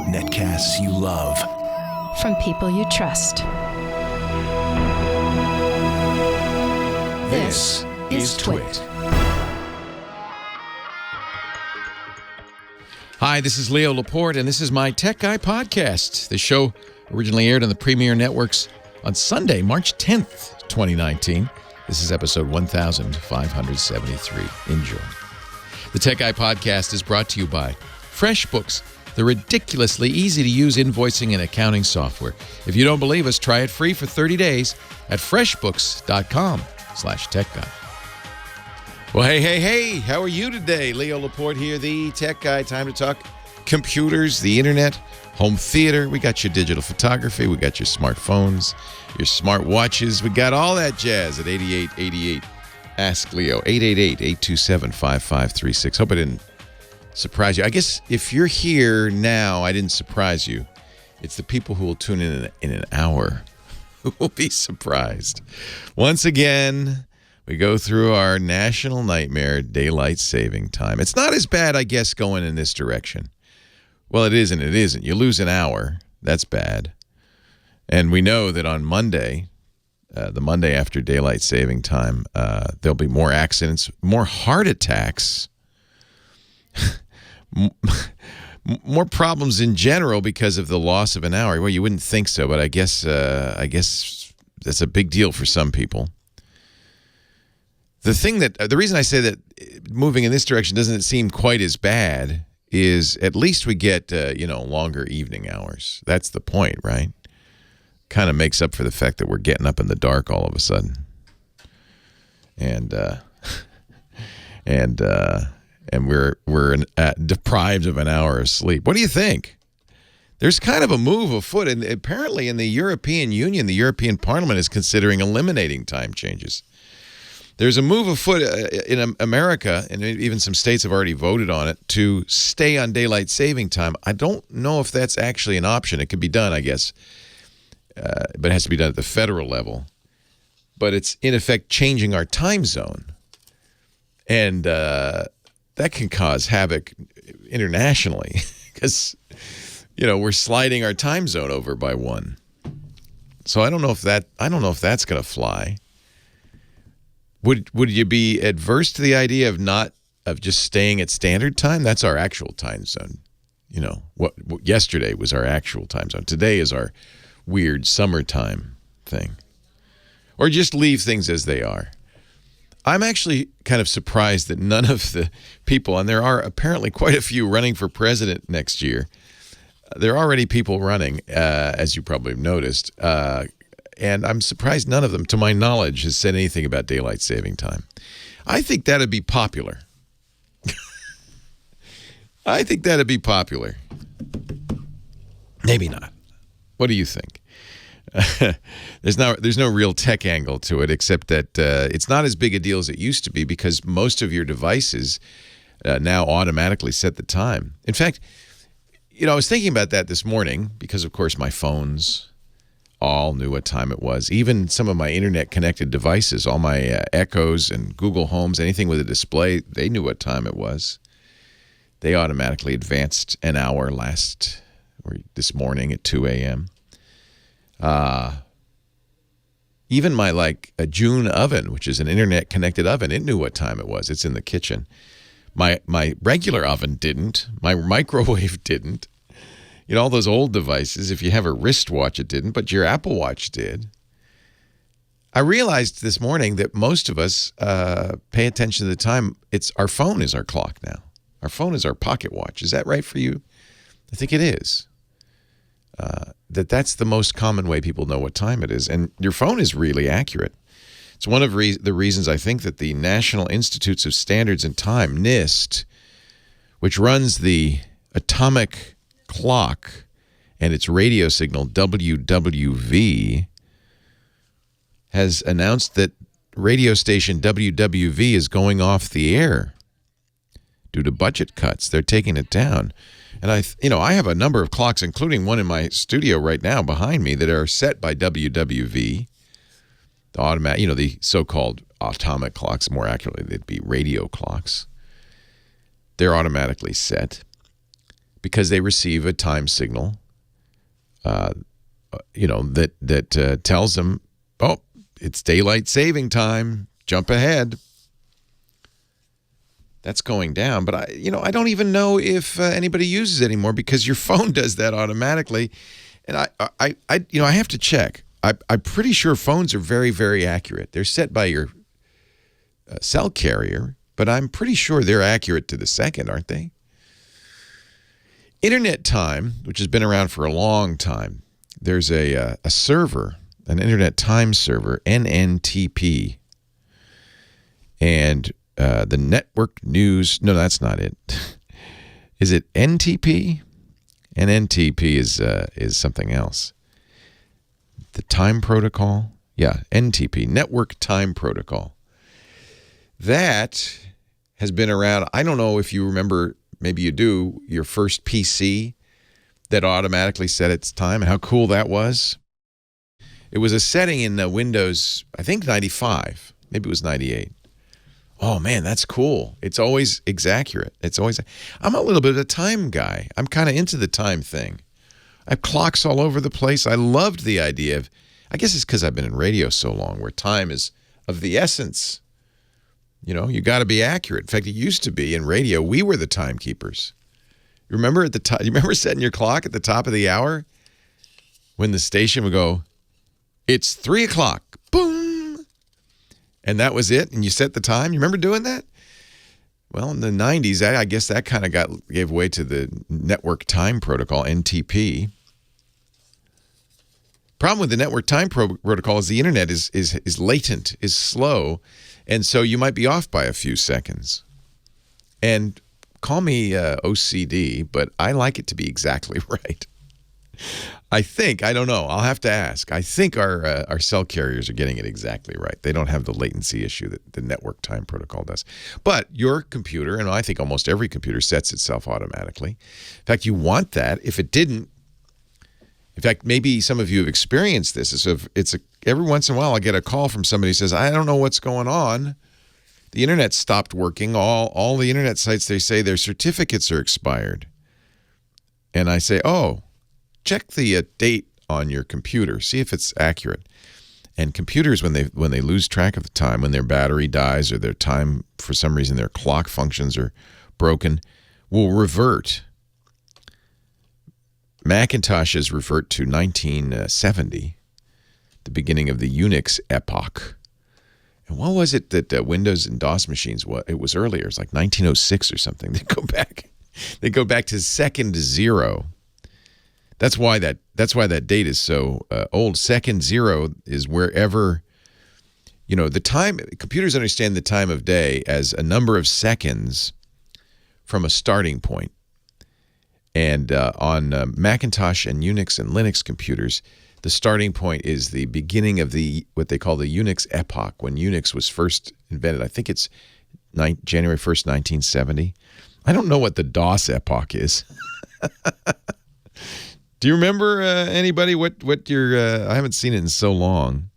Netcasts you love. From people you trust. This is Twit. Hi, this is Leo Laporte, and this is my Tech Guy podcast. The show originally aired on the Premier Networks on Sunday, March 10th, 2019. This is episode 1573. Enjoy. The Tech Guy podcast is brought to you by FreshBooks, the ridiculously easy-to-use invoicing and accounting software. If you don't believe us, try it free for 30 days at freshbooks.com/techguy. Well, hey, how are you today? Leo Laporte here, the Tech Guy. Time to talk computers, the internet, home theater. We got your digital photography. We got your smartphones, your smart watches. We got all that jazz at 8888. Ask Leo, 888-827-5536. Hope I didn't surprise you. I guess if you're here now, I didn't surprise you. It's the people who will tune in an hour who will be surprised. Once again, we go through our national nightmare, daylight saving time. It's not as bad, I guess, going in this direction. Well, it is and it isn't. You lose an hour. That's bad. And we know that on Monday, the Monday after daylight saving time, there'll be more accidents, more heart attacks, more problems in general because of the loss of an hour. Well, you wouldn't think so, but I guess that's a big deal for some people. The reason I say that moving in this direction doesn't seem quite as bad is at least we get longer evening hours. That's the point, right? Kind of makes up for the fact that we're getting up in the dark all of a sudden, and we're deprived of an hour of sleep. What do you think? There's kind of a move afoot, and apparently in the European Union, the European Parliament is considering eliminating time changes. There's a move afoot in America, and even some states have already voted on it, to stay on daylight saving time. I don't know if that's actually an option. It could be done, I guess, but it has to be done at the federal level. But it's, in effect, changing our time zone. And that can cause havoc internationally because, we're sliding our time zone over by one. So I don't know if that's going to fly. Would you be adverse to the idea of just staying at standard time? That's our actual time zone. What yesterday was our actual time zone. Today is our weird summertime thing. Or just leave things as they are. I'm actually kind of surprised that none of the people, and there are apparently quite a few running for president next year. There are already people running, as you probably have noticed. And I'm surprised none of them, to my knowledge, has said anything about daylight saving time. I think that'd be popular. I think that'd be popular. Maybe not. What do you think? There's no real tech angle to it, except that it's not as big a deal as it used to be because most of your devices now automatically set the time. In fact, I was thinking about that this morning because, of course, my phones all knew what time it was. Even some of my internet-connected devices, all my Echoes and Google Homes, anything with a display, they knew what time it was. They automatically advanced an hour this morning at 2 a.m. Even my a June oven, which is an internet-connected oven, it knew what time it was. It's in the kitchen. My regular oven didn't. My microwave didn't. All those old devices, if you have a wristwatch, it didn't, but your Apple Watch did. I realized this morning that most of us pay attention to the time. Our phone is our clock now. Our phone is our pocket watch. Is that right for you? I think it is. That's the most common way people know what time it is. And your phone is really accurate. It's one of the reasons I think that the National Institutes of Standards and Time, NIST, which runs the atomic clock and its radio signal WWV, has announced that radio station WWV is going off the air due to budget cuts. They're taking it down. And I have a number of clocks, including one in my studio right now behind me, that are set by WWV. The automatic, the so-called atomic clocks, more accurately, they'd be radio clocks. They're automatically set. because they receive a time signal, that tells them, oh, it's daylight saving time. Jump ahead. That's going down, but I don't even know if anybody uses it anymore because your phone does that automatically, and I have to check. I'm pretty sure phones are very, very accurate. They're set by your cell carrier, but I'm pretty sure they're accurate to the second, aren't they? Internet time, which has been around for a long time, there's a server, an Internet time server, NNTP, and the network news. No, that's not it. Is it NTP? NNTP is something else. The time protocol? Yeah, NTP, Network Time Protocol. That has been around. I don't know if you remember, maybe you do, your first PC that automatically set its time and how cool that was. It was a setting in Windows, I think 95. Maybe it was 98. Oh, man, that's cool. It's always accurate. I'm a little bit of a time guy. I'm kind of into the time thing. I have clocks all over the place. I loved the idea of, I guess it's because I've been in radio so long, where time is of the essence. You got to be accurate. In fact, it used to be in radio, we were the timekeepers. You remember you remember setting your clock at the top of the hour when the station would go, it's 3 o'clock, boom, and that was it, and you set the time? You remember doing that? Well, in the 90s, I guess that kind of gave way to the Network Time Protocol, NTP. Problem with the Network Time Protocol is the internet is latent, is slow, and so you might be off by a few seconds. And call me OCD, but I like it to be exactly right. I don't know. I'll have to ask. I think our cell carriers are getting it exactly right. They don't have the latency issue that the Network Time Protocol does. But your computer, and I think almost every computer, sets itself automatically. In fact, you want that. If it didn't, in fact, maybe some of you have experienced this. Every once in a while I get a call from somebody who says, I don't know what's going on. The internet stopped working. All the internet sites, they say their certificates are expired. And I say, oh, check the date on your computer. See if it's accurate. And computers, when they lose track of the time, when their battery dies or their time, for some reason, their clock functions are broken, will revert. Macintoshes revert to 1970, the beginning of the Unix Epoch. And what was it that Windows and DOS machines, it was earlier, it was like 1906 or something. They go back to second zero. That's why that date is so old. Second zero is wherever, the time. Computers understand the time of day as a number of seconds from a starting point. And on Macintosh and Unix and Linux computers, the starting point is the beginning of what they call the Unix Epoch, when Unix was first invented. I think it's January 1st, 1970. I don't know what the DOS Epoch is. Do you remember anybody what your I haven't seen it in so long.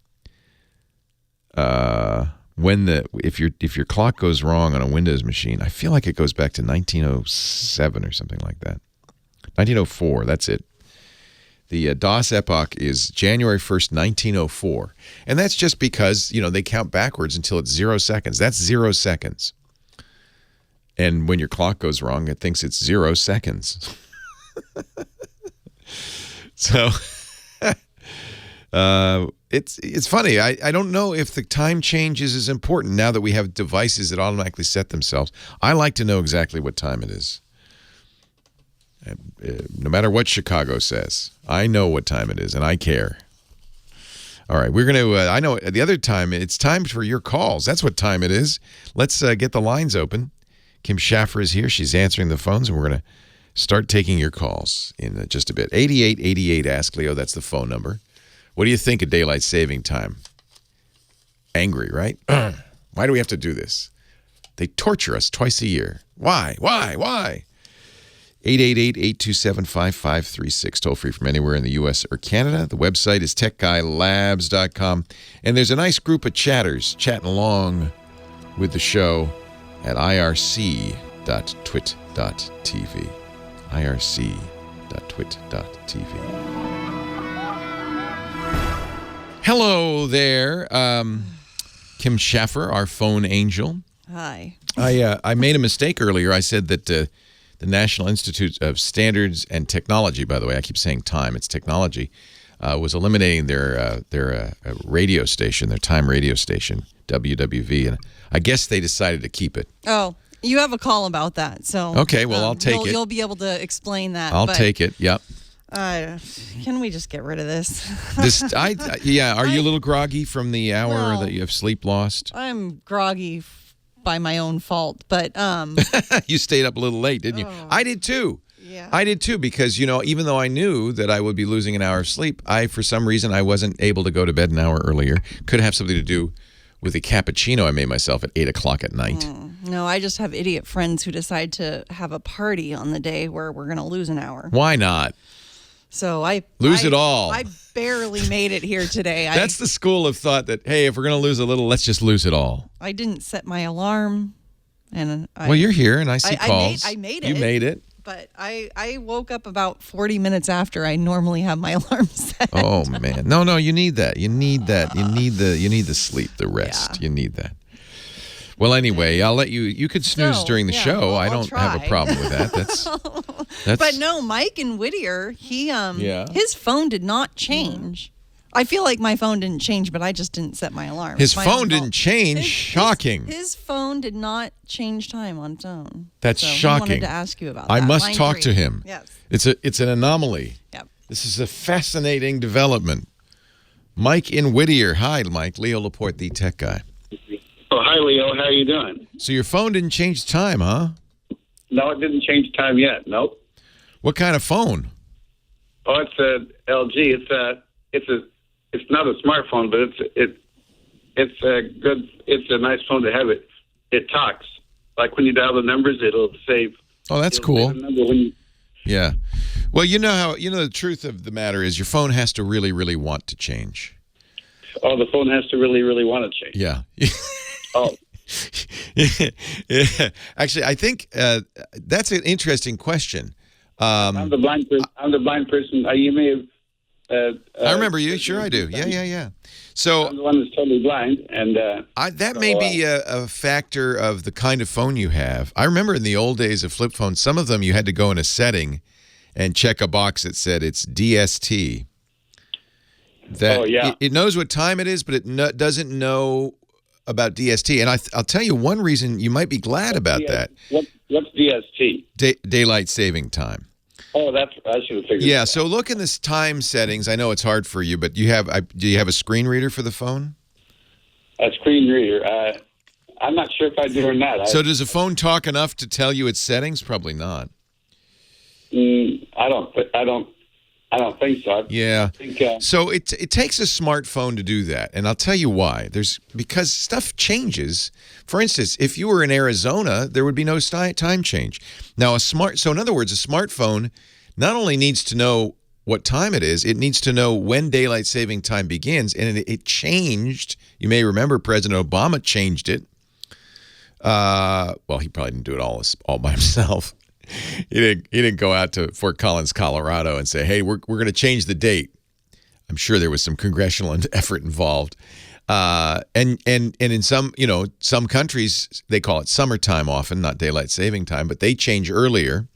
If your clock goes wrong on a Windows machine, I feel like it goes back to 1907 or something like that. 1904, that's it. The DOS Epoch is January 1st, 1904. And that's just because, they count backwards until it's 0 seconds. That's 0 seconds. And when your clock goes wrong, it thinks it's 0 seconds. So it's funny. I don't know if the time change is as important now that we have devices that automatically set themselves. I like to know exactly what time it is. No matter what Chicago says, I know what time it is, and I care. All right, we're going to, I know the other time, it's time for your calls. That's what time it is. Let's get the lines open. Kim Schaffer is here. She's answering the phones, and we're going to start taking your calls in just a bit. 8888 Ask Leo, that's the phone number. What do you think of daylight saving time? Angry, right? Why do we have to do this? They torture us twice a year. Why? 888-827-5536, toll free from anywhere in the U.S. or Canada. The website is techguylabs.com. And there's a nice group of chatters chatting along with the show at irc.twit.tv. irc.twit.tv. Hello there, Kim Schaffer, our phone angel. Hi. I made a mistake earlier. I said that the National Institute of Standards and Technology, by the way, I keep saying time, it's technology, was eliminating their radio station, their time radio station, WWV, and I guess they decided to keep it. Oh, you have a call about that, so okay. Well, I'll take it. You'll be able to explain that. I'll take it. Yep. Can we just get rid of this? Yeah. Are you a little groggy from the hour that you have sleep lost? I'm groggy by my own fault, but you stayed up a little late, didn't you? I did too. Yeah. I did too, because even though I knew that I would be losing an hour of sleep, for some reason I wasn't able to go to bed an hour earlier. Could have something to do with the cappuccino I made myself at 8 o'clock at night. No, I just have idiot friends who decide to have a party on the day where we're going to lose an hour. Why not? So I lose it all. I barely made it here today. That's the school of thought that, hey, if we're going to lose a little, let's just lose it all. I didn't set my alarm, and well, you're here, and I see calls. I made it. You made it. But I woke up about 40 minutes after I normally have my alarm set. Oh man, no, you need that. You need that. You need the sleep, the rest. Yeah. You need that. Well, anyway, I'll let you. You could snooze during the show. Well, I don't have a problem with that. That's. But no, Mike in Whittier, his phone did not change. I feel like my phone didn't change, but I just didn't set my alarm. His phone didn't change. Shocking. His phone did not change time on its own. That's shocking. I wanted to ask you about that. I must talk to him. Yes. It's an anomaly. Yep. This is a fascinating development. Mike in Whittier. Hi, Mike. Leo Laporte, the tech guy. Oh, hi, Leo. How are you doing? So your phone didn't change time, huh? No, it didn't change time yet. Nope. What kind of phone? Oh, it's a LG. It's not a smartphone, but it's a nice phone to have. It talks. Like when you dial the numbers, it'll save. Oh, that's cool. When yeah. Well, the truth of the matter is your phone has to really, really want to change. Oh, the phone has to really, really want to change. Yeah. Oh. Yeah. Actually, I think that's an interesting question. I'm the blind person. You may have. I remember you. Sure, I do. Yeah. So I'm the one that's totally blind, and that may be a factor of the kind of phone you have. I remember in the old days of flip phones, some of them you had to go in a setting and check a box that said it's DST. It knows what time it is, but it doesn't know about DST. And I'll tell you one reason you might be glad about that. What's DST? Daylight saving time. Oh, I should have figured. Yeah. So look in this time settings. I know it's hard for you, but do you have a screen reader for the phone? A screen reader. I'm not sure if I do or not. So does the phone talk enough to tell you its settings? Probably not. I don't think so. Yeah. So it takes a smartphone to do that, and I'll tell you why. Because stuff changes. For instance, if you were in Arizona, there would be no time change. Now so in other words, a smartphone not only needs to know what time it is, it needs to know when daylight saving time begins, and it changed. You may remember President Obama changed it. Well, he probably didn't do it all by himself. He didn't go out to Fort Collins, Colorado, and say, "Hey, we're going to change the date." I'm sure there was some congressional effort involved, and in some countries they call it summertime often, not daylight saving time, but they change earlier.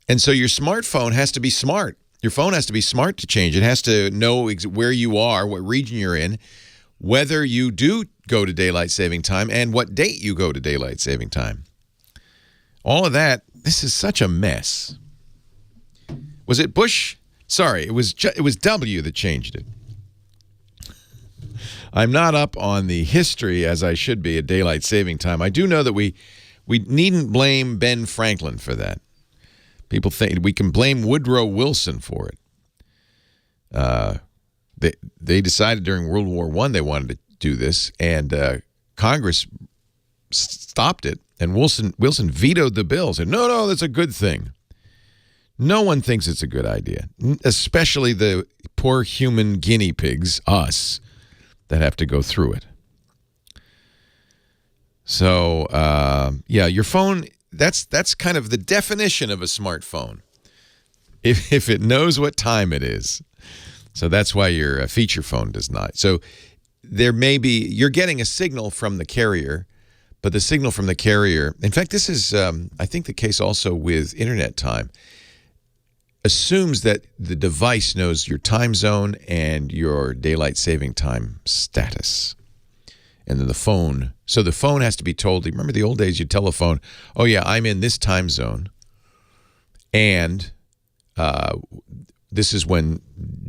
And so your smartphone has to be smart. Your phone has to be smart to change. It has to know where you are, what region you're in, whether you do go to daylight saving time, and what date you go to daylight saving time. All of that. This is such a mess. Was it Bush? Sorry, it was W that changed it. I'm not up on the history as I should be at daylight saving time. I do know that we needn't blame Ben Franklin for that. People think we can blame Woodrow Wilson for it. They decided during World War I they wanted to do this, and Congress stopped it. And Wilson vetoed the bill, said, no, that's a good thing. No one thinks it's a good idea, especially the poor human guinea pigs, us, that have to go through it. So, your phone that's kind of the definition of a smartphone. If it knows what time it is. So that's why your feature phone does not. So there may be, you're getting a signal from the carrier, but the signal from the carrier, in fact, this is, I think, the case also with internet time, assumes that the device knows your time zone and your daylight saving time status. And then the phone, so the phone has to be told, remember the old days, you tell the phone, oh yeah, I'm in this time zone, and this is when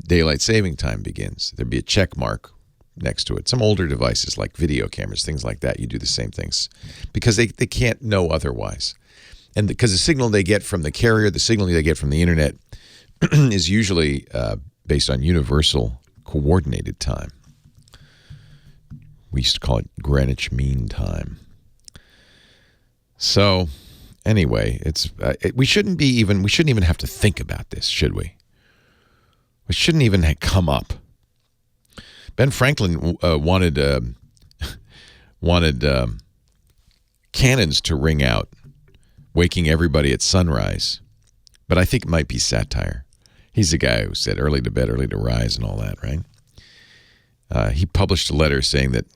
daylight saving time begins. There'd be a check mark next to it. Some older devices like video cameras, things like that, you do the same things because they can't know otherwise. And because the signal they get from the carrier, the signal they get from the internet is usually based on universal coordinated time. We used to call it Greenwich Mean Time. So anyway, we shouldn't even have to think about this, should we? It shouldn't even have come up. Ben Franklin wanted cannons to ring out, waking everybody at sunrise. But I think it might be satire. He's the guy who said early to bed, early to rise and all that, right? He published a letter saying that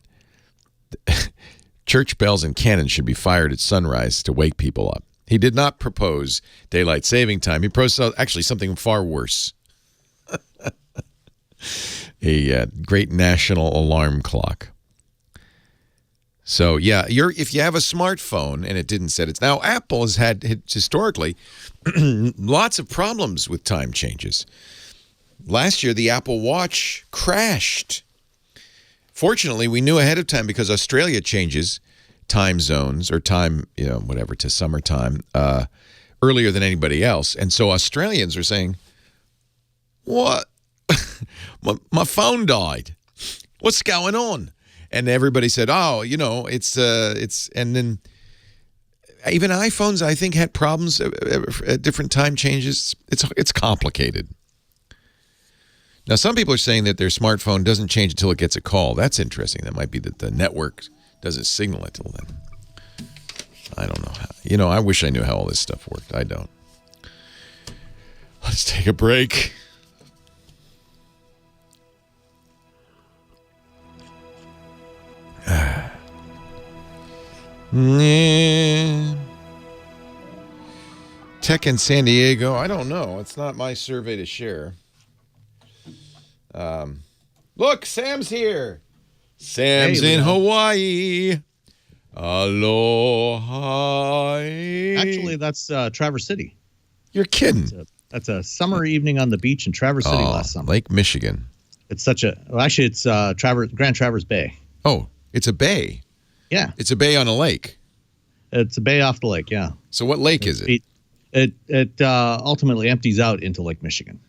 church bells and cannons should be fired at sunrise to wake people up. He did not propose daylight saving time. He proposed actually something far worse. A great national alarm clock. So, yeah, if you have a smartphone and it didn't set it. Now, Apple has had historically lots of problems with time changes. Last year, the Apple Watch crashed. Fortunately, we knew ahead of time because Australia changes time zones or time, whatever, to summertime earlier than anybody else. And so Australians are saying, what? my phone died. What's going on? And everybody said, oh, it's and then even iPhones, I think, had problems at different time changes. It's complicated. Now, some people are saying that their smartphone doesn't change until it gets a call. That's interesting. That might be that the network doesn't signal it till then. I don't know how. I wish I knew how all this stuff worked. I don't. Let's take a break. Tech in San Diego. I don't know. It's not my survey to share. Look, Sam's here. Sam's in Hawaii. Aloha. Actually, that's Traverse City. You're kidding. That's a summer evening on the beach in Traverse City last summer. Lake Michigan. It's it's Grand Traverse Bay. Oh, it's a bay. Yeah. It's a bay on a lake. It's a bay off the lake, yeah. So what lake is it? It ultimately empties out into Lake Michigan.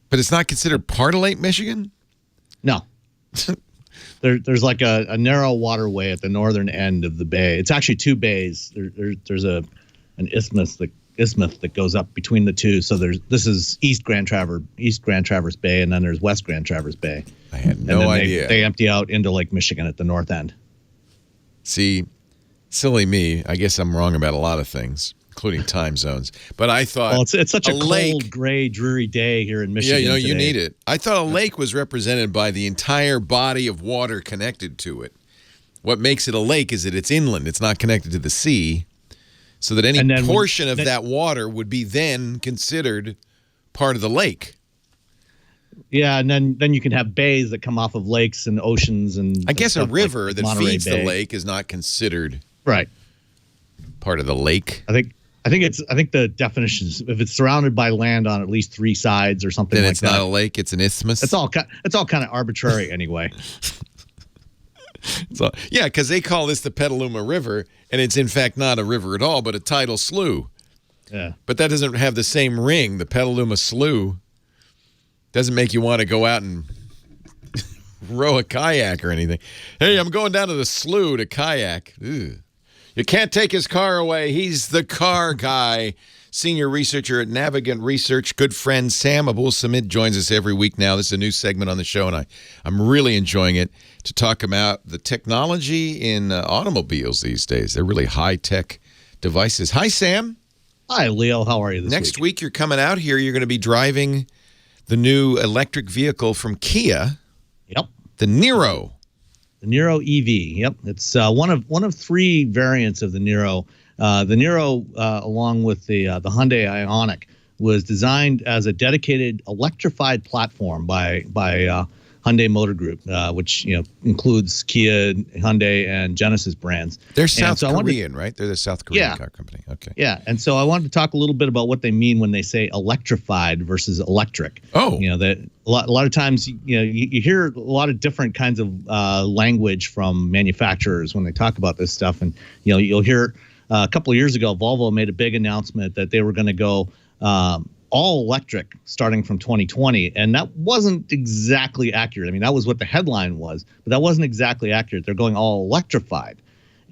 But it's not considered part of Lake Michigan? No. There's like a narrow waterway at the northern end of the bay. It's actually two bays. There's an isthmus that goes up between the two. So this is East Grand Traverse Bay, and then there's West Grand Traverse Bay. I had no idea. They empty out into Lake Michigan at the north end. See, silly me. I guess I'm wrong about a lot of things, including time zones. But I thought, well, it's such a lake, cold, gray, dreary day here in Michigan. Yeah, today. You need it. I thought a lake was represented by the entire body of water connected to it. What makes it a lake is that it's inland. It's not connected to the sea, so that any portion of that water would be then considered part of the lake. Yeah, and then you can have bays that come off of lakes and oceans, and I guess a river that Monterey feeds Bay. the lake is not considered right part of the lake. I think the definition is if it's surrounded by land on at least three sides or something. Then like it's that. not a lake; it's an isthmus. It's all kind of arbitrary anyway. So, yeah, because they call this the Petaluma River, and it's in fact not a river at all, but a tidal slough. Yeah, but that doesn't have the same ring. The Petaluma Slough doesn't make you want to go out and row a kayak or anything. Hey, I'm going down to the slough to kayak. Ugh. You can't take his car away. He's the car guy. Senior researcher at Navigant Research. Good friend Sam Abuelsamid joins us every week now. This is a new segment on the show, and I'm really enjoying it to talk about the technology in automobiles these days. They're really high-tech devices. Hi, Sam. Hi, Leo. How are you this week? Next week, you're coming out here. You're going to be driving the new electric vehicle from Kia. Yep. The Nero. The Nero EV. Yep. It's one of three variants of the Nero. The Nero, along with the Hyundai Ioniq, was designed as a dedicated electrified platform by Hyundai Motor Group, which includes Kia, Hyundai, and Genesis brands. They're South Korean, right? They're the South Korean car company. Okay. Yeah, and so I wanted to talk a little bit about what they mean when they say electrified versus electric. Oh, that a lot of times you hear a lot of different kinds of language from manufacturers when they talk about this stuff, and you'll hear a couple of years ago Volvo made a big announcement that they were going to go all electric starting from 2020, and that wasn't exactly accurate. I mean, that was what the headline was, but that wasn't exactly accurate. They're going all electrified.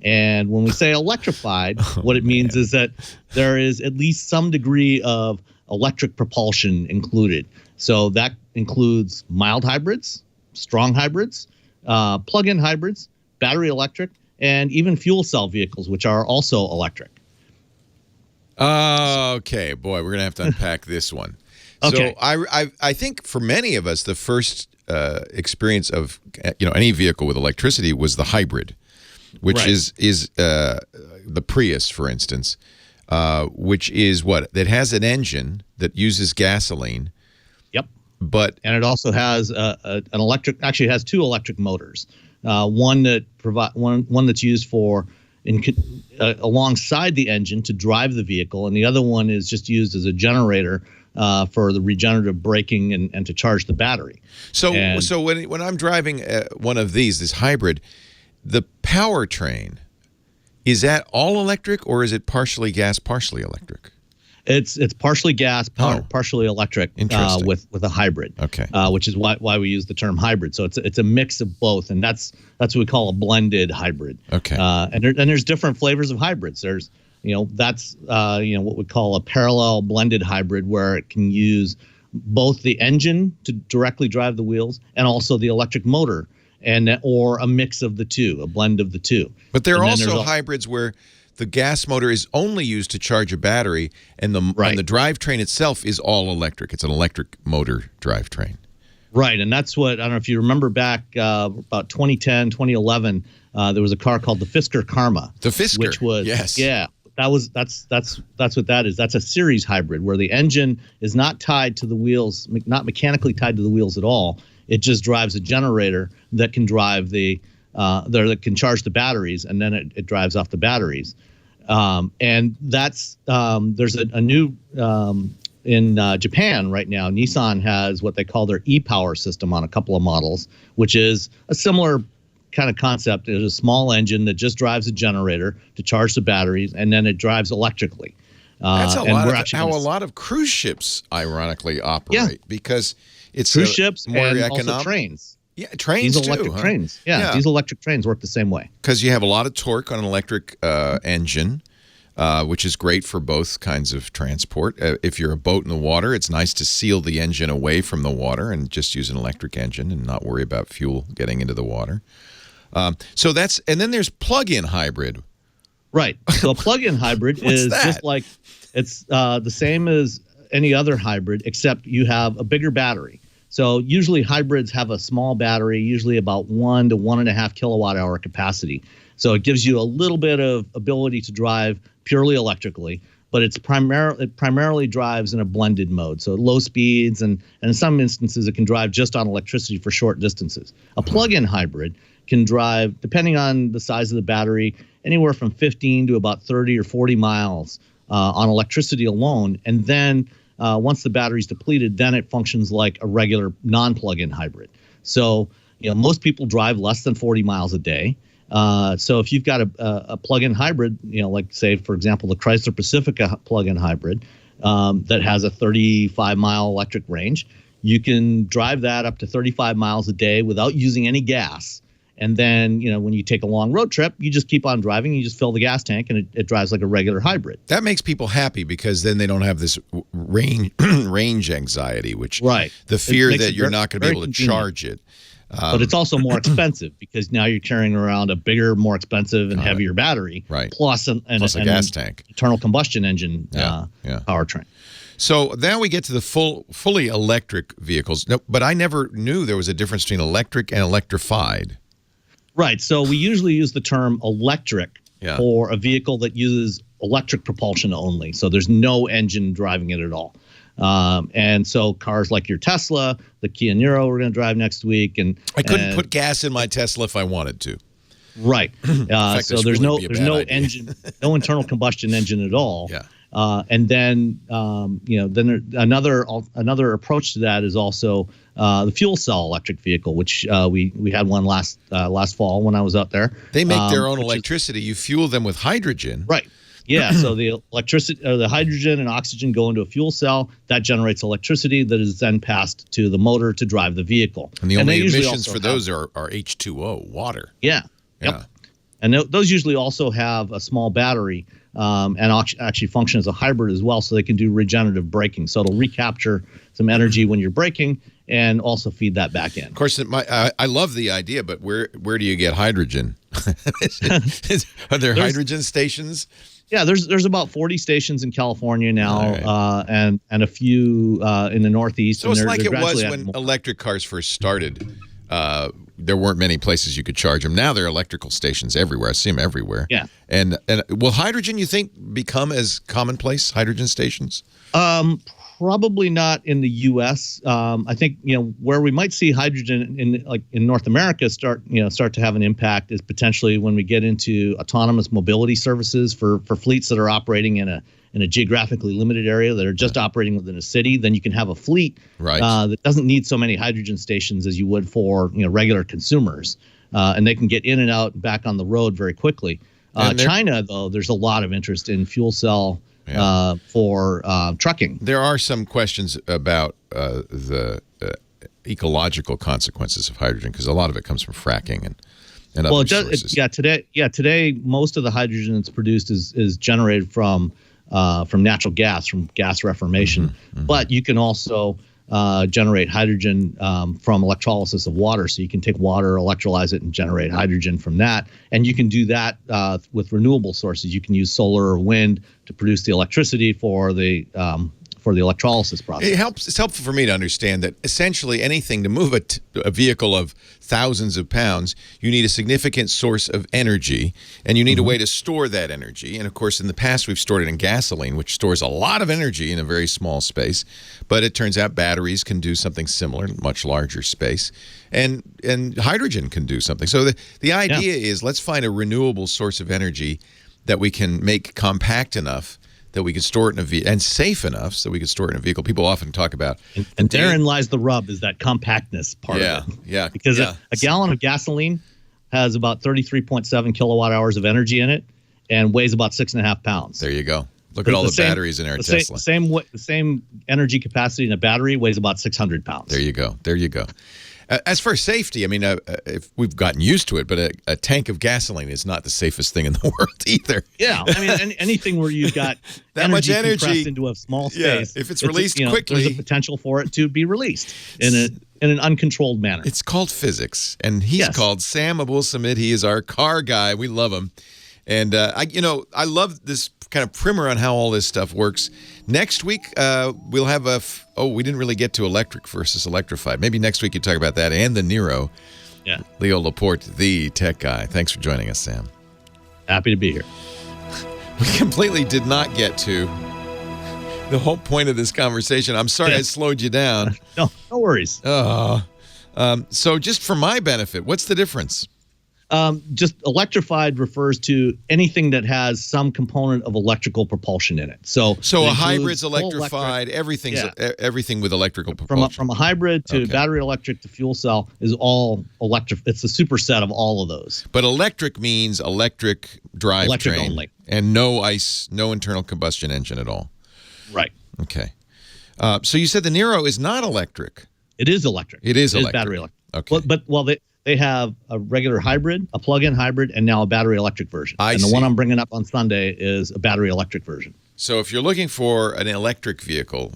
And when we say electrified, what it means is that there is at least some degree of electric propulsion included. So that includes mild hybrids, strong hybrids, plug-in hybrids, battery electric, and even fuel cell vehicles, which are also electric. Okay, boy, we're gonna have to unpack this one. Okay. So I think for many of us, the first experience of any vehicle with electricity was the hybrid, which is the Prius, for instance, which is that has an engine that uses gasoline. Yep. And it also has an electric. Actually, it has two electric motors. One that's used for alongside the engine to drive the vehicle, and the other one is just used as a generator for the regenerative braking and to charge the battery. So when I'm driving one of this hybrid, the powertrain, is that all electric or is it partially gas, partially electric? It's partially gas, partially electric with a hybrid. Okay. Which is why we use the term hybrid. So it's a mix of both, and that's what we call a blended hybrid. Okay. And there's different flavors of hybrids. There's that's what we call a parallel blended hybrid, where it can use both the engine to directly drive the wheels and also the electric motor, or a mix of the two, a blend of the two. But there are also hybrids where the gas motor is only used to charge a battery, and the drivetrain itself is all electric. It's an electric motor drivetrain. Right, and that's what, I don't know if you remember back about 2010, 2011, there was a car called the Fisker Karma. The Fisker, which was, yes. Yeah, that's what that is. That's a series hybrid where the engine is not tied to the wheels, not mechanically tied to the wheels at all. It just drives a generator that can drive that can charge the batteries, and then it drives off the batteries. And that's there's a new in Japan right now. Nissan has what they call their e-power system on a couple of models, which is a similar kind of concept. There's a small engine that just drives a generator to charge the batteries, and then it drives electrically. That's how a lot of cruise ships, ironically, operate, because it's cruise ships more and economic. Also trains. Yeah, trains diesel electric trains. Yeah, diesel electric trains work the same way. Because you have a lot of torque on an electric engine, which is great for both kinds of transport. If you're a boat in the water, it's nice to seal the engine away from the water and just use an electric engine and not worry about fuel getting into the water. And then there's plug-in hybrid. Right. So a plug-in hybrid is just like it's the same as any other hybrid, except you have a bigger battery. So usually hybrids have a small battery, usually about 1 to 1.5 kilowatt hour capacity. So it gives you a little bit of ability to drive purely electrically, but it primarily drives in a blended mode. So at low speeds, and in some instances it can drive just on electricity for short distances. A plug-in hybrid can drive, depending on the size of the battery, anywhere from 15 to about 30 or 40 miles on electricity alone. And then once the battery's depleted, then it functions like a regular non-plug-in hybrid. So most people drive less than 40 miles a day. So if you've got a plug-in hybrid, like say, for example, the Chrysler Pacifica plug-in hybrid that has a 35-mile electric range, you can drive that up to 35 miles a day without using any gas. And then, when you take a long road trip, you just keep on driving. You just fill the gas tank, and it drives like a regular hybrid. That makes people happy because then they don't have this range anxiety, which the fear that you're not going to be able to charge it. But it's also more expensive because now you're carrying around a bigger, more expensive and heavier battery, plus a gas tank, internal combustion engine powertrain. So now we get to the fully electric vehicles. No, but I never knew there was a difference between electric and electrified. Right. So we usually use the term electric for a vehicle that uses electric propulsion only. So there's no engine driving it at all. And so cars like your Tesla, the Kia Nero we're going to drive next week, and I couldn't put gas in my Tesla if I wanted to. Right. Fact, so there's no idea. engine, no internal combustion engine at all. Yeah. And then another approach to that is also the fuel cell electric vehicle, which we had one last fall when I was out there. They make their own electricity. You fuel them with hydrogen. Right. Yeah, so the electricity, or the hydrogen and oxygen go into a fuel cell that generates electricity that is then passed to the motor to drive the vehicle. And the only emissions for those are H2O, water. Yeah. Yep. And those usually also have a small battery and actually function as a hybrid as well, so they can do regenerative braking. So it'll recapture some energy when you're braking and also feed that back in. Of course, I love the idea, but where do you get hydrogen? Are there hydrogen stations? Yeah, there's about 40 stations in California now, and a few in the Northeast. So it's like it was when electric cars first started. There weren't many places you could charge them. Now there are electrical stations everywhere. I see them everywhere. Yeah. And will hydrogen, you think, become as commonplace, hydrogen stations? Probably not in the U.S. I think where we might see hydrogen in North America start to have an impact is potentially when we get into autonomous mobility services for fleets that are operating in a geographically limited area that are just operating within a city. Then you can have a fleet that doesn't need so many hydrogen stations as you would for regular consumers, and they can get in and out and back on the road very quickly. China, though, there's a lot of interest in fuel cell for trucking. There are some questions about the ecological consequences of hydrogen because a lot of it comes from fracking and other sources. Today most of the hydrogen that's produced is generated from natural gas, from gas reformation. But you can also generate hydrogen from electrolysis of water. So you can take water, electrolyze it, and generate hydrogen from that. And you can do that with renewable sources. You can use solar or wind to produce the electricity for the electrolysis process. It's helpful for me to understand that essentially anything to move a vehicle of thousands of pounds, you need a significant source of energy, and you need a way to store that energy. And of course, in the past, we've stored it in gasoline, which stores a lot of energy in a very small space. But it turns out batteries can do something similar, much larger space, and hydrogen can do something. So the idea is let's find a renewable source of energy that we can make compact enough that we could store it in a vehicle, and safe enough so we could store it in a vehicle. People often talk about... And therein lies the rub, is that compactness part of it. Yeah, because a gallon of gasoline has about 33.7 kilowatt hours of energy in it and weighs about 6.5 pounds. There you go. Look at all the batteries in our Tesla. The same energy capacity in a battery weighs about 600 pounds. There you go. There you go. As for safety, I mean, if we've gotten used to it, but a tank of gasoline is not the safest thing in the world either. Yeah, I mean, anything where you've got that much energy compressed into a small space, if it's released quickly, there's a potential for it to be released in an uncontrolled manner. It's called physics, and he's called Sam Abuelsamid. He is our car guy. We love him, and I love this kind of primer on how all this stuff works. Next week, we'll have we didn't really get to electric versus electrified. Maybe next week you talk about that and the Nero. Yeah. Leo Laporte, the tech guy. Thanks for joining us, Sam. Happy to be here. We completely did not get to the whole point of this conversation. I'm sorry I slowed you down. No worries. So just for my benefit, what's the difference? Just electrified refers to anything that has some component of electrical propulsion in it. So a hybrid's electrified. Everything with electrical propulsion. From a hybrid to battery electric to fuel cell is all electric. It's a superset of all of those. But electric means electric drivetrain. Electric only. And no internal combustion engine at all. Right. Okay. So you said the Nero is not electric. It is electric. It is battery electric. Okay. They have a regular hybrid, a plug-in hybrid, and now a battery electric version. The one I'm bringing up on Sunday is a battery electric version. So if you're looking for an electric vehicle,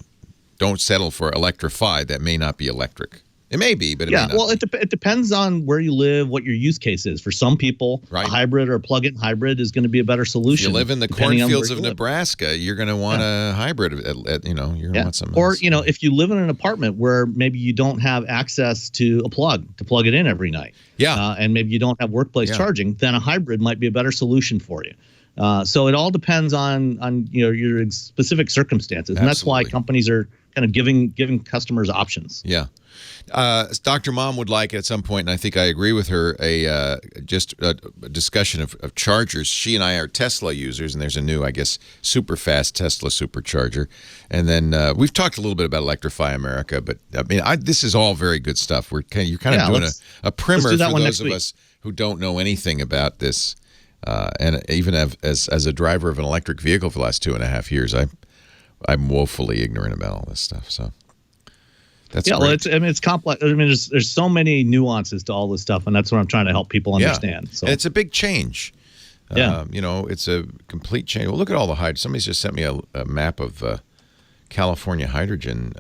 don't settle for electrified. That may not be electric. It may be, but it may not. Well, it depends on where you live, what your use case is. For some people, a hybrid or a plug-in hybrid is going to be a better solution. If you live in the cornfields of Nebraska, you're going to want a hybrid. You're going to want something else. Or, if you live in an apartment where maybe you don't have access to a plug to plug it in every night. Yeah. And maybe you don't have workplace charging, then a hybrid might be a better solution for you. So it all depends on your specific circumstances. And that's why companies are kind of giving customers options. Yeah. Dr. Mom would like at some point, and I think I agree with her, just a discussion of chargers. She and I are Tesla users, and there's a new, I guess, super fast Tesla supercharger. And then we've talked a little bit about Electrify America, but I mean, this is all very good stuff. You're kind of doing a primer for those of us who don't know anything about this. And even as a driver of an electric vehicle for the last 2.5 years, I'm woefully ignorant about all this stuff. So that's great. Well, it's complex. I mean, there's so many nuances to all this stuff, and that's what I'm trying to help people understand. So and it's a big change. It's a complete change. Well, look at all the hydrogen. Somebody's just sent me a map of California hydrogen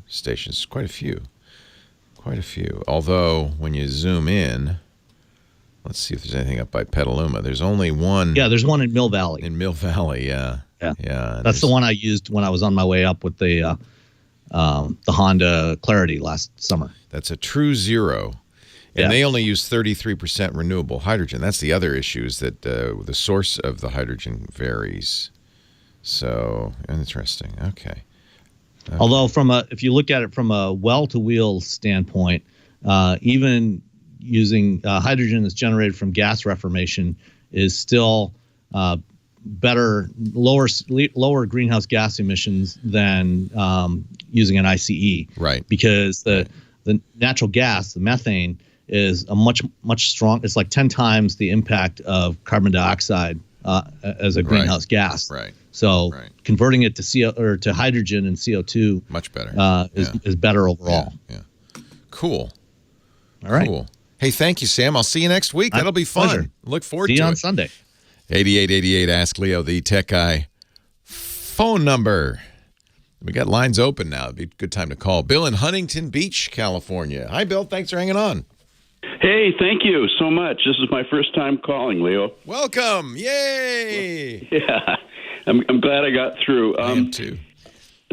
stations. Quite a few. Although when you zoom in. Let's see if there's anything up by Petaluma. There's only one. Yeah, there's one in Mill Valley. In Mill Valley, yeah. That's the one I used when I was on my way up with the Honda Clarity last summer. That's a true zero. And they only use 33% renewable hydrogen. That's the other issue, is that the source of the hydrogen varies. So, interesting. Okay. Although if you look at it from a well-to-wheel standpoint, even using hydrogen that's generated from gas reformation is still better, lower greenhouse gas emissions than using an ICE. Right. Because the natural gas, the methane, is a much strong. It's like 10 times the impact of carbon dioxide as a greenhouse gas. Right. So converting it to hydrogen and CO2 much better is better overall. Yeah. Cool. All right. Cool. Hey, thank you, Sam. I'll see you next week. That'll be fun. Pleasure. Look forward to it. See you on Sunday. 8888 Ask Leo, the tech guy. Phone number. We got lines open now. It'd be a good time to call. Bill in Huntington Beach, California. Hi, Bill. Thanks for hanging on. Hey, thank you so much. This is my first time calling, Leo. Welcome. Yay. Yeah, I'm glad I got through. I am too.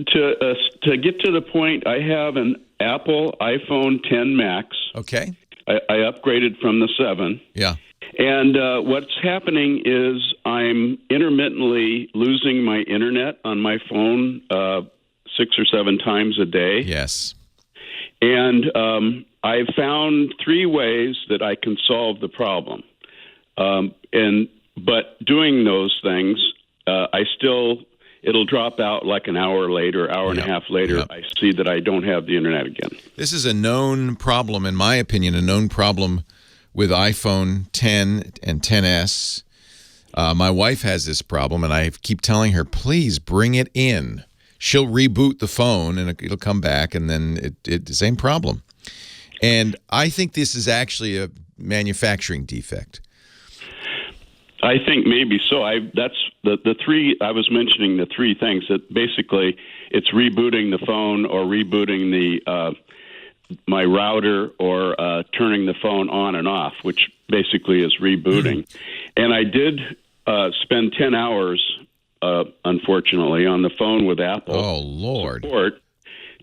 To get to the point, I have an Apple iPhone 10 Max. Okay. I upgraded from the 7. Yeah. And what's happening is I'm intermittently losing my internet on my phone 6 or 7 times a day. Yes. And I've found 3 ways that I can solve the problem. But doing those things, it'll drop out like an hour later, hour and a half later. Yep. I see that I don't have the internet again. This is a known problem, in my opinion, with iPhone 10 and 10s. My wife has this problem, and I keep telling her, please bring it in. She'll reboot the phone, and it'll come back, and then it's the same problem. And I think this is actually a manufacturing defect. I think maybe so. That's the 3 I was mentioning. The 3 things that basically it's rebooting the phone or rebooting the my router or turning the phone on and off, which basically is rebooting. And I did spend 10 hours, unfortunately, on the phone with Apple. Oh Lord! Support,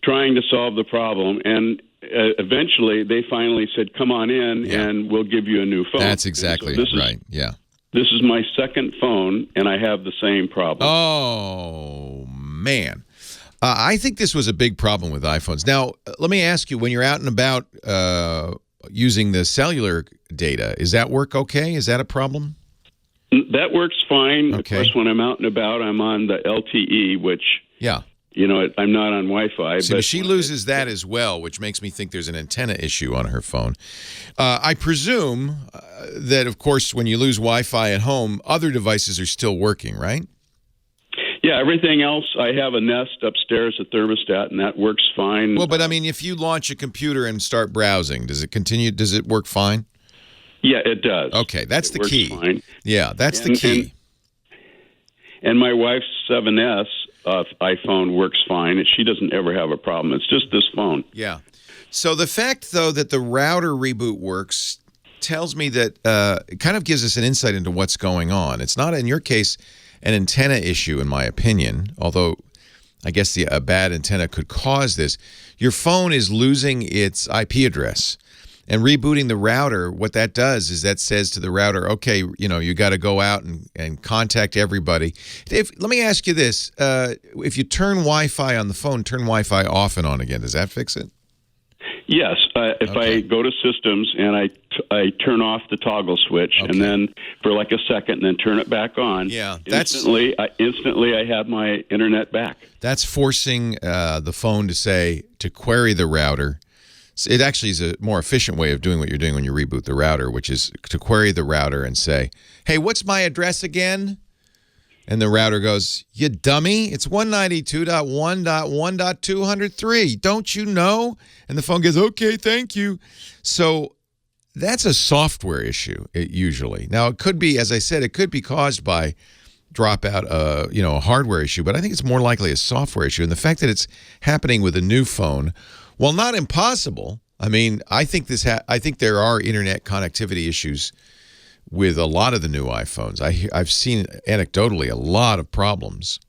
trying to solve the problem, and eventually they finally said, "Come on in, and we'll give you a new phone." That's exactly right. Yeah. This is my second phone, and I have the same problem. Oh, man. I think this was a big problem with iPhones. Now, let me ask you, when you're out and about using the cellular data, does that work okay? Is that a problem? That works fine. Okay. Of course, when I'm out and about, I'm on the LTE, which... Yeah. I'm not on Wi-Fi. See, but she loses that as well, which makes me think there's an antenna issue on her phone. I presume that, of course, when you lose Wi-Fi at home, other devices are still working, right? Yeah, everything else, I have a Nest upstairs, a thermostat, and that works fine. Well, but I mean, if you launch a computer and start browsing, does it work fine? Yeah, it does. Okay, that's the key. Fine. Yeah, that's the key. And my wife's 7S iPhone works fine. She doesn't ever have a problem. It's just this phone. Yeah. So the fact, though, that the router reboot works tells me that it kind of gives us an insight into what's going on. It's not, in your case, an antenna issue, in my opinion, although I guess a bad antenna could cause this. Your phone is losing its IP address. And rebooting the router, what that does is that says to the router, okay, you got to go out and contact everybody. Let me ask you this. If you turn Wi-Fi on the phone, turn Wi-Fi off and on again, does that fix it? Yes. If I go to systems and I turn off the toggle switch and then for like a second and then turn it back on, instantly I have my internet back. That's forcing the phone to query the router. It actually is a more efficient way of doing what you're doing when you reboot the router, which is to query the router and say, hey, what's my address again? And the router goes, you dummy, it's 192.1.1.203. Don't you know? And the phone goes, okay, thank you. So that's a software issue, usually. Now, it could be, as I said, it could be caused by dropout, a hardware issue, but I think it's more likely a software issue. And the fact that it's happening with a new phone, well, not impossible. I mean, I think there are internet connectivity issues with a lot of the new iPhones. I've seen anecdotally a lot of problems.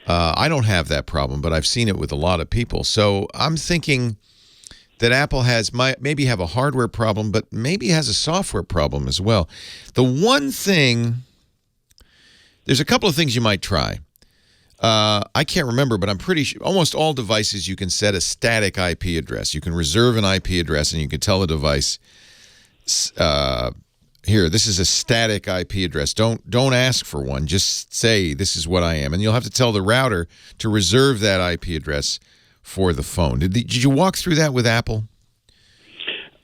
I don't have that problem, but I've seen it with a lot of people. So I'm thinking that Apple maybe have a hardware problem, but maybe has a software problem as well. The one thing, there's a couple of things you might try. I can't remember, but I'm pretty sure almost all devices you can set a static IP address. You can reserve an IP address, and you can tell the device, here, this is a static IP address. Don't ask for one. Just say this is what I am, and you'll have to tell the router to reserve that IP address for the phone. Did you walk through that with Apple?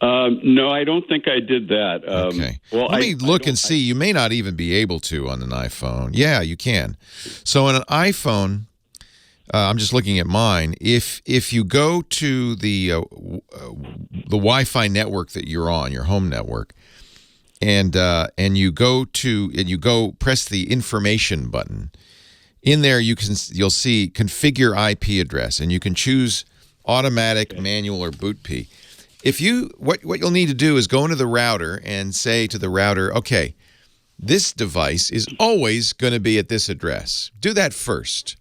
No, I don't think I did that. Okay. Well, let me look and see. You may not even be able to on an iPhone. Yeah, you can. So on an iPhone, I'm just looking at mine. If you go to the Wi-Fi network that you're on, your home network, and you go press the information button, in there you'll see configure IP address, and you can choose automatic, manual, or bootp. What you'll need to do is go into the router and say to the router, okay, this device is always going to be at this address. Do that first,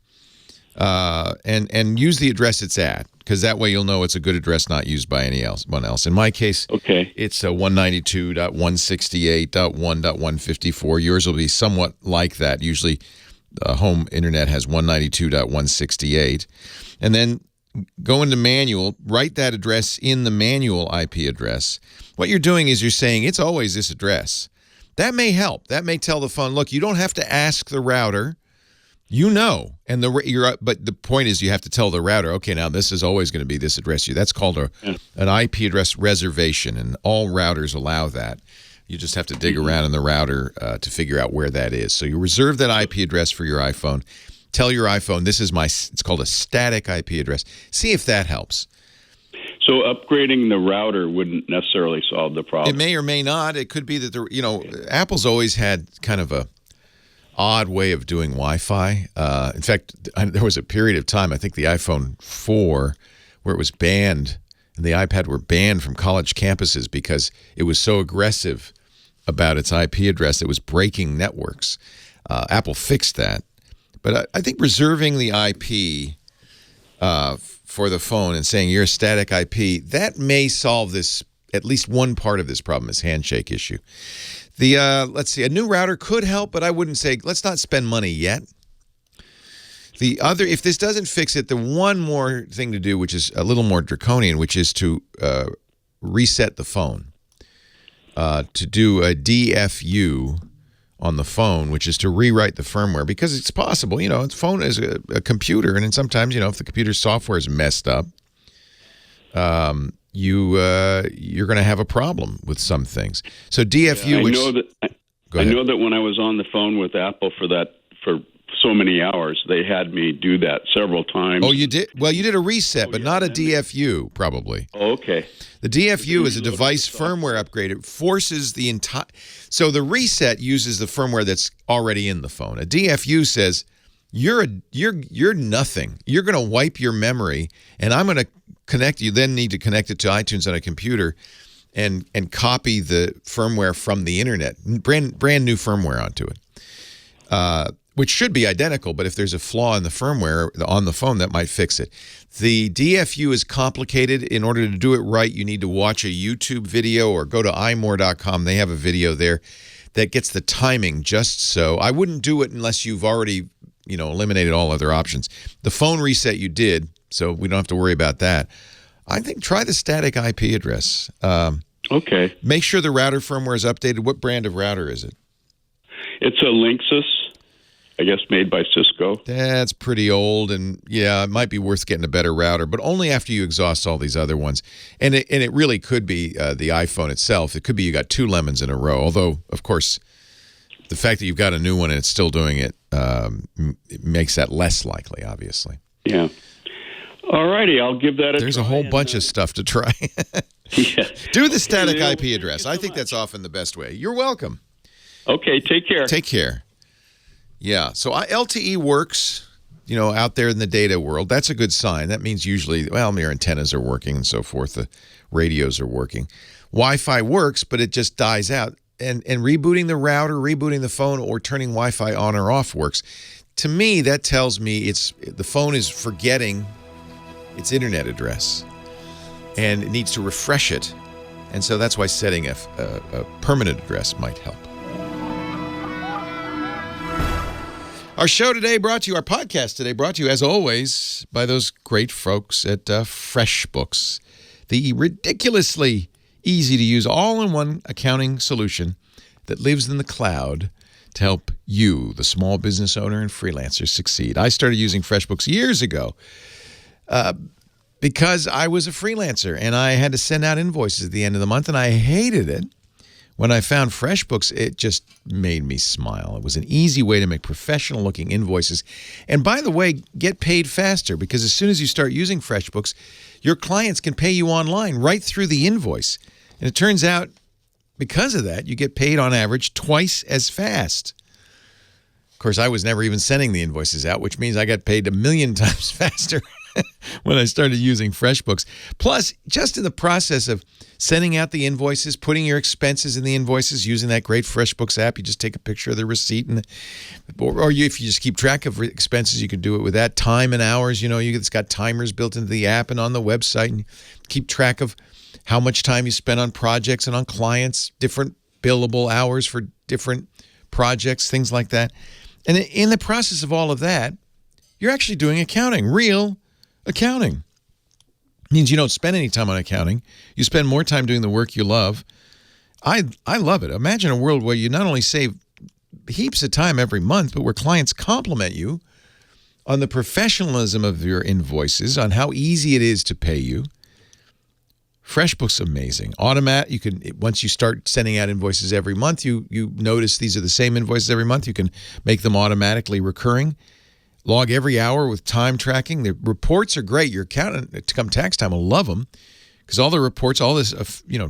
and use the address it's at, because that way you'll know it's a good address, not used by anyone else. In my case, it's 192.168.1.154. Yours will be somewhat like that. Usually, home internet has 192.168, and then go into manual, write that address in the manual IP address. What you're doing is you're saying it's always this address. That may help. That may tell the phone, look, you don't have to ask the router. You know. But the point is you have to tell the router, okay, now this is always going to be this address. That's called an IP address reservation, and all routers allow that. You just have to dig around in the router to figure out where that is. So you reserve that IP address for your iPhone. Tell your iPhone, it's called a static IP address. See if that helps. So upgrading the router wouldn't necessarily solve the problem. It may or may not. It could be that Apple's always had kind of a odd way of doing Wi-Fi. In fact, there was a period of time, I think the iPhone 4, where it was banned, and the iPad were banned from college campuses because it was so aggressive about its IP address. It was breaking networks. Apple fixed that. But I think reserving the IP for the phone and saying you're a static IP, that may solve this, at least one part of this problem, this handshake issue. Let's see, a new router could help, but I wouldn't say, let's not spend money yet. If this doesn't fix it, the one more thing to do, which is a little more draconian, which is to reset the phone, to do a DFU on the phone, which is to rewrite the firmware, because it's possible, the phone is a computer, and then sometimes, if the computer's software is messed up, you're going to have a problem with some things. So DFU, I know that when I was on the phone with Apple for so many hours, they had me do that several times. Oh, you did? Well, you did a reset, but not a DFU, probably. Oh, okay. The DFU is a device firmware upgrade. It forces the entire... So the reset uses the firmware that's already in the phone. A DFU says, you're nothing. You're going to wipe your memory, and I'm going to you then need to connect it to iTunes on a computer and copy the firmware from the internet, brand new firmware onto it, which should be identical, but if there's a flaw in the firmware on the phone, that might fix it. The DFU is complicated. In order to do it right, you need to watch a YouTube video or go to imore.com. They have a video there that gets the timing just so. I wouldn't do it unless you've already, eliminated all other options. The phone reset you did, so we don't have to worry about that. I think try the static IP address. Okay. Make sure the router firmware is updated. What brand of router is it? It's a Linksys, I guess made by Cisco. That's pretty old, and yeah, it might be worth getting a better router, but only after you exhaust all these other ones. And it really could be the iPhone itself. It could be you got 2 lemons in a row, although, of course, the fact that you've got a new one and it's still doing it, it makes that less likely, obviously. Yeah. All righty, I'll give that a try. There's a whole bunch of stuff to try. Yeah. Do the static IP address. I think that's often the best way. You're welcome. Okay, take care. Take care. Yeah, so LTE works, out there in the data world. That's a good sign. That means usually, your antennas are working and so forth. The radios are working. Wi-Fi works, but it just dies out. And rebooting the router, rebooting the phone, or turning Wi-Fi on or off works. To me, that tells me the phone is forgetting its internet address, and it needs to refresh it. And so that's why setting a permanent address might help. Our podcast today brought to you, as always, by those great folks at FreshBooks, the ridiculously easy-to-use, all-in-one accounting solution that lives in the cloud to help you, the small business owner and freelancer, succeed. I started using FreshBooks years ago because I was a freelancer and I had to send out invoices at the end of the month, and I hated it. When I found FreshBooks, it just made me smile. It was an easy way to make professional-looking invoices. And by the way, get paid faster, because as soon as you start using FreshBooks, your clients can pay you online right through the invoice. And it turns out, because of that, you get paid on average twice as fast. Of course, I was never even sending the invoices out, which means I got paid 1,000,000 times faster when I started using FreshBooks. Plus, just in the process of sending out the invoices, putting your expenses in the invoices, using that great FreshBooks app, you just take a picture of the receipt, or if you just keep track of expenses, you can do it with that. Time and hours, it's got timers built into the app and on the website, and keep track of how much time you spend on projects and on clients, different billable hours for different projects, things like that. And in the process of all of that, you're actually doing accounting, real accounting. It means you don't spend any time on accounting. You spend more time doing the work you love. I love it. Imagine a world where you not only save heaps of time every month, but where clients compliment you on the professionalism of your invoices, on how easy it is to pay you. FreshBooks amazing. You can, once you start sending out invoices every month, you notice these are the same invoices every month. You can make them automatically recurring. Log every hour with time tracking. The reports are great. Your accountant, come tax time, will love them, because all the reports, all this,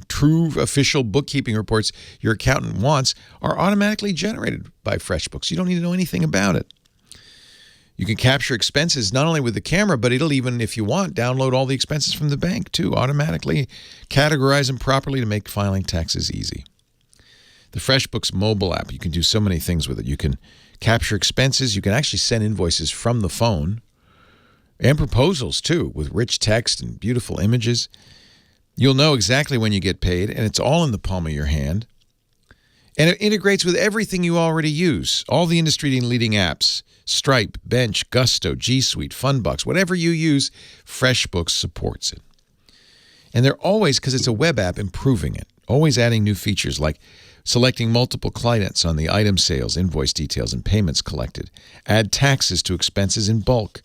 true official bookkeeping reports your accountant wants are automatically generated by FreshBooks. You don't need to know anything about it. You can capture expenses not only with the camera, but it'll even, if you want, download all the expenses from the bank too, automatically categorize them properly to make filing taxes easy. The FreshBooks mobile app, you can do so many things with it. You can capture expenses. You can actually send invoices from the phone, and proposals too, with rich text and beautiful images. You'll know exactly when you get paid, and it's all in the palm of your hand. And it integrates with everything you already use. All the industry-leading apps, Stripe, Bench, Gusto, G Suite, Funbox, whatever you use, FreshBooks supports it. And they're always, because it's a web app, improving it, always adding new features like selecting multiple clients on the item sales, invoice details, and payments collected. Add taxes to expenses in bulk.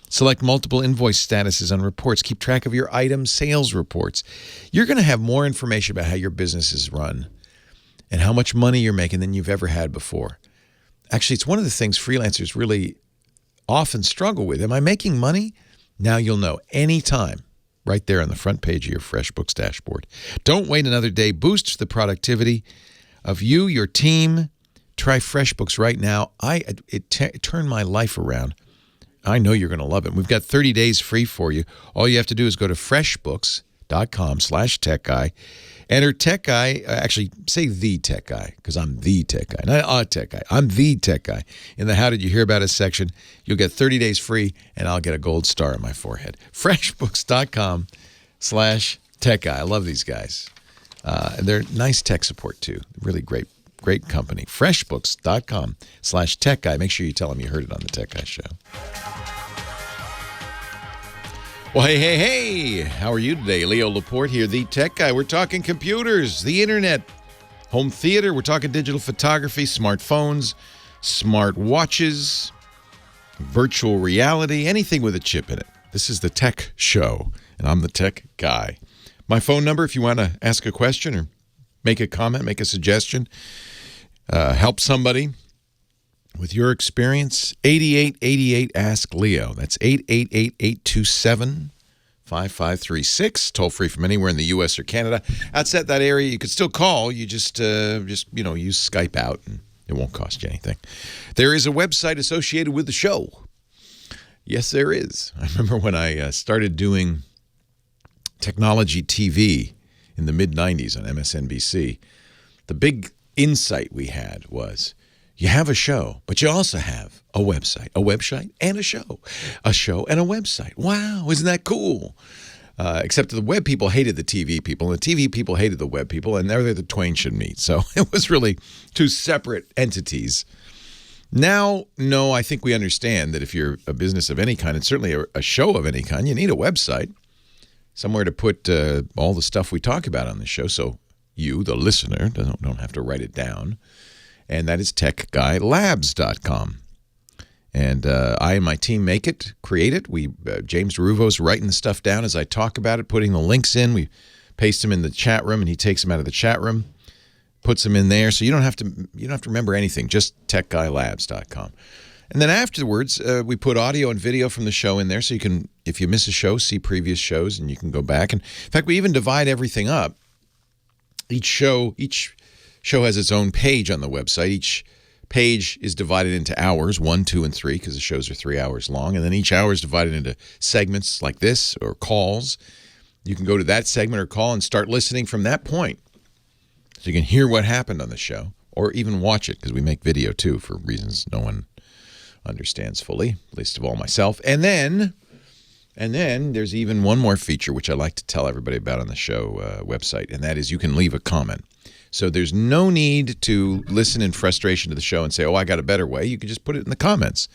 Select multiple invoice statuses on reports. Keep track of your item sales reports. You're going to have more information about how your business is run and how much money you're making than you've ever had before. Actually, it's one of the things freelancers really often struggle with. Am I making money? Now you'll know anytime, right there on the front page of your FreshBooks dashboard. Don't wait another day. Boost the productivity of you, your team. Try FreshBooks right now. It turned my life around. I know you're going to love it. We've got 30 days free for you. All you have to do is go to freshbooks.com/techguy. Enter Tech Guy. Actually, say the Tech Guy, because I'm the Tech Guy, not a Tech Guy. I'm the Tech Guy. In the How Did You Hear About Us section, you'll get 30 days free, and I'll get a gold star on my forehead. Freshbooks.com/Tech Guy. I love these guys. They're nice tech support, too. Really great company. Freshbooks.com/Tech Guy. Make sure you tell them you heard it on the Tech Guy Show. Well, hey. How are you today? Leo Laporte here, the Tech Guy. We're talking computers, the internet, home theater. We're talking digital photography, smartphones, smart watches, virtual reality, anything with a chip in it. This is the Tech Show, and I'm the Tech Guy. My phone number, if you want to ask a question or make a comment, make a suggestion, help somebody with your experience, 8888 Ask Leo. That's 888-827-5536. Toll free from anywhere in the U.S. or Canada. Outside that area, you could still call. You just use Skype out, and it won't cost you anything. There is a website associated with the show. Yes, there is. I remember when I started doing technology TV in the mid-'90s on MSNBC, the big insight we had was, you have a show, but you also have a website and a show and a website. Wow, isn't that cool? Except the web people hated the TV people, and the TV people hated the web people, and there the twain should meet. So it was really two separate entities. Now, no, I think we understand that if you're a business of any kind, and certainly a show of any kind, you need a website, somewhere to put all the stuff we talk about on the show, so you, the listener, don't have to write it down. And that is techguylabs.com. And I and my team create it. James Ruvo's writing the stuff down as I talk about it, putting the links in. We paste them in the chat room, and he takes them out of the chat room, puts them in there. So you don't have to remember anything, just techguylabs.com. And then afterwards, we put audio and video from the show in there, so you can, if you miss a show, see previous shows, and you can go back. And in fact, we even divide everything up. Each show has its own page on the website. Each page is divided into hours, 1, 2, and 3, because the shows are 3 hours long. And then each hour is divided into segments like this, or calls. You can go to that segment or call and start listening from that point. So you can hear what happened on the show, or even watch it, because we make video too, for reasons no one understands fully, least of all myself. And then there's even one more feature, which I like to tell everybody about on the show website, and that is you can leave a comment. So there's no need to listen in frustration to the show and say, oh, I got a better way. You can just put it in the comments.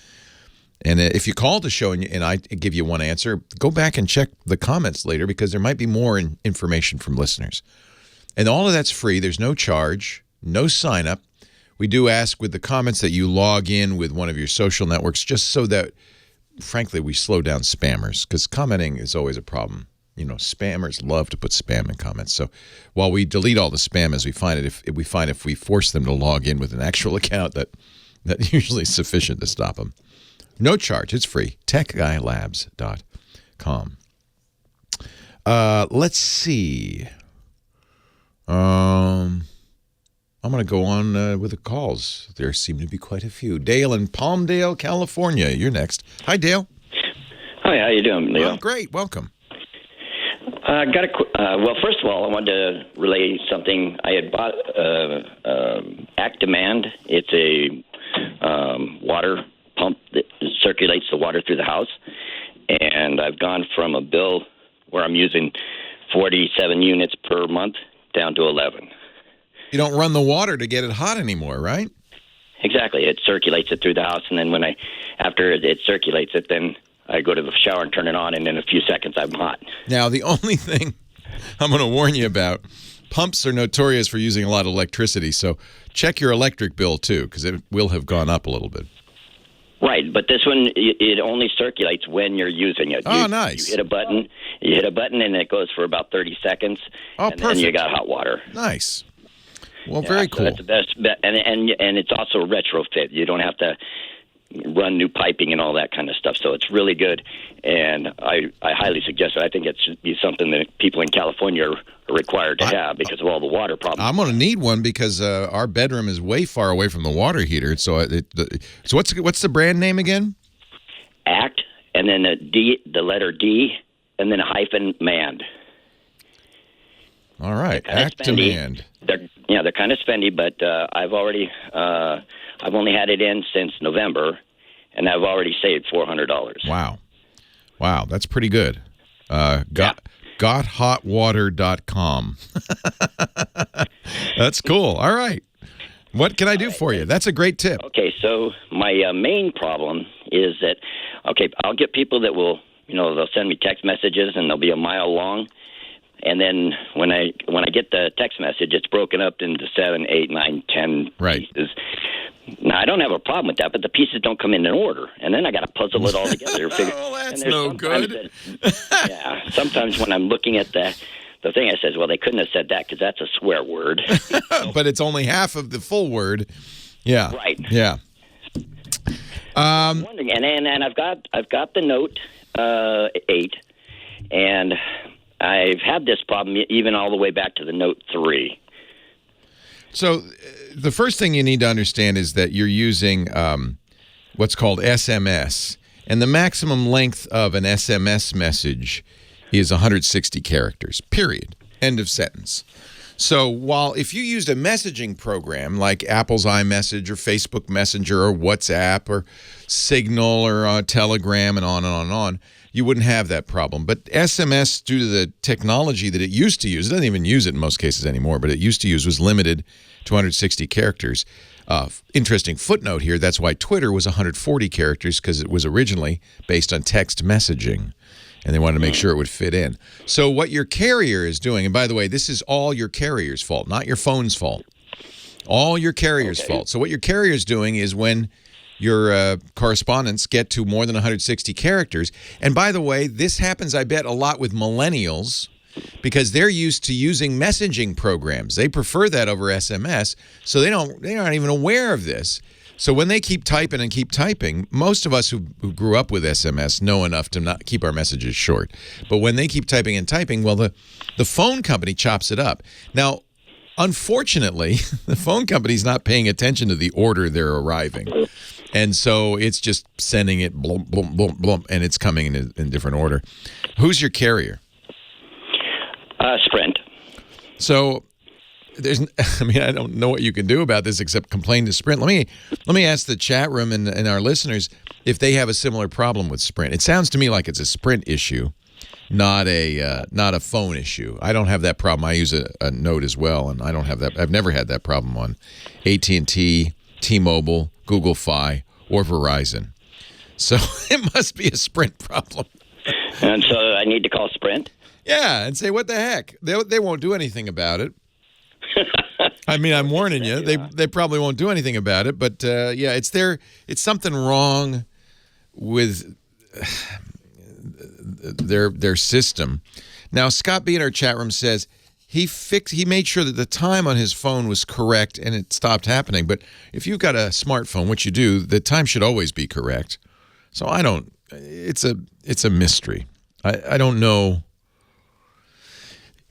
And if you call the show and I give you one answer, go back and check the comments later, because there might be more information from listeners. And all of that's free. There's no charge, no sign up. We do ask with the comments that you log in with one of your social networks, just so that, frankly, we slow down spammers, because commenting is always a problem. You know, spammers love to put spam in comments. So while we delete all the spam as we find it, if we force them to log in with an actual account, that usually is sufficient to stop them. No charge. It's free. techguylabs.com. Let's see. I'm going to go on with the calls. There seem to be quite a few. Dale in Palmdale, California. You're next. Hi, Dale. Hi, how you doing, Leo? Oh, great. Welcome. Well, first of all, I wanted to relay something. I had bought Act Demand. It's a water pump that circulates the water through the house. And I've gone from a bill where I'm using 47 units per month down to 11. You don't run the water to get it hot anymore, right? Exactly. It circulates it through the house, and then after it circulates it, then I go to the shower and turn it on, and in a few seconds I'm hot. Now, the only thing I'm going to warn you about, pumps are notorious for using a lot of electricity, so check your electric bill too, because it will have gone up a little bit. Right, but this one, it only circulates when you're using it. Nice. You hit a button, and it goes for about 30 seconds, and perfect. then you got hot water. Nice. Well, very cool. So that's the best, and it's also retrofit. You don't have to run new piping and all that kind of stuff. So it's really good, and I highly suggest it. I think it should be something that people in California are required to have because of all the water problems. I'm going to need one because our bedroom is way far away from the water heater. So, so what's the brand name again? Act and then the letter D, and then a hyphen mand. All right, Actimand. They're kind of spendy, but I've only had it in since November, and I've already saved $400. Wow, that's pretty good. GotHotWater.com. That's cool. All right. What can I do for you? That's a great tip. Okay, so my main problem is that, I'll get people that will, they'll send me text messages, and they'll be a mile long. And then when I get the text message, it's broken up into 7, 8, 9, 10 pieces. Now, I don't have a problem with that, but the pieces don't come in order. And then I got to puzzle it all together. Oh, that's no good. Sometimes when I'm looking at the thing, I says, well, they couldn't have said that because that's a swear word. But it's only half of the full word. Yeah. Right. Yeah. I'm wondering, and I've got the Note 8, and I've had this problem even all the way back to the Note 3. So the first thing you need to understand is that you're using what's called SMS, and the maximum length of an SMS message is 160 characters, period. End of sentence. So while if you used a messaging program like Apple's iMessage or Facebook Messenger or WhatsApp or Signal or Telegram and on and on and on, you wouldn't have that problem. But SMS, due to the technology that it used to use, it doesn't even use it in most cases anymore, but it used to use, was limited to 160 characters. Interesting footnote here, that's why Twitter was 140 characters, because it was originally based on text messaging, and they wanted to make sure it would fit in. So what your carrier is doing, and by the way, this is all your carrier's fault, not your phone's fault. All your carrier's fault. So what your carrier is doing is when your correspondence get to more than 160 characters. And by the way, this happens, I bet, a lot with millennials because they're used to using messaging programs. They prefer that over SMS, so they aren't even aware of this. So when they keep typing and keep typing, most of us who grew up with SMS know enough to not keep our messages short. But when they keep typing and typing, well, the phone company chops it up. Now, unfortunately, the phone company's not paying attention to the order they're arriving. And so it's just sending it blum, blum, blum, blum, and it's coming in different order. Who's your carrier? Sprint. So I don't know what you can do about this except complain to Sprint. Let me ask the chat room and our listeners if they have a similar problem with Sprint. It sounds to me like it's a Sprint issue, not a phone issue. I don't have that problem. I use a Note as well, and I don't have that. I've never had that problem on AT&T, T-Mobile, Google Fi, or Verizon. So it must be a Sprint problem. And so I need to call Sprint? Yeah, and say, what the heck? They won't do anything about it. I mean, I'm warning you. They probably won't do anything about it, but yeah, it's something wrong with their system. Now, Scott B in our chat room says he made sure that the time on his phone was correct and it stopped happening. But if you've got a smartphone, which you do, the time should always be correct. So it's a mystery. I don't know,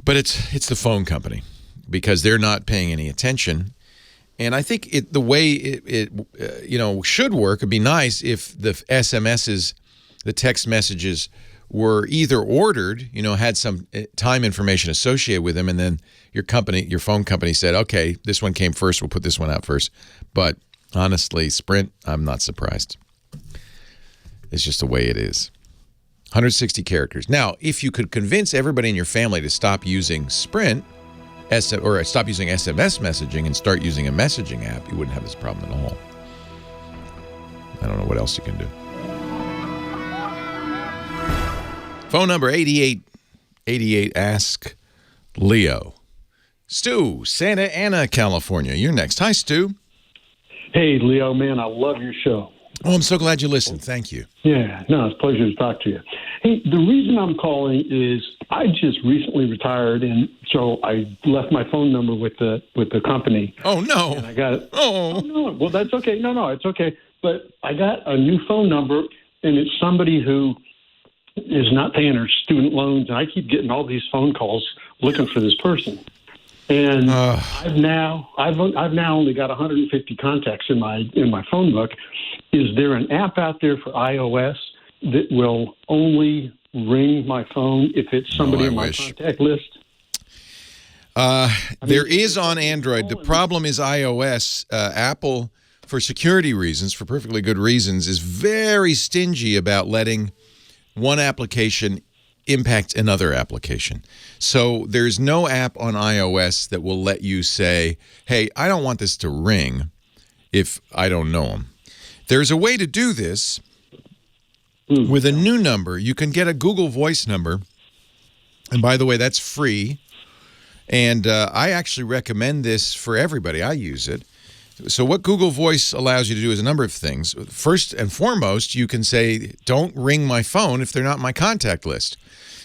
but it's the phone company, because they're not paying any attention. And I think the way it should work, it'd be nice if the SMSs, the text messages, were either ordered, had some time information associated with them, and then your phone company said, okay, this one came first, we'll put this one out first. But honestly, Sprint, I'm not surprised. It's just the way it is. 160 characters. Now, if you could convince everybody in your family to stop using Sprint, or stop using SMS messaging and start using a messaging app, you wouldn't have this problem at all. I don't know what else you can do. Phone number 8888, ask Leo. Stu, Santa Ana, California. You're next. Hi, Stu. Hey, Leo, man, I love your show. Oh, I'm so glad you listened. Thank you. Yeah, no, it's a pleasure to talk to you. Hey, the reason I'm calling is I just recently retired, and so I left my phone number with the company. Oh, no. And I got it. Oh, no. Well, that's okay. No, it's okay. But I got a new phone number, and it's somebody who is not paying her student loans, and I keep getting all these phone calls looking for this person. And I've now only got 150 contacts in my phone book. Is there an app out there for iOS that will only ring my phone if it's somebody in my contact list? There is on Android. The problem is iOS. Apple, for security reasons, for perfectly good reasons, is very stingy about letting one application impact another application. So there's no app on iOS that will let you say, hey, I don't want this to ring if I don't know them. There's a way to do this with a new number. You can get a Google Voice number. And by the way, that's free. And I actually recommend this for everybody. I use it. So what Google Voice allows you to do is a number of things. First and foremost, you can say, don't ring my phone if they're not in my contact list.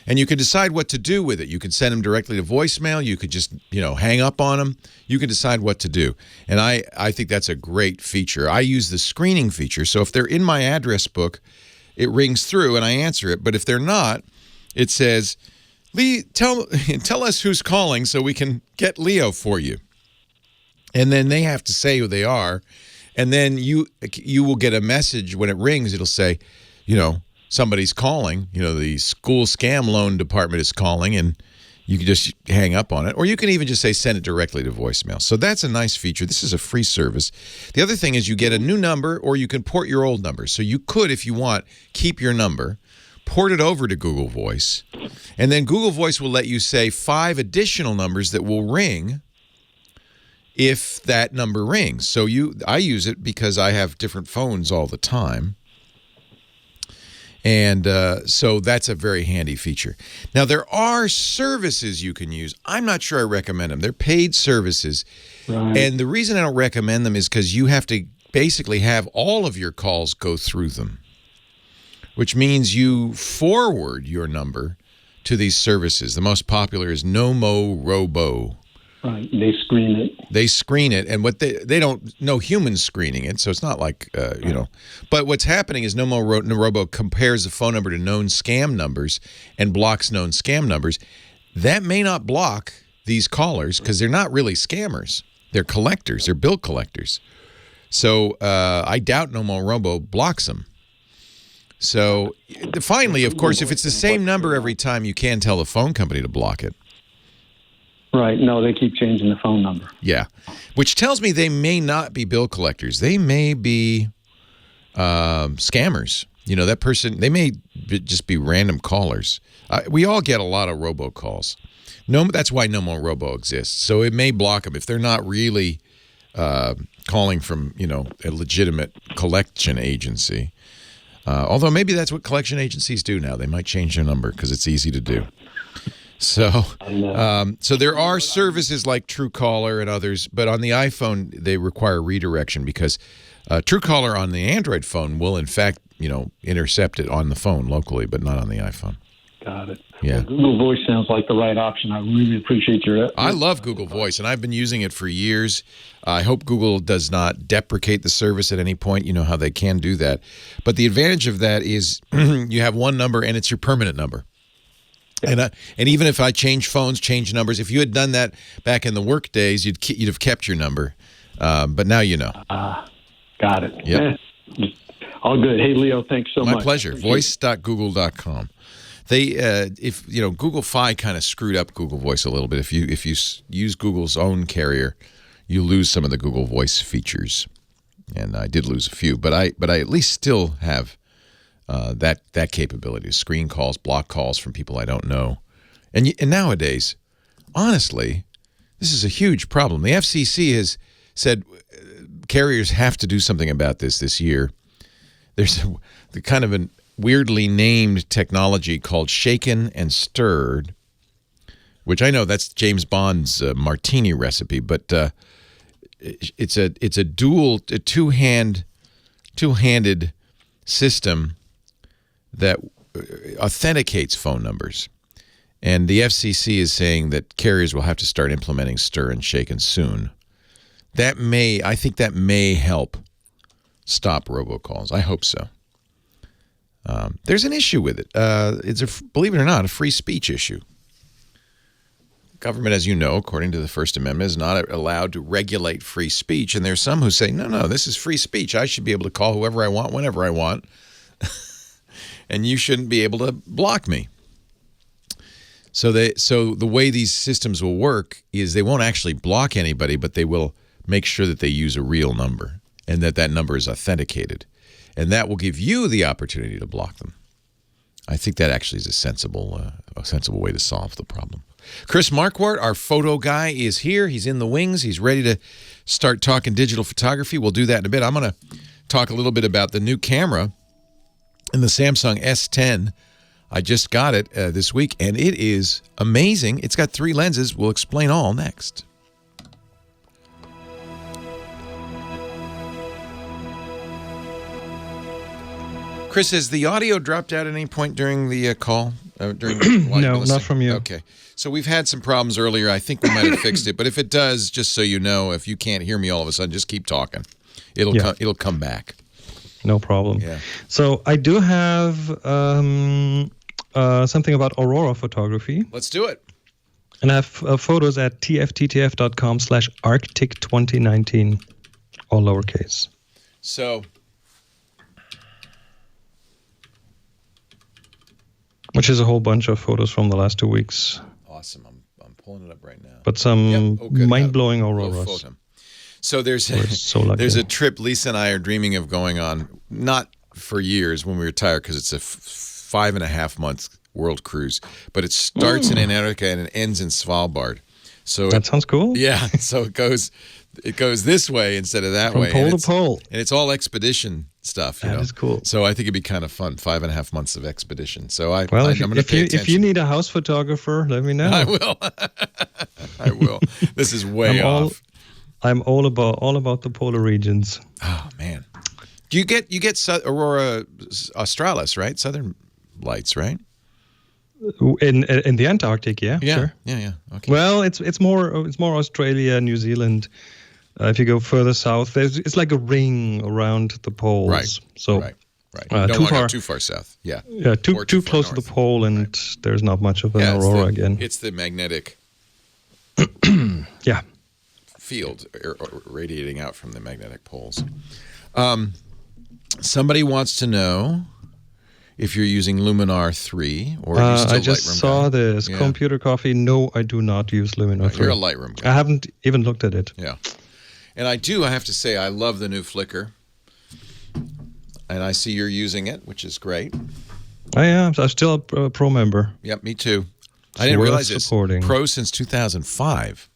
And you can decide what to do with it. You could send them directly to voicemail. You could just, hang up on them. You can decide what to do. And I think that's a great feature. I use the screening feature. So if they're in my address book, it rings through and I answer it. But if they're not, it says, Lee, tell us who's calling so we can get Leo for you. And then they have to say who they are. And then you will get a message when it rings. It'll say, somebody's calling. The school scam loan department is calling, and you can just hang up on it. Or you can even just say send it directly to voicemail. So that's a nice feature. This is a free service. The other thing is you get a new number, or you can port your old number. So you could, if you want, keep your number, port it over to Google Voice, and then Google Voice will let you say 5 additional numbers that will ring if that number rings. So I use it because I have different phones all the time. And so that's a very handy feature. Now, there are services you can use. I'm not sure I recommend them. They're paid services. Right. And the reason I don't recommend them is because you have to basically have all of your calls go through them, which means you forward your number to these services. The most popular is NoMo Right. They screen it. They screen it, and what they don't know humans screening it, so it's not like But what's happening is NoMo compares the phone number to known scam numbers and blocks known scam numbers. That may not block these callers because they're not really scammers. They're collectors. They're bill collectors. So I doubt NoMo blocks them. So finally, of course, if it's the same number every time, you can tell the phone company to block it. Right. No, they keep changing the phone number. Yeah, which tells me they may not be bill collectors. They may be scammers. That person, they may just be random callers. We all get a lot of robocalls. That's why NoMo exists. So it may block them if they're not really calling from, a legitimate collection agency. Although maybe that's what collection agencies do now. They might change their number because it's easy to do. So there are services like Truecaller and others, but on the iPhone, they require redirection because Truecaller on the Android phone will, in fact, intercept it on the phone locally, but not on the iPhone. Got it. Yeah. Well, Google Voice sounds like the right option. I really appreciate your effort. I love Google Voice, and I've been using it for years. I hope Google does not deprecate the service at any point. You know how they can do that. But the advantage of that is you have one number, and it's your permanent number. And even if I change phones, change numbers, if you had done that back in the work days, you'd have kept your number. But now you know. Got it. Yep. All good. Hey, Leo, thanks so much. My pleasure. Voice.google.com. Google Fi kind of screwed up Google Voice a little bit. If you use Google's own carrier, you lose some of the Google Voice features. And I did lose a few, but I at least still have that capability, screen calls, block calls from people I don't know. And nowadays, honestly, this is a huge problem. The FCC has said carriers have to do something about this year. There's the kind of a weirdly named technology called shaken and stirred, which I know that's James Bond's martini recipe, but it's a two-handed system that authenticates phone numbers. And the FCC is saying that carriers will have to start implementing stir and shaken soon. I think that may help stop robocalls. I hope so. There's an issue with it. It's believe it or not, a free speech issue. Government, as you know, according to the First Amendment, is not allowed to regulate free speech. And there's some who say, no, this is free speech. I should be able to call whoever I want, whenever I want. and you shouldn't be able to block me. So the way these systems will work is they won't actually block anybody, but they will make sure that they use a real number and that number is authenticated. And that will give you the opportunity to block them. I think that actually is a sensible way to solve the problem. Chris Marquardt, our photo guy, is here. He's in the wings. He's ready to start talking digital photography. We'll do that in a bit. I'm going to talk a little bit about the new camera in the Samsung S10. I just got it this week, and it is amazing. It's got 3 lenses. We'll explain all next. Chris, has the audio dropped out at any point during the call? No, not from you. Okay. So we've had some problems earlier. I think we might have fixed it. But if it does, just so you know, if you can't hear me all of a sudden, just keep talking. It'll come back. No problem. Yeah. So I do have something about Aurora photography. Let's do it. And I have photos at tfttf.com/Arctic2019, all lowercase. So, which is a whole bunch of photos from the last 2 weeks. Awesome. I'm pulling it up right now. But some mind-blowing auroras. So there's a trip Lisa and I are dreaming of going on, not for years when we retire, because it's a 5.5 month world cruise, but it starts in Antarctica and it ends in Svalbard. So that sounds cool. Yeah, so it goes this way instead of that way. From pole to pole. And it's all expedition stuff. That is cool. So I think it'd be kind of fun, 5.5 months of expedition. So I'm going to pay attention. If you need a house photographer, let me know. I will. I will. This is way off. I'm all about the polar regions. Oh man, you get Aurora Australis, right? Southern Lights, right? In the Antarctic, yeah. Sure. Yeah. Okay. Well, it's more Australia, New Zealand. If you go further south, it's like a ring around the poles. Right. So right. Don't want to go too far south. Yeah. Yeah. Too close to the pole, and there's not much of an aurora again. It's the magnetic. Yeah. Field radiating out from the magnetic poles. Somebody wants to know if you're using Luminar 3 or are you still I just Lightroom saw guy? this. Yeah. Computer coffee. No, I do not use Luminar 3. You're a Lightroom guy. I haven't even looked at it. Yeah. And I have to say, I love the new Flickr. And I see you're using it, which is great. I am. I'm still a pro member. Yep, me too. I didn't realize it's supporting. pro since 2005.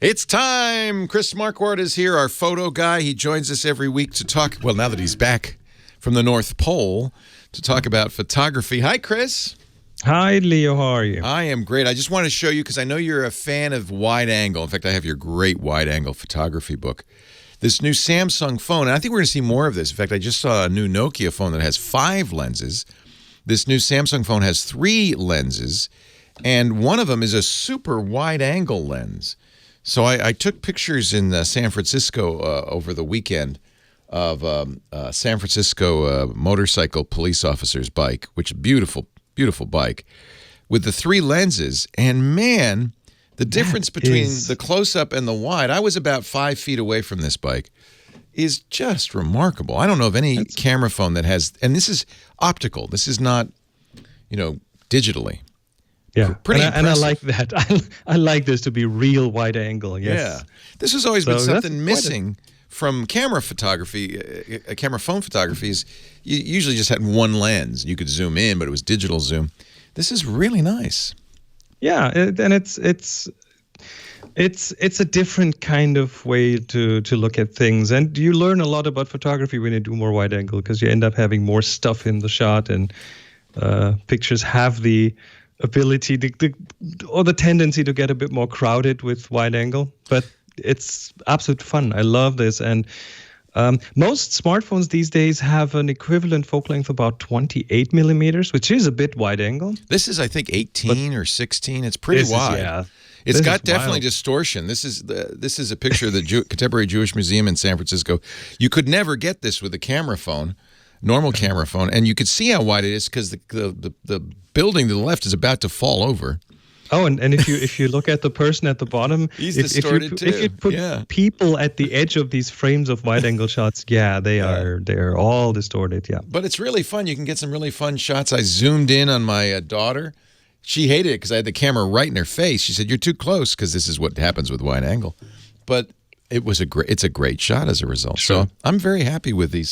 It's time. Chris Marquardt is here, our photo guy. He joins us every week to talk, well, now that he's back from the North Pole, to talk about photography. Hi, Chris. Hi, Leo. How are you? I am great. I just want to show you, because I know you're a fan of wide angle. In fact, I have your great wide angle photography book. This new Samsung phone, and I think we're going to see more of this. In fact, I just saw a new Nokia phone that has 5 lenses. This new Samsung phone has 3 lenses, and one of them is a super wide angle lens. So I took pictures in San Francisco over the weekend of San Francisco motorcycle police officer's bike, which is beautiful, beautiful bike, with the 3 lenses. And man, the difference between the close-up and the wide, I was about 5 feet away from this bike, is just remarkable. I don't know of any camera phone that has, and this is optical. This is not, digitally. Yeah, and I like that. I like this to be real wide angle. Yes. Yeah, this has always been something missing from camera photography. Camera phone photography is you usually just had one lens. You could zoom in, but it was digital zoom. This is really nice. Yeah, and it's a different kind of way to look at things, and you learn a lot about photography when you do more wide angle, because you end up having more stuff in the shot, and pictures have the ability or the tendency to get a bit more crowded with wide angle, but it's absolute fun. I love this. And most smartphones these days have an equivalent focal length of about 28 millimeters, which is a bit wide angle. This is, I think, 18 or 16. It's pretty wide. It's got definitely distortion. This is a picture of the Contemporary Jewish Museum in San Francisco. You could never get this with a camera phone, normal camera phone, and you could see how wide it is because the building to the left is about to fall over. Oh, and if you look at the person at the bottom, he's distorted too. If you put people at the edge of these frames of wide-angle shots, they're all distorted. Yeah, but it's really fun. You can get some really fun shots. I zoomed in on my daughter. She hated it because I had the camera right in her face. She said, "You're too close," because this is what happens with wide angle. But it's a great shot as a result. Sure. So I'm very happy with the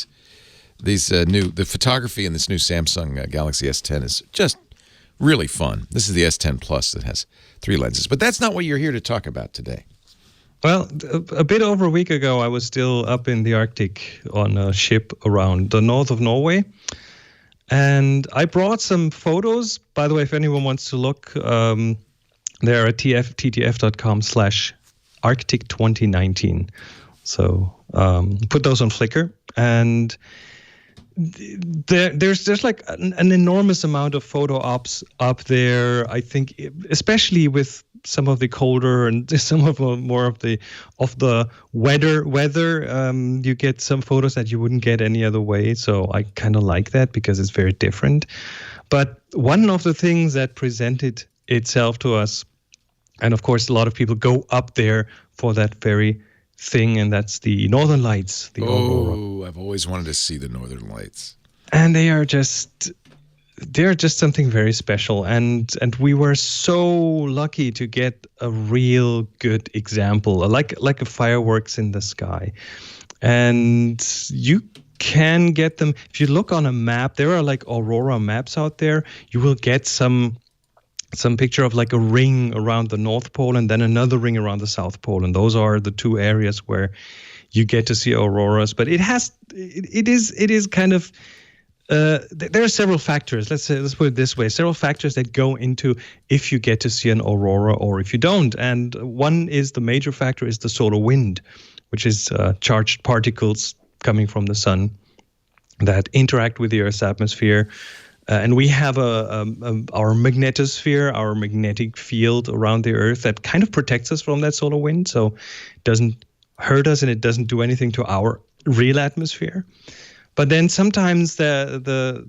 photography in this new Samsung Galaxy S10 is just really fun. This is the S10 Plus that has 3 lenses. But that's not what you're here to talk about today. Well, a bit over a week ago, I was still up in the Arctic on a ship around the north of Norway. And I brought some photos. By the way, if anyone wants to look, they're at ttf.com/Arctic 2019. So put those on Flickr. And there's like an enormous amount of photo ops up there. I think, especially with some of the colder and some of more of the weather. You get some photos that you wouldn't get any other way. So I kind of like that because it's very different. But one of the things that presented itself to us, and of course a lot of people go up there for that very thing, and that's the Northern Lights, the aurora. Oh, I've always wanted to see the Northern Lights. And they're just something very special. And we were so lucky to get a real good example, like a fireworks in the sky. And you can get them if you look on a map. There are like aurora maps out there. You will get some picture of like a ring around the North Pole and then another ring around the South Pole. And those are the 2 areas where you get to see auroras. But it is kind of, there are several factors. Let's put it this way. Several factors that go into if you get to see an aurora or if you don't. And one is the major factor is the solar wind, which is charged particles coming from the sun that interact with the Earth's atmosphere. And we have our magnetosphere, our magnetic field around the Earth that kind of protects us from that solar wind. So it doesn't hurt us and it doesn't do anything to our real atmosphere. But then sometimes the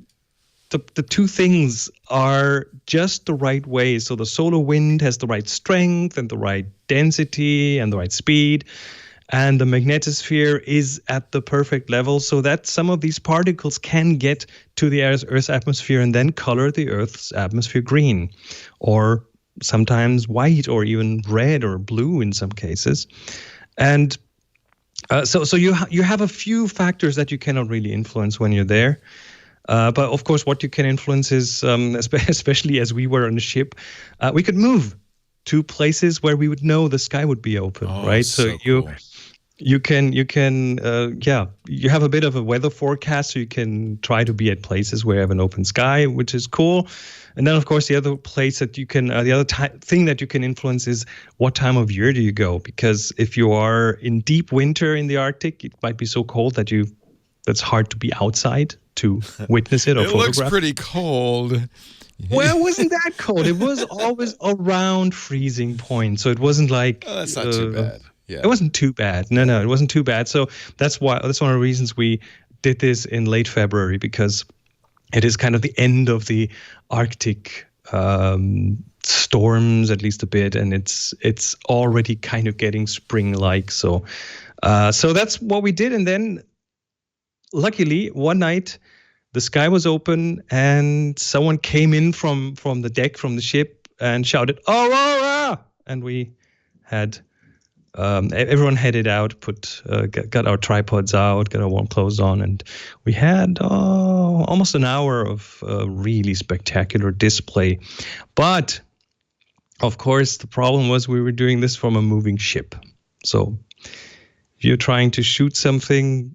2 things are just the right way. So the solar wind has the right strength and the right density and the right speed. And the magnetosphere is at the perfect level so that some of these particles can get to the Earth's atmosphere and then color the Earth's atmosphere green, or sometimes white, or even red or blue in some cases. And so you have a few factors that you cannot really influence when you're there. But of course, what you can influence is, especially as we were on a ship, we could move to places where we would know the sky would be open, right? So cool. You have a bit of a weather forecast, so you can try to be at places where you have an open sky, which is cool. And then, of course, the other place that you can, thing that you can influence is what time of year do you go? Because if you are in deep winter in the Arctic, it might be so cold that that's hard to be outside to witness it or photograph. It looks pretty cold. Well, it wasn't that cold. It was always around freezing point, so it wasn't like. Oh, that's not too bad. Yeah. It wasn't too bad. No, it wasn't too bad. So that's one of the reasons we did this in late February, because it is kind of the end of the Arctic storms, at least a bit, and it's already kind of getting spring-like. So that's what we did, and then luckily one night the sky was open and someone came in from the deck from the ship and shouted "Aurora!" and we had. Everyone headed out, got our tripods out, got our warm clothes on, and we had almost an hour of really spectacular display. But, of course, the problem was we were doing this from a moving ship. So if you're trying to shoot something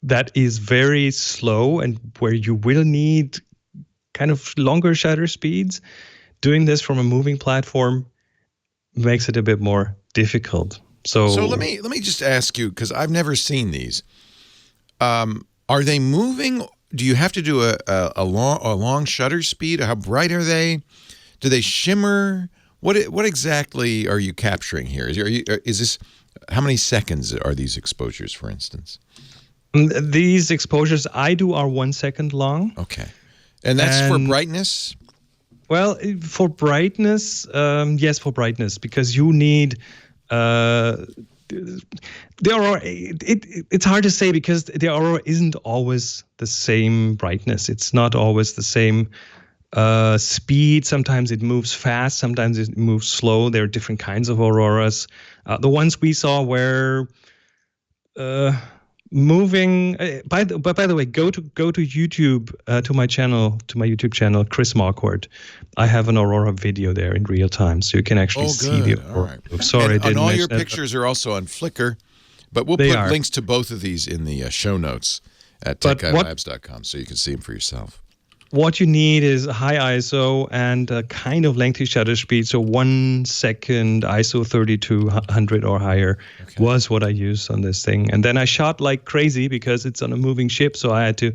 that is very slow and where you will need kind of longer shutter speeds, doing this from a moving platform makes it a bit more difficult. So let me just ask you, because I've never seen these. Are they moving? Do you have to do a long shutter speed? How bright are they? Do they shimmer? What exactly are you capturing here? Is this how many seconds are these exposures, for instance? These exposures I do are 1 second long. Okay, and that's for brightness. Well, for brightness, yes, for brightness, because you need the aurora. It's hard to say because the aurora isn't always the same brightness. It's not always the same speed. Sometimes it moves fast. Sometimes it moves slow. There are different kinds of auroras. The ones we saw were moving. By the way, go to YouTube to my YouTube channel, Chris Marquardt. I have an aurora video there in real time, so you can actually see the aurora. Right. Sorry, and all your pictures are also on Flickr, but we'll put links to both of these in the show notes at techguylabs.com, so you can see them for yourself. What you need is a high ISO and a kind of lengthy shutter speed. So 1 second ISO 3200 or higher was what I used on this thing. And then I shot like crazy because it's on a moving ship. So I had to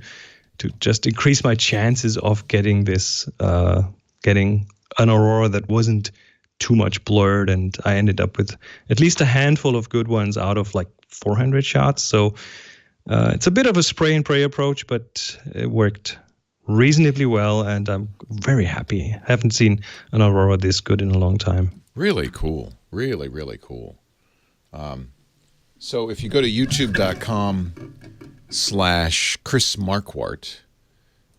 just increase my chances of getting this, getting an aurora that wasn't too much blurred. And I ended up with at least a handful of good ones out of like 400 shots. So it's a bit of a spray and pray approach, but it worked reasonably well, and I'm very happy. I haven't seen an aurora this good in a long time. Really cool. Really, really cool. So if you go to youtube.com/Chris Marquardt,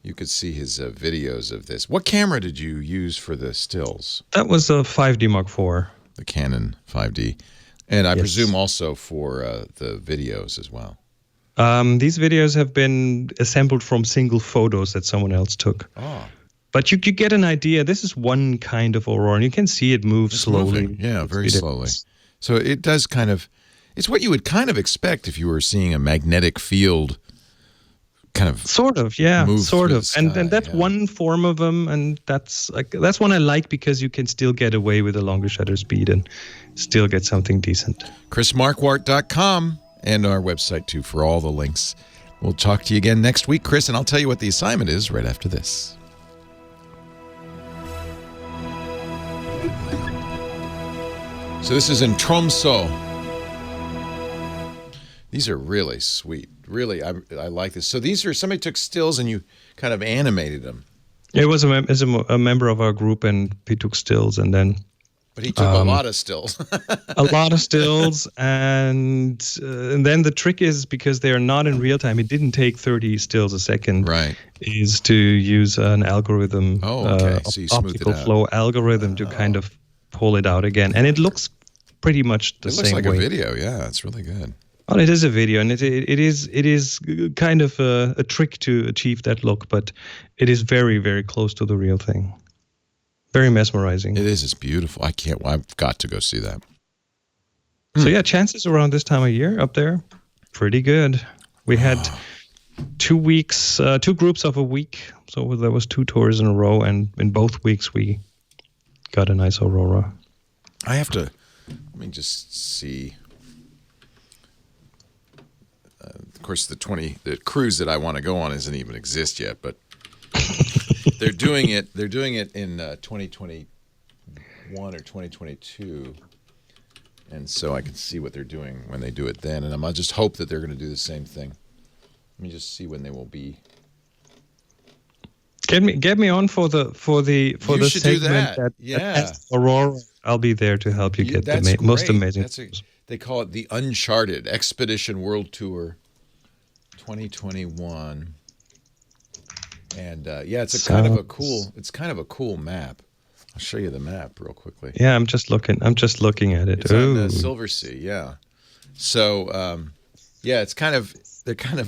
you could see his videos of this. What camera did you use for the stills? That was a 5D Mark IV. The Canon 5D. And I presume also for the videos as well. These videos have been assembled from single photos that someone else took. Oh. But you get an idea. This is one kind of aurora, and you can see it move slowly. Moving. Yeah, very slowly. So it does kind of, it's what you would kind of expect if you were seeing a magnetic field kind of. Sort of, yeah, sort of. And that's one form of them, and that's one I like because you can still get away with a longer shutter speed and still get something decent. ChrisMarquardt.com. And our website, too, for all the links. We'll talk to you again next week, Chris, and I'll tell you what the assignment is right after this. So this is in Tromsø. These are really sweet. Really, I like this. So these are, somebody took stills and you kind of animated them. It was a member of our group, and he took stills, and then... But he took a lot of stills. A lot of stills, and then the trick is, because they are not in real time, it didn't take 30 stills a second. Right. Is to use an algorithm, So you optical flow algorithm to kind of pull it out again, and it looks pretty much the same way. It looks like a video. Yeah, it's really good. Well, it is a video, and it is kind of a trick to achieve that look, but it is very, very close to the real thing. Very mesmerizing. It is. It's beautiful. I've got to go see that. So yeah, chances around this time of year up there, pretty good. We had 2 weeks, 2 groups of a week. So there was 2 tours in a row, and in both weeks we got a nice aurora. I have to, let me just see. Of course, the cruise that I want to go on doesn't even exist yet, but they're doing it in 2021 or 2022, and so I can see what they're doing when they do it then, and I just hope that they're going to do the same thing. Let me just see when they will be. Get me on for the segment that Aurora. I'll be there to help you get the most amazing. They call it the Uncharted Expedition World Tour 2021. And it's kind of a cool map. I'll show you the map real quickly. Yeah, I'm just looking at it. It's on the Silver Sea, yeah. So they're kind of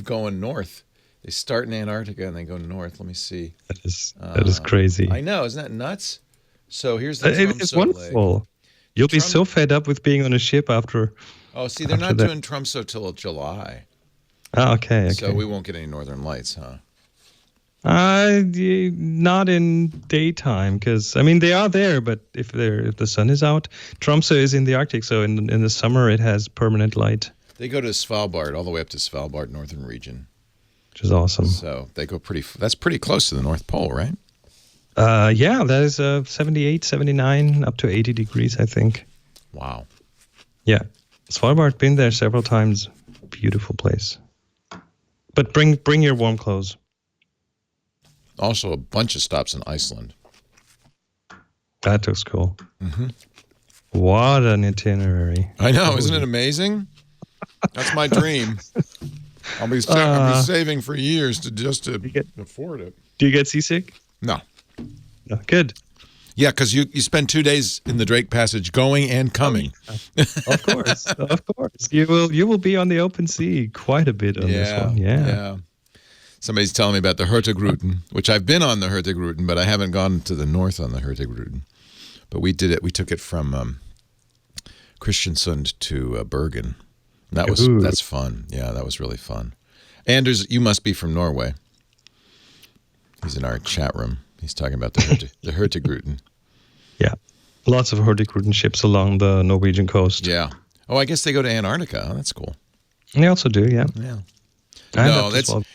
going north. They start in Antarctica and they go north. Let me see. That is crazy. I know, isn't that nuts? So here's the It's wonderful. Lake. You'll be so fed up with being on a ship after. Oh, see, they're not doing Tromsø till July. Oh, okay. So we won't get any northern lights, huh? Not in daytime, because they are there, but if the sun is out, Tromsø is in the Arctic, so in the summer it has permanent light. They go to Svalbard, all the way up to Svalbard, northern region, which is awesome. So they go that's pretty close to the North Pole, right? Yeah, that is 78, 79, up to 80 degrees, I think. Wow. Yeah, Svalbard, been there several times. Beautiful place. But bring your warm clothes. Also, a bunch of stops in Iceland. That looks cool. Mm-hmm. What an itinerary. I know. Isn't it amazing? That's my dream. I'll be saving for years to afford it. Do you get seasick? No. No. Good. Yeah, because you spend 2 days in the Drake Passage going and coming. Of course. Of course. You will be on the open sea quite a bit on this one. Yeah. Somebody's telling me about the Hurtigruten, which I've been on the Hurtigruten, but I haven't gone to the north on the Hurtigruten. But we did it. We took it from Kristiansund to Bergen. That's fun. Yeah, that was really fun. Anders, you must be from Norway. He's in our chat room. He's talking about the Hurtigruten. Yeah, lots of Hurtigruten ships along the Norwegian coast. Yeah. Oh, I guess they go to Antarctica. Oh, that's cool. They also do, yeah. Yeah. No,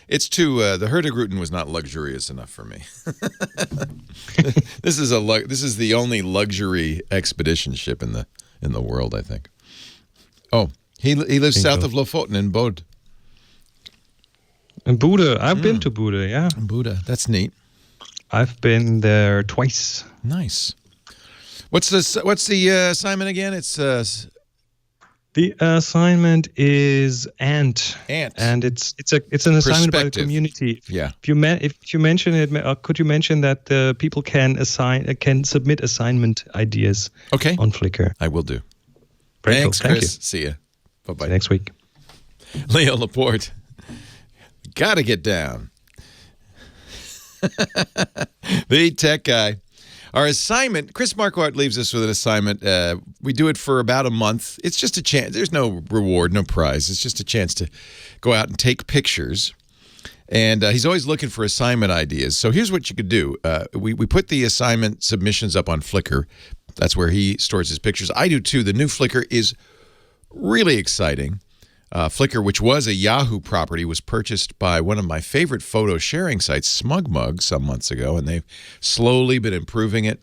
it's too. The Hurtigruten was not luxurious enough for me. This is the only luxury expedition ship in the world, I think. Oh, he lives south of Lofoten in Bod. In Bodø, I've been to Bodø. Yeah, in Bodø, that's neat. I've been there twice. Nice. What's the assignment again? It's the assignment is Ant, and it's an assignment by the community. Yeah. If you mention it, could you mention that people can submit assignment ideas? Okay. On Flickr. I will do. Thanks, Chris. You. See ya. Bye-bye. See you next week. Leo Laporte. Gotta get down. The tech guy. Our assignment, Chris Marquardt leaves us with an assignment. We do it for about a month. It's just a chance. There's no reward, no prize. It's just a chance to go out and take pictures. And he's always looking for assignment ideas. So here's what you could do. We put the assignment submissions up on Flickr. That's where he stores his pictures. I do too. The new Flickr is really exciting. Flickr, which was a Yahoo property, was purchased by one of my favorite photo sharing sites, SmugMug, some months ago, and they've slowly been improving it.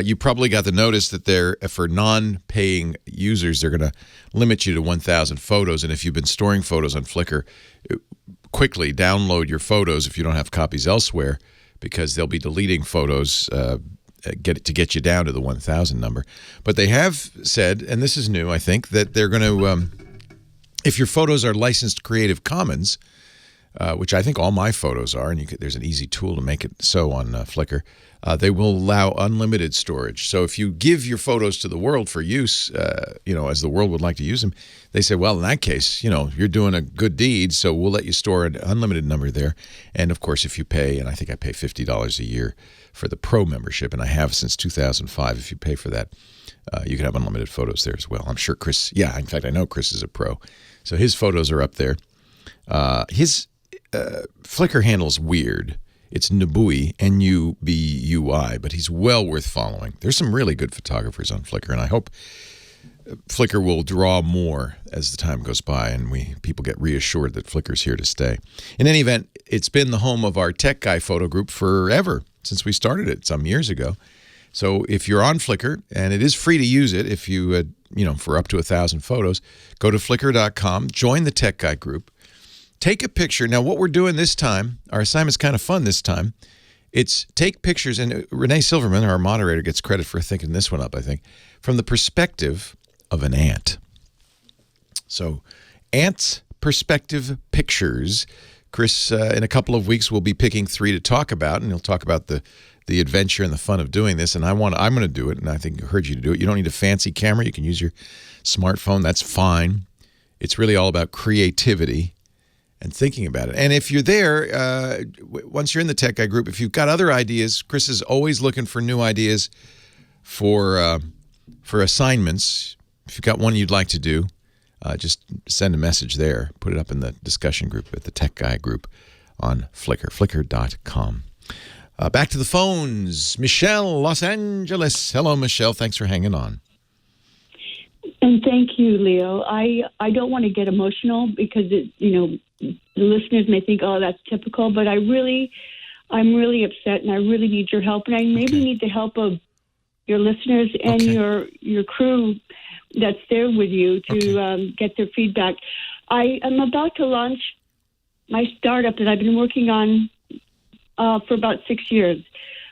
You probably got the notice that for non-paying users, they're going to limit you to 1,000 photos, and if you've been storing photos on Flickr, quickly download your photos if you don't have copies elsewhere, because they'll be deleting photos to get you down to the 1,000 number. But they have said, and this is new, I think, that they're going to... if your photos are licensed Creative Commons, which I think all my photos are, and there's an easy tool to make it so on Flickr, they will allow unlimited storage. So if you give your photos to the world for use, as the world would like to use them, they say, well, in that case, you're doing a good deed, so we'll let you store an unlimited number there. And of course, if you pay, and I think I pay $50 a year for the Pro membership, and I have since 2005, if you pay for that, you can have unlimited photos there as well. I'm sure Chris, in fact, I know Chris is a pro. So his photos are up there. His Flickr handle's weird. It's Nubui, N-U-B-U-I, but he's well worth following. There's some really good photographers on Flickr, and I hope Flickr will draw more as the time goes by and people get reassured that Flickr's here to stay. In any event, it's been the home of our Tech Guy photo group forever, since we started it some years ago. So if you're on Flickr, and it is free to use it if you, for up to 1,000 photos, go to flickr.com, join the Tech Guy group, take a picture. Now, what we're doing this time, our assignment's kind of fun this time. It's take pictures, and Renee Silverman, our moderator, gets credit for thinking this one up, I think, from the perspective of an ant. So, ants' perspective pictures. Chris, in a couple of weeks, will be picking 3 to talk about, and he'll talk about the adventure and the fun of doing this, and I'm going to do it, and I think I heard you do it. You don't need a fancy camera. You can use your smartphone. That's fine. It's really all about creativity and thinking about it. And if you're there, once you're in the Tech Guy group, if you've got other ideas, Chris is always looking for new ideas for assignments. If you've got one you'd like to do, just send a message there. Put it up in the discussion group at the Tech Guy group on Flickr, flickr.com. Back to the phones. Michelle, Los Angeles. Hello, Michelle. Thanks for hanging on. And thank you, Leo. I don't want to get emotional because the listeners may think, oh, that's typical, but I'm really upset and I really need your help, and I maybe need the help of your listeners and your crew that's there with you to get their feedback. I am about to launch my startup that I've been working on for about 6 years.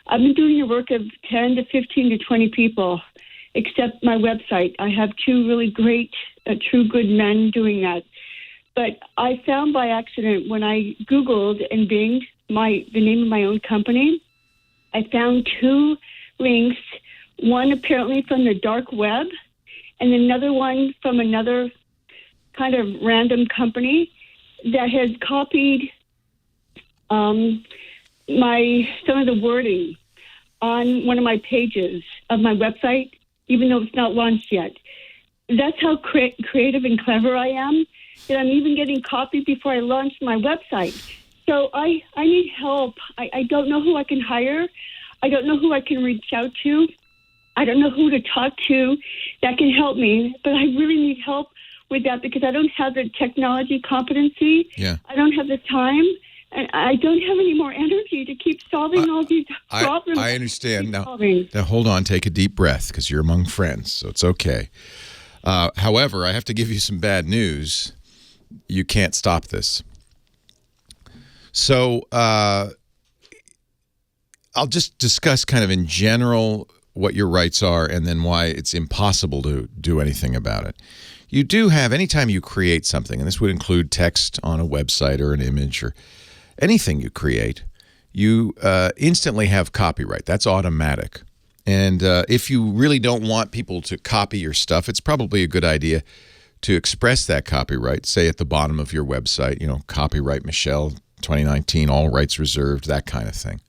I've been doing the work of 10 to 15 to 20 people, except my website. I have two really great, true good men doing that. But I found by accident when I Googled and Binged the name of my own company, I found two links, one apparently from the dark web and another one from another kind of random company that has copied some of the wording on one of my pages of my website, even though it's not launched yet. That's how creative and clever I am, that I'm even getting copied before I launch my website. So I need help. I don't know who I can hire. I don't know who I can reach out to. I don't know who to talk to that can help me, but I really need help with that because I don't have the technology competency. Yeah. I don't have the time, and I don't have any more energy to keep solving all these problems. I understand. Now hold on. Take a deep breath because you're among friends, so it's okay. However, I have to give you some bad news. You can't stop this. So I'll just discuss kind of in general what your rights are and then why it's impossible to do anything about it. You do have, anytime you create something, and this would include text on a website or an image or anything you create, you instantly have copyright. That's automatic. And if you really don't want people to copy your stuff, it's probably a good idea to express that copyright, say at the bottom of your website, copyright Michelle 2019, all rights reserved, that kind of thing.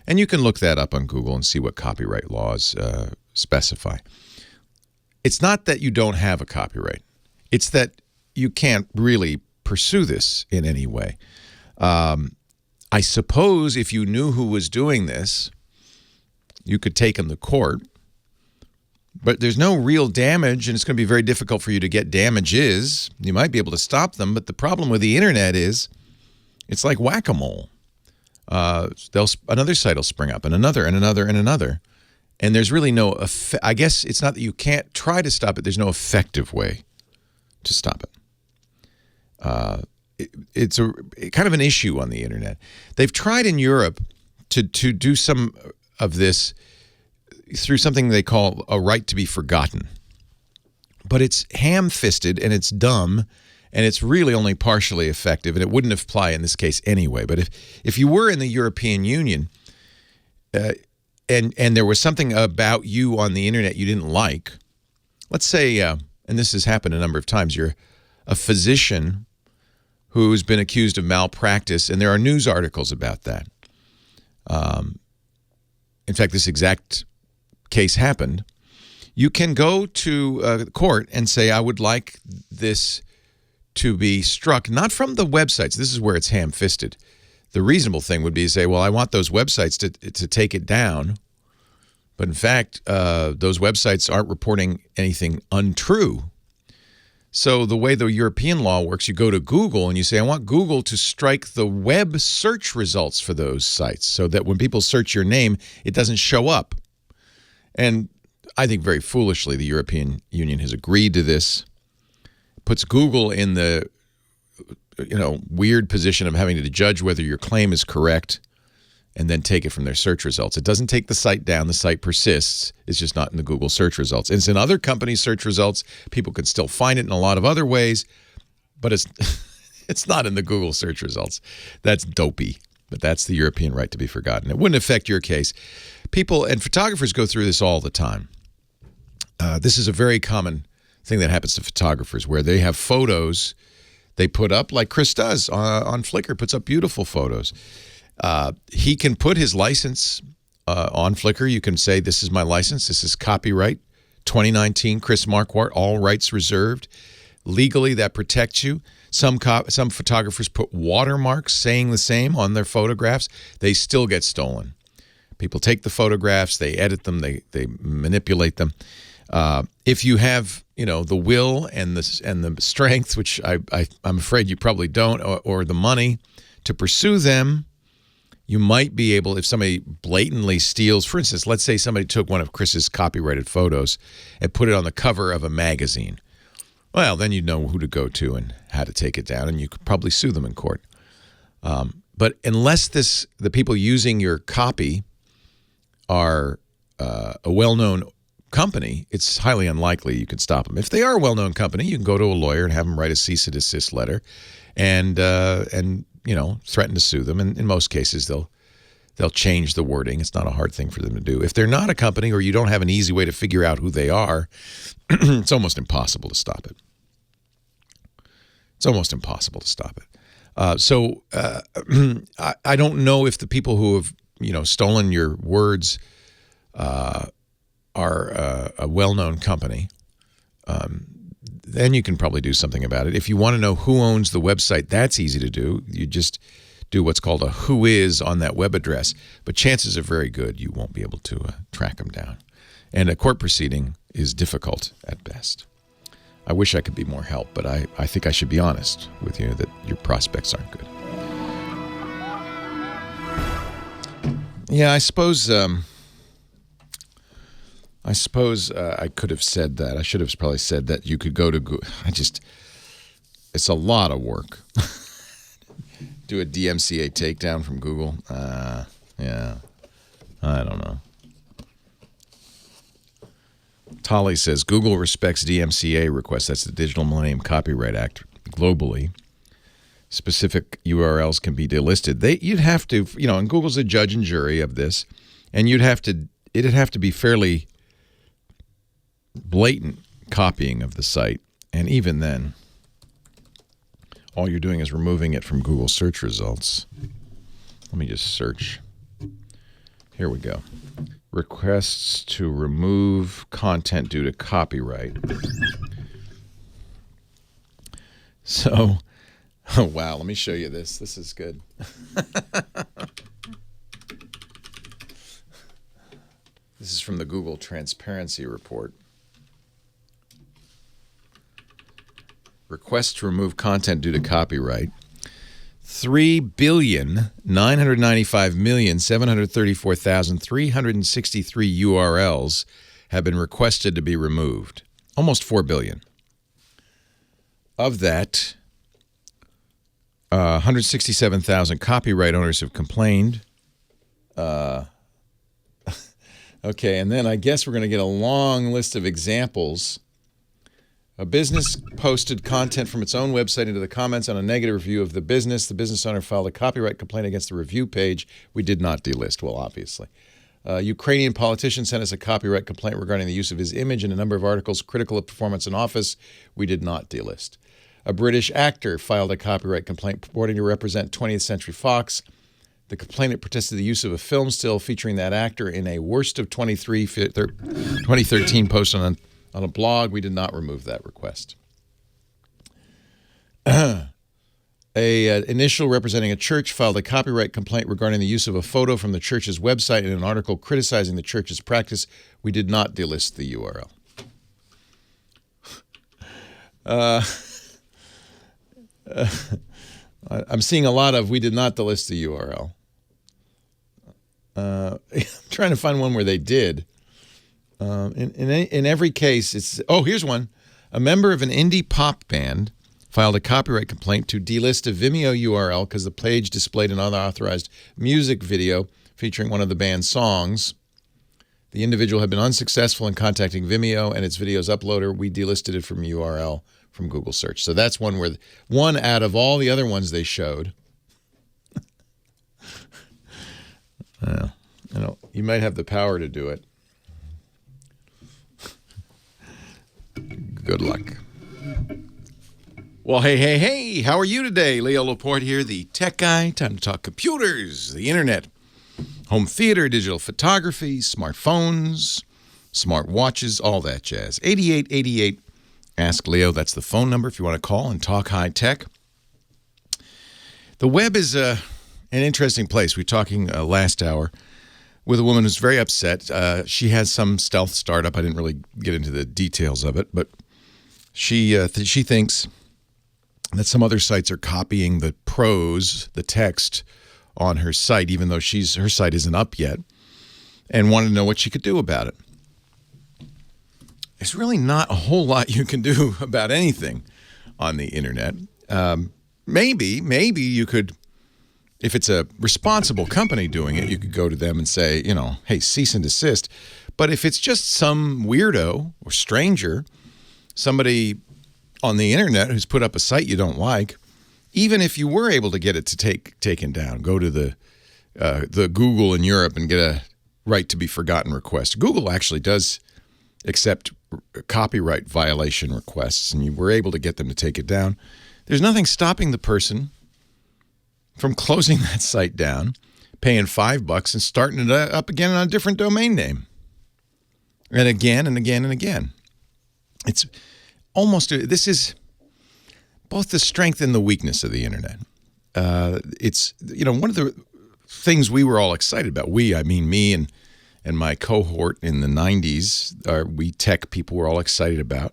And you can look that up on Google and see what copyright laws specify. It's not that you don't have a copyright. It's that you can't really pursue this in any way. I suppose if you knew who was doing this, you could take them to court. But there's no real damage, and it's going to be very difficult for you to get damages. You might be able to stop them, but the problem with the internet is it's like whack-a-mole. Another site will spring up, and another, and another, and another. And there's really no, I guess it's not that you can't try to stop it. There's no effective way to stop it. It's a kind of an issue on the internet. They've tried in Europe to do some of this through something they call a right to be forgotten. But it's ham-fisted and it's dumb and it's really only partially effective, and it wouldn't apply in this case anyway. But if you were in the European Union and there was something about you on the internet you didn't like, let's say, and this has happened a number of times, you're a physician who's been accused of malpractice, and there are news articles about that. In fact, this exact case happened. You can go to court and say, I would like this to be struck, not from the websites. This is where it's ham-fisted. The reasonable thing would be to say, well, I want those websites to take it down. But in fact, those websites aren't reporting anything untrue. So the way the European law works, you go to Google and you say, I want Google to strike the web search results for those sites so that when people search your name, it doesn't show up. And I think very foolishly, the European Union has agreed to this, puts Google in the weird position of having to judge whether your claim is correct and then take it from their search results. It doesn't take the site down. The site persists. It's just not in the Google search results. It's in other companies' search results. People can still find it in a lot of other ways, but it's not in the Google search results. That's dopey, but that's the European right to be forgotten. It wouldn't affect your case. People and photographers go through this all the time. This is a very common thing that happens to photographers where they have photos they put up, like Chris does on Flickr, puts up beautiful photos. He can put his license on Flickr. You can say, this is my license. This is copyright 2019, Chris Marquardt, all rights reserved. Legally, that protects you. Some photographers put watermarks saying the same on their photographs. They still get stolen. People take the photographs, they edit them, they manipulate them. If you have, the will and the strength, which I'm afraid you probably don't, or the money to pursue them, you might be able, if somebody blatantly steals, for instance, let's say somebody took one of Chris's copyrighted photos and put it on the cover of a magazine. Well, then you'd know who to go to and how to take it down, and you could probably sue them in court. But unless the people using your copy are a well-known company, it's highly unlikely you can stop them. If they are a well-known company, you can go to a lawyer and have them write a cease and desist letter, and threaten to sue them. And in most cases, they'll change the wording. It's not a hard thing for them to do. If they're not a company, or you don't have an easy way to figure out who they are, it's almost impossible to stop it. It's almost impossible to stop it. So I don't know if the people who have stolen your words are a well-known company. Then you can probably do something about it. If you want to know who owns the website, that's easy to do. You just do what's called a who is on that web address. But chances are very good you won't be able to track them down. And a court proceeding is difficult at best. I wish I could be more help, but I think I should be honest with you that your prospects aren't good. Yeah, I suppose I could have said that. I should have probably said that you could go to Google. It's a lot of work. Do a DMCA takedown from Google. Yeah, I don't know. Tolly says Google respects DMCA requests. That's the Digital Millennium Copyright Act globally. Specific URLs can be delisted. You'd have to, and Google's a judge and jury of this, and it'd have to be fairly blatant copying of the site. And even then, all you're doing is removing it from Google search results. Let me just search. Here we go. Requests to remove content due to copyright. So, oh wow, let me show you this. This is good. This is from the Google Transparency Report. Requests to remove content due to copyright. 3,995,734,363 URLs have been requested to be removed. Almost 4 billion. Of that, 167,000 copyright owners have complained. Okay, and then I guess we're going to get a long list of examples. A business posted content from its own website into the comments on a negative review of the business. The business owner filed a copyright complaint against the review page. We did not delist. Well, obviously. A Ukrainian politician sent us a copyright complaint regarding the use of his image in a number of articles critical of performance in office. We did not delist. A British actor filed a copyright complaint purporting to represent 20th Century Fox. The complainant protested the use of a film still featuring that actor in a worst of 2013 post on a blog. We did not remove that request. A initial representing a church filed a copyright complaint regarding the use of a photo from the church's website in an article criticizing the church's practice. We did not delist the URL. I'm seeing a lot of we did not delist the URL. I'm trying to find one where they did. In every case, it's... Oh, here's one. A member of an indie pop band filed a copyright complaint to delist a Vimeo URL because the page displayed an unauthorized music video featuring one of the band's songs. The individual had been unsuccessful in contacting Vimeo and its video's uploader. We delisted it from URL from Google search. So that's one where one out of all the other ones they showed. You might have the power to do it. Good luck. Well, hey, how are you today? Leo Laporte here, the tech guy. Time to talk computers, the internet, home theater, digital photography, smartphones, smart watches, all that jazz. 8888 Ask Leo. That's the phone number if you want to call and talk high tech. The web is an interesting place. We were talking last hour with a woman who's very upset. She has some stealth startup. I didn't really get into the details of it, but she thinks that some other sites are copying the prose, the text, on her site, even though her site isn't up yet, and wanted to know what she could do about it. There's really not a whole lot you can do about anything on the internet. Maybe you could If it's a responsible company doing it, you could go to them and say, hey, cease and desist. But if it's just some weirdo or stranger, somebody on the internet who's put up a site you don't like, even if you were able to get it to taken down, go to the Google in Europe and get a right to be forgotten request. Google actually does accept copyright violation requests, and you were able to get them to take it down. There's nothing stopping the person from closing that site down, paying $5 and starting it up again on a different domain name. And again and again and again. It's this is both the strength and the weakness of the internet. It's, one of the things we were all excited about, I mean me and my cohort in the 90s, we tech people were all excited about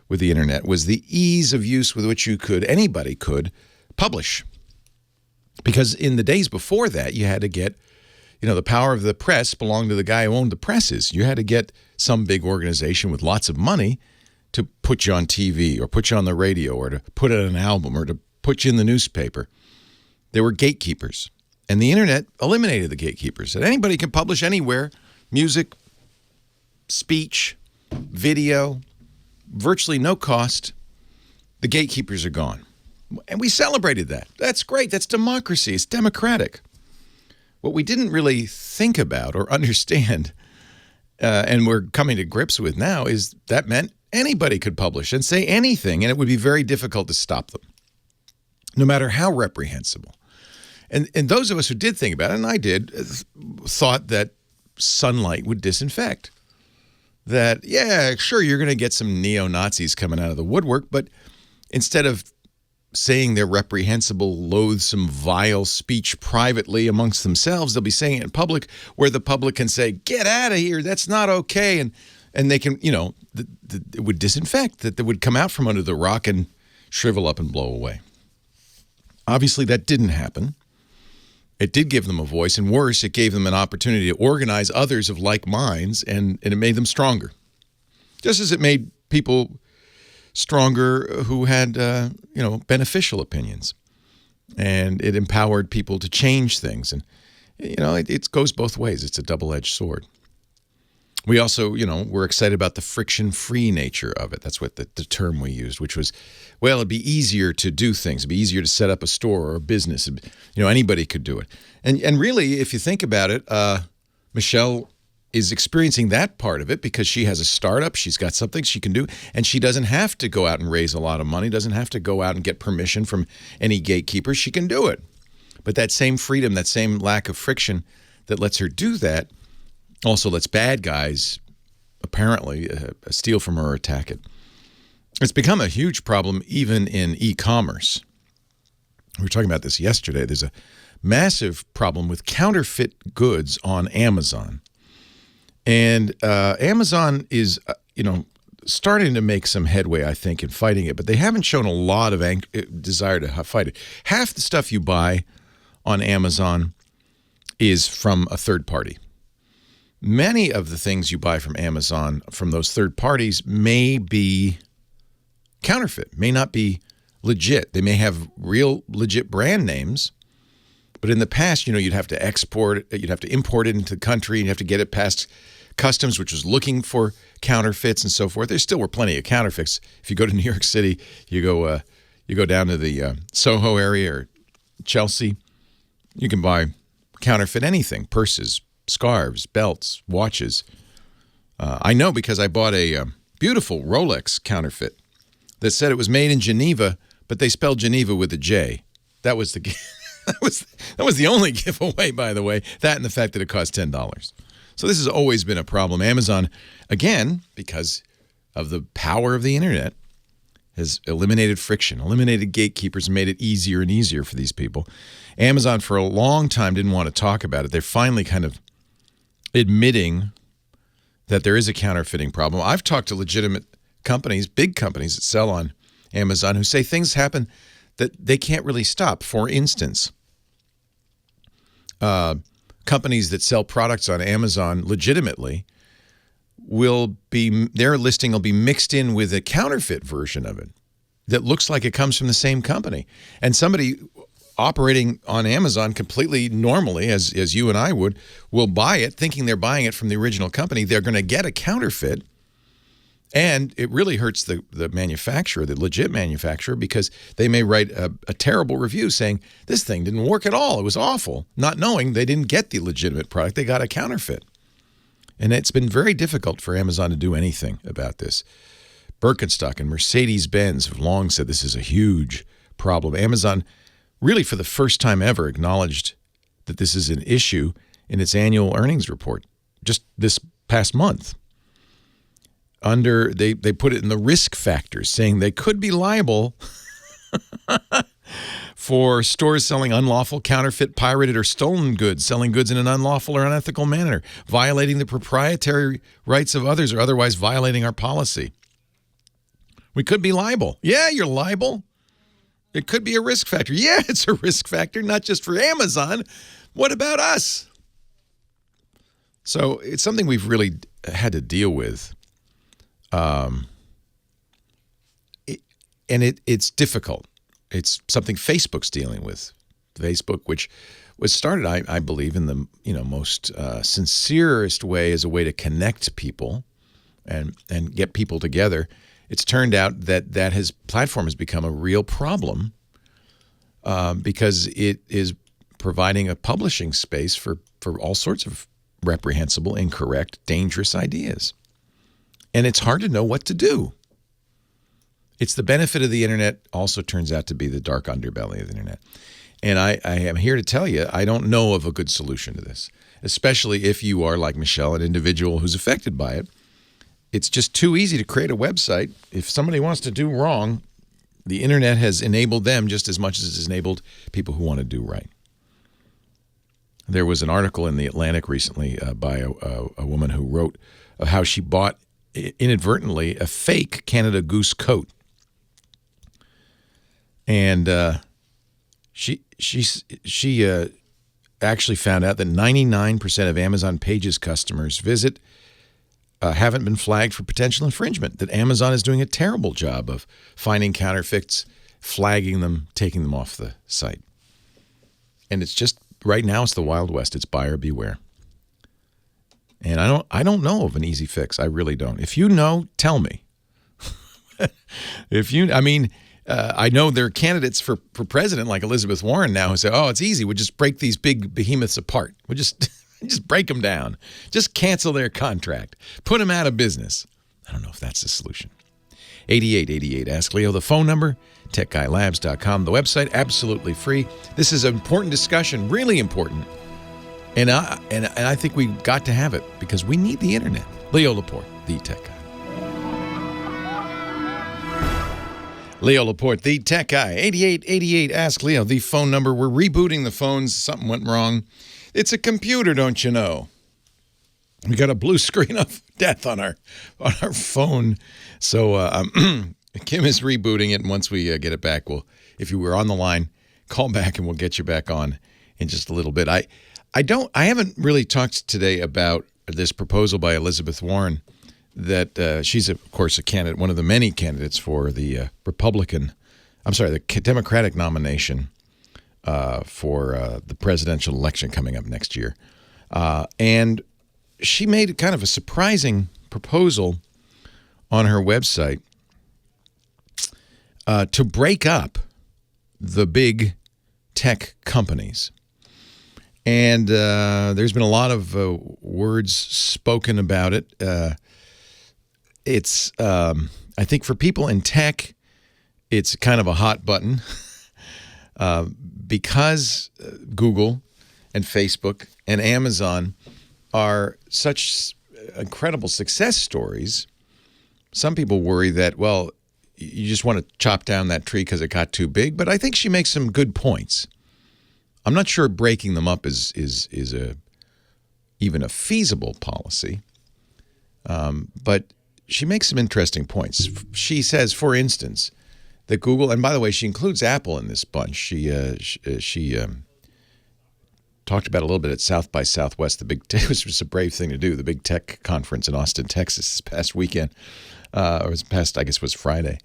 with the internet, was the ease of use with which anybody could publish. Because in the days before that, you had to get, the power of the press belonged to the guy who owned the presses. You had to get some big organization with lots of money to put you on TV or put you on the radio or to put out an album or to put you in the newspaper. There were gatekeepers. And the internet eliminated the gatekeepers. And anybody can publish anywhere, music, speech, video, virtually no cost. The gatekeepers are gone. And we celebrated that. That's great. That's democracy. It's democratic. What we didn't really think about or understand, and we're coming to grips with now, is that meant anybody could publish and say anything, and it would be very difficult to stop them, no matter how reprehensible. And those of us who did think about it, and I did, thought that sunlight would disinfect. That, yeah, sure, you're going to get some neo-Nazis coming out of the woodwork, but instead of saying their reprehensible, loathsome, vile speech privately amongst themselves, they'll be saying it in public, where the public can say, get out of here, that's not okay, and they can, it would disinfect, that they would come out from under the rock and shrivel up and blow away. Obviously, that didn't happen. It did give them a voice, and worse, it gave them an opportunity to organize others of like minds, and it made them stronger. Just as it made people stronger who had, beneficial opinions. And it empowered people to change things. And, it goes both ways. It's a double-edged sword. We also, we're excited about the friction-free nature of it. That's what the term we used, which was, well, it'd be easier to do things. It'd be easier to set up a store or a business. Anybody could do it. And really, if you think about it, Michelle is experiencing that part of it because she has a startup. She's got something she can do, and she doesn't have to go out and raise a lot of money, doesn't have to go out and get permission from any gatekeeper. She can do it. But that same freedom, that same lack of friction that lets her do that also lets bad guys, apparently, steal from her or attack it. It's become a huge problem even in e-commerce. We were talking about this yesterday. There's a massive problem with counterfeit goods on Amazon. And Amazon is, starting to make some headway, I think, in fighting it, but they haven't shown a lot of desire to fight it. Half the stuff you buy on Amazon is from a third party. Many of the things you buy from Amazon from those third parties may be counterfeit, may not be legit. They may have real legit brand names, but in the past, you'd have to export it, you'd have to import it into the country, and you'd have to get it past customs, which was looking for counterfeits and so forth. There still were plenty of counterfeits. If you go to New York City, you go down to the Soho area or Chelsea, you can buy counterfeit anything, purses, scarves, belts, watches. I know because I bought a beautiful Rolex counterfeit that said it was made in Geneva, but they spelled Geneva with a J. That was the that was the only giveaway, by the way. That and the fact that it cost $10. So this has always been a problem. Amazon, again, because of the power of the internet, has eliminated friction, eliminated gatekeepers, and made it easier and easier for these people. Amazon, for a long time, didn't want to talk about it. They're finally kind of admitting that there is a counterfeiting problem. I've talked to legitimate companies, big companies that sell on Amazon, who say things happen that they can't really stop. For instance, companies that sell products on Amazon legitimately their listing will be mixed in with a counterfeit version of it that looks like it comes from the same company. And somebody operating on Amazon completely normally, as you and I would, will buy it thinking they're buying it from the original company. They're going to get a counterfeit. And it really hurts the manufacturer, the legit manufacturer, because they may write a terrible review saying, this thing didn't work at all. It was awful, not knowing they didn't get the legitimate product. They got a counterfeit. And it's been very difficult for Amazon to do anything about this. Birkenstock and Mercedes-Benz have long said this is a huge problem. Amazon really, for the first time ever, acknowledged that this is an issue in its annual earnings report just this past month. They put it in the risk factors, saying they could be liable for stores selling unlawful, counterfeit, pirated, or stolen goods, selling goods in an unlawful or unethical manner, violating the proprietary rights of others, or otherwise violating our policy. We could be liable. Yeah, you're liable. It could be a risk factor. Yeah, it's a risk factor, not just for Amazon. What about us? So it's something we've really had to deal with. It's difficult. It's something Facebook's dealing with. Facebook, which was started, I believe, in the most sincerest way as a way to connect people and get people together. It's turned out that his platform has become a real problem because it is providing a publishing space for all sorts of reprehensible, incorrect, dangerous ideas. And it's hard to know what to do. It's the benefit of the internet, also turns out to be the dark underbelly of the internet. And I am here to tell you, I don't know of a good solution to this, especially if you are, like Michelle, an individual who's affected by it. It's just too easy to create a website. If somebody wants to do wrong, the internet has enabled them just as much as it's enabled people who want to do right. There was an article in The Atlantic recently by a woman who wrote of how she bought inadvertently a fake Canada Goose coat. And she actually found out that 99% of Amazon Pages customers haven't been flagged for potential infringement, that Amazon is doing a terrible job of finding counterfeits, flagging them, taking them off the site. And it's just, right now it's the Wild West. It's buyer beware. And I don't know of an easy fix. I really don't. If you know, tell me. I know there are candidates for president like Elizabeth Warren now who say, oh, it's easy. We'll just break these big behemoths apart. We'll just break them down. Just cancel their contract. Put them out of business. I don't know if that's the solution. 8888 Ask Leo, the phone number, techguylabs.com, the website, absolutely free. This is an important discussion, really important. And I think we've got to have it because we need the internet. Leo Laporte, the tech guy. Leo Laporte, the tech guy. 8888 Ask Leo, the phone number. We're rebooting the phones. Something went wrong. It's a computer, don't you know? We got a blue screen of death on our phone. So Kim is rebooting it, and once we get it back, if you were on the line, call back and we'll get you back on in just a little bit. I haven't really talked today about this proposal by Elizabeth Warren that she's, of course, a candidate, one of the many candidates for the Democratic nomination for the presidential election coming up next year. And she made kind of a surprising proposal on her website to break up the big tech companies. And there's been a lot of words spoken about it. It's, I think for people in tech, it's kind of a hot button because Google and Facebook and Amazon are such incredible success stories. Some people worry that, well, you just want to chop down that tree because it got too big. But I think she makes some good points. I'm not sure breaking them up is even a feasible policy. But she makes some interesting points. She says, for instance, that Google, and by the way, she includes Apple in this bunch. She talked about it a little bit at South by Southwest. It was just a brave thing to do, the big tech conference in Austin, Texas this past weekend, or it was past, I guess it was Friday.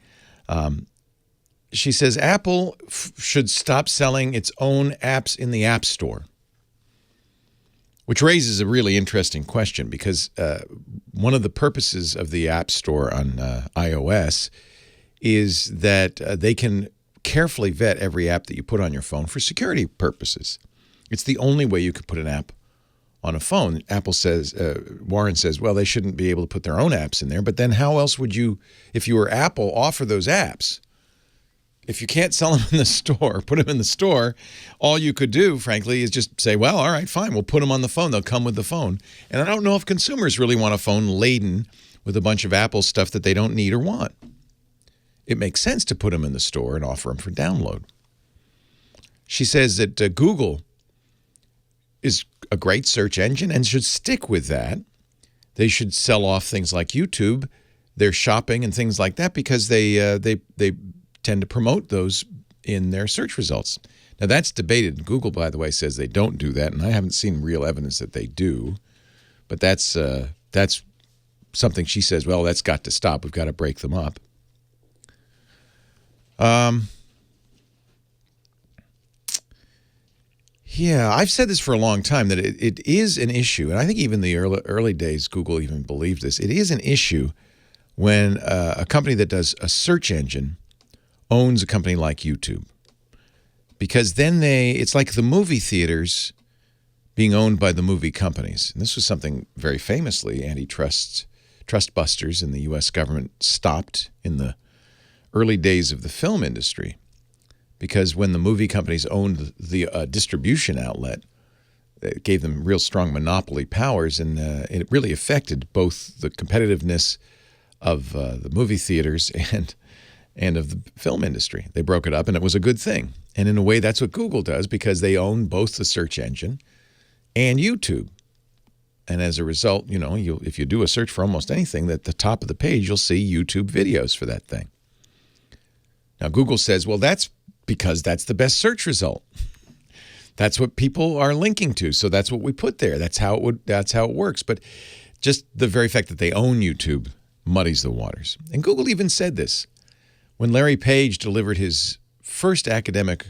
she says Apple should stop selling its own apps in the App Store, which raises a really interesting question because one of the purposes of the App Store on iOS is that they can carefully vet every app that you put on your phone for security purposes. It's the only way you could put an app on a phone. Apple says, Warren says, well, they shouldn't be able to put their own apps in there. But then how else would you, if you were Apple, offer those apps? If you can't sell them in the store, put them in the store, all you could do, frankly, is just say, well, all right, fine, we'll put them on the phone. They'll come with the phone. And I don't know if consumers really want a phone laden with a bunch of Apple stuff that they don't need or want. It makes sense to put them in the store and offer them for download. She says that Google is a great search engine and should stick with that. They should sell off things like YouTube, their shopping and things like that because they tend to promote those in their search results. Now, that's debated. Google, by the way, says they don't do that, and I haven't seen real evidence that they do. But that's something she says, well, that's got to stop. We've got to break them up. Yeah, I've said this for a long time that it is an issue, and I think even the early days, Google even believed this. It is an issue when a company that does a search engine owns a company like YouTube, because then it's like the movie theaters being owned by the movie companies. And this was something very famously trust busters in the U.S. government stopped in the early days of the film industry. Because when the movie companies owned the distribution outlet, it gave them real strong monopoly powers, and it really affected both the competitiveness of the movie theaters and of the film industry. They broke it up, and it was a good thing. And in a way, that's what Google does, because they own both the search engine and YouTube. And as a result, if you do a search for almost anything, at the top of the page, you'll see YouTube videos for that thing. Now, Google says, well, that's because that's the best search result. That's what people are linking to, so that's what we put there. That's how it works. But just the very fact that they own YouTube muddies the waters. And Google even said this. When Larry Page delivered his first academic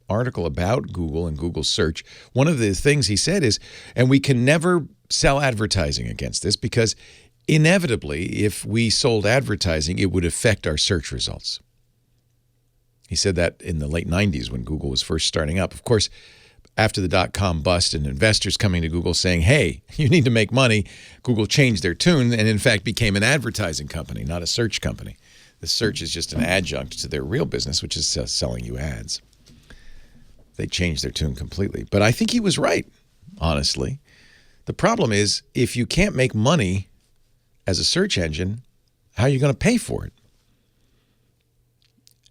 article about Google and Google search, one of the things he said is, and we can never sell advertising against this because inevitably, if we sold advertising, it would affect our search results. He said that in the late 90s when Google was first starting up. Of course, after the dot-com bust and investors coming to Google saying, hey, you need to make money, Google changed their tune and in fact became an advertising company, not a search company. The search is just an adjunct to their real business, which is selling you ads. They changed their tune completely. But I think he was right, honestly. The problem is, if you can't make money as a search engine, how are you going to pay for it?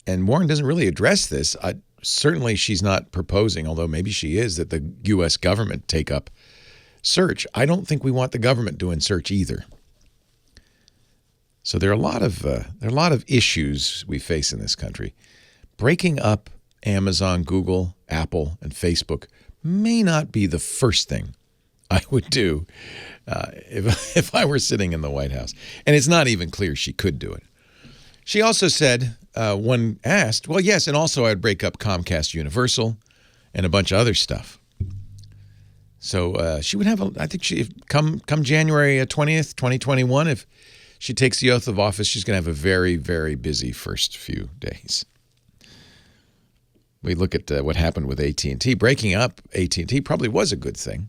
And Warren doesn't really address this. Certainly she's not proposing, although maybe she is, that the U.S. government take up search. I don't think we want the government doing search either. So there are a lot of issues we face in this country. Breaking up Amazon, Google, Apple, and Facebook may not be the first thing I would do if I were sitting in the White House. And it's not even clear she could do it. She also said, when asked, well, yes, and also I'd break up Comcast Universal and a bunch of other stuff. So she would have, come January 20th, 2021, if she takes the oath of office, she's going to have a very, very busy first few days. We look at what happened with AT&T. Breaking up AT&T probably was a good thing,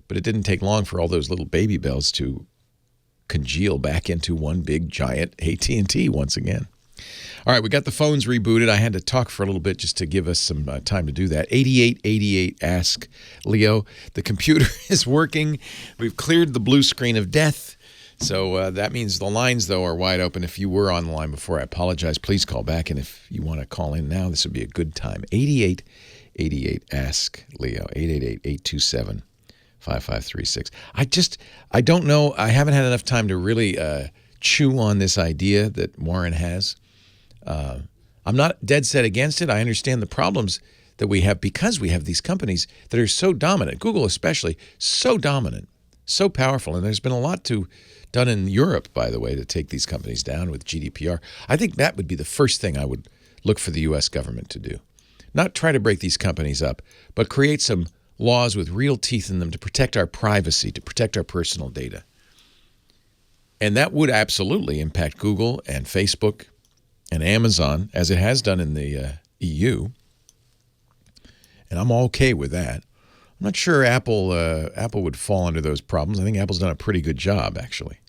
but it didn't take long for all those little baby bells to congeal back into one big giant AT&T once again. All right, we got the phones rebooted. I had to talk for a little bit just to give us some time to do that. 8888 Ask Leo. The computer is working. We've cleared the blue screen of death. So that means the lines, though, are wide open. If you were on the line before, I apologize. Please call back. And if you want to call in now, this would be a good time. 8888 Ask Leo. 888-827-5536. I don't know. I haven't had enough time to really chew on this idea that Warren has. I'm not dead set against it. I understand the problems that we have because we have these companies that are so dominant, Google especially, so dominant, so powerful. And there's been a lot done in Europe, by the way, to take these companies down with GDPR. I think that would be the first thing I would look for the U.S. government to do. Not try to break these companies up, but create some laws with real teeth in them to protect our privacy, to protect our personal data. And that would absolutely impact Google and Facebook and Amazon, as it has done in the EU. And I'm okay with that. I'm not sure Apple would fall under those problems. I think Apple's done a pretty good job, actually.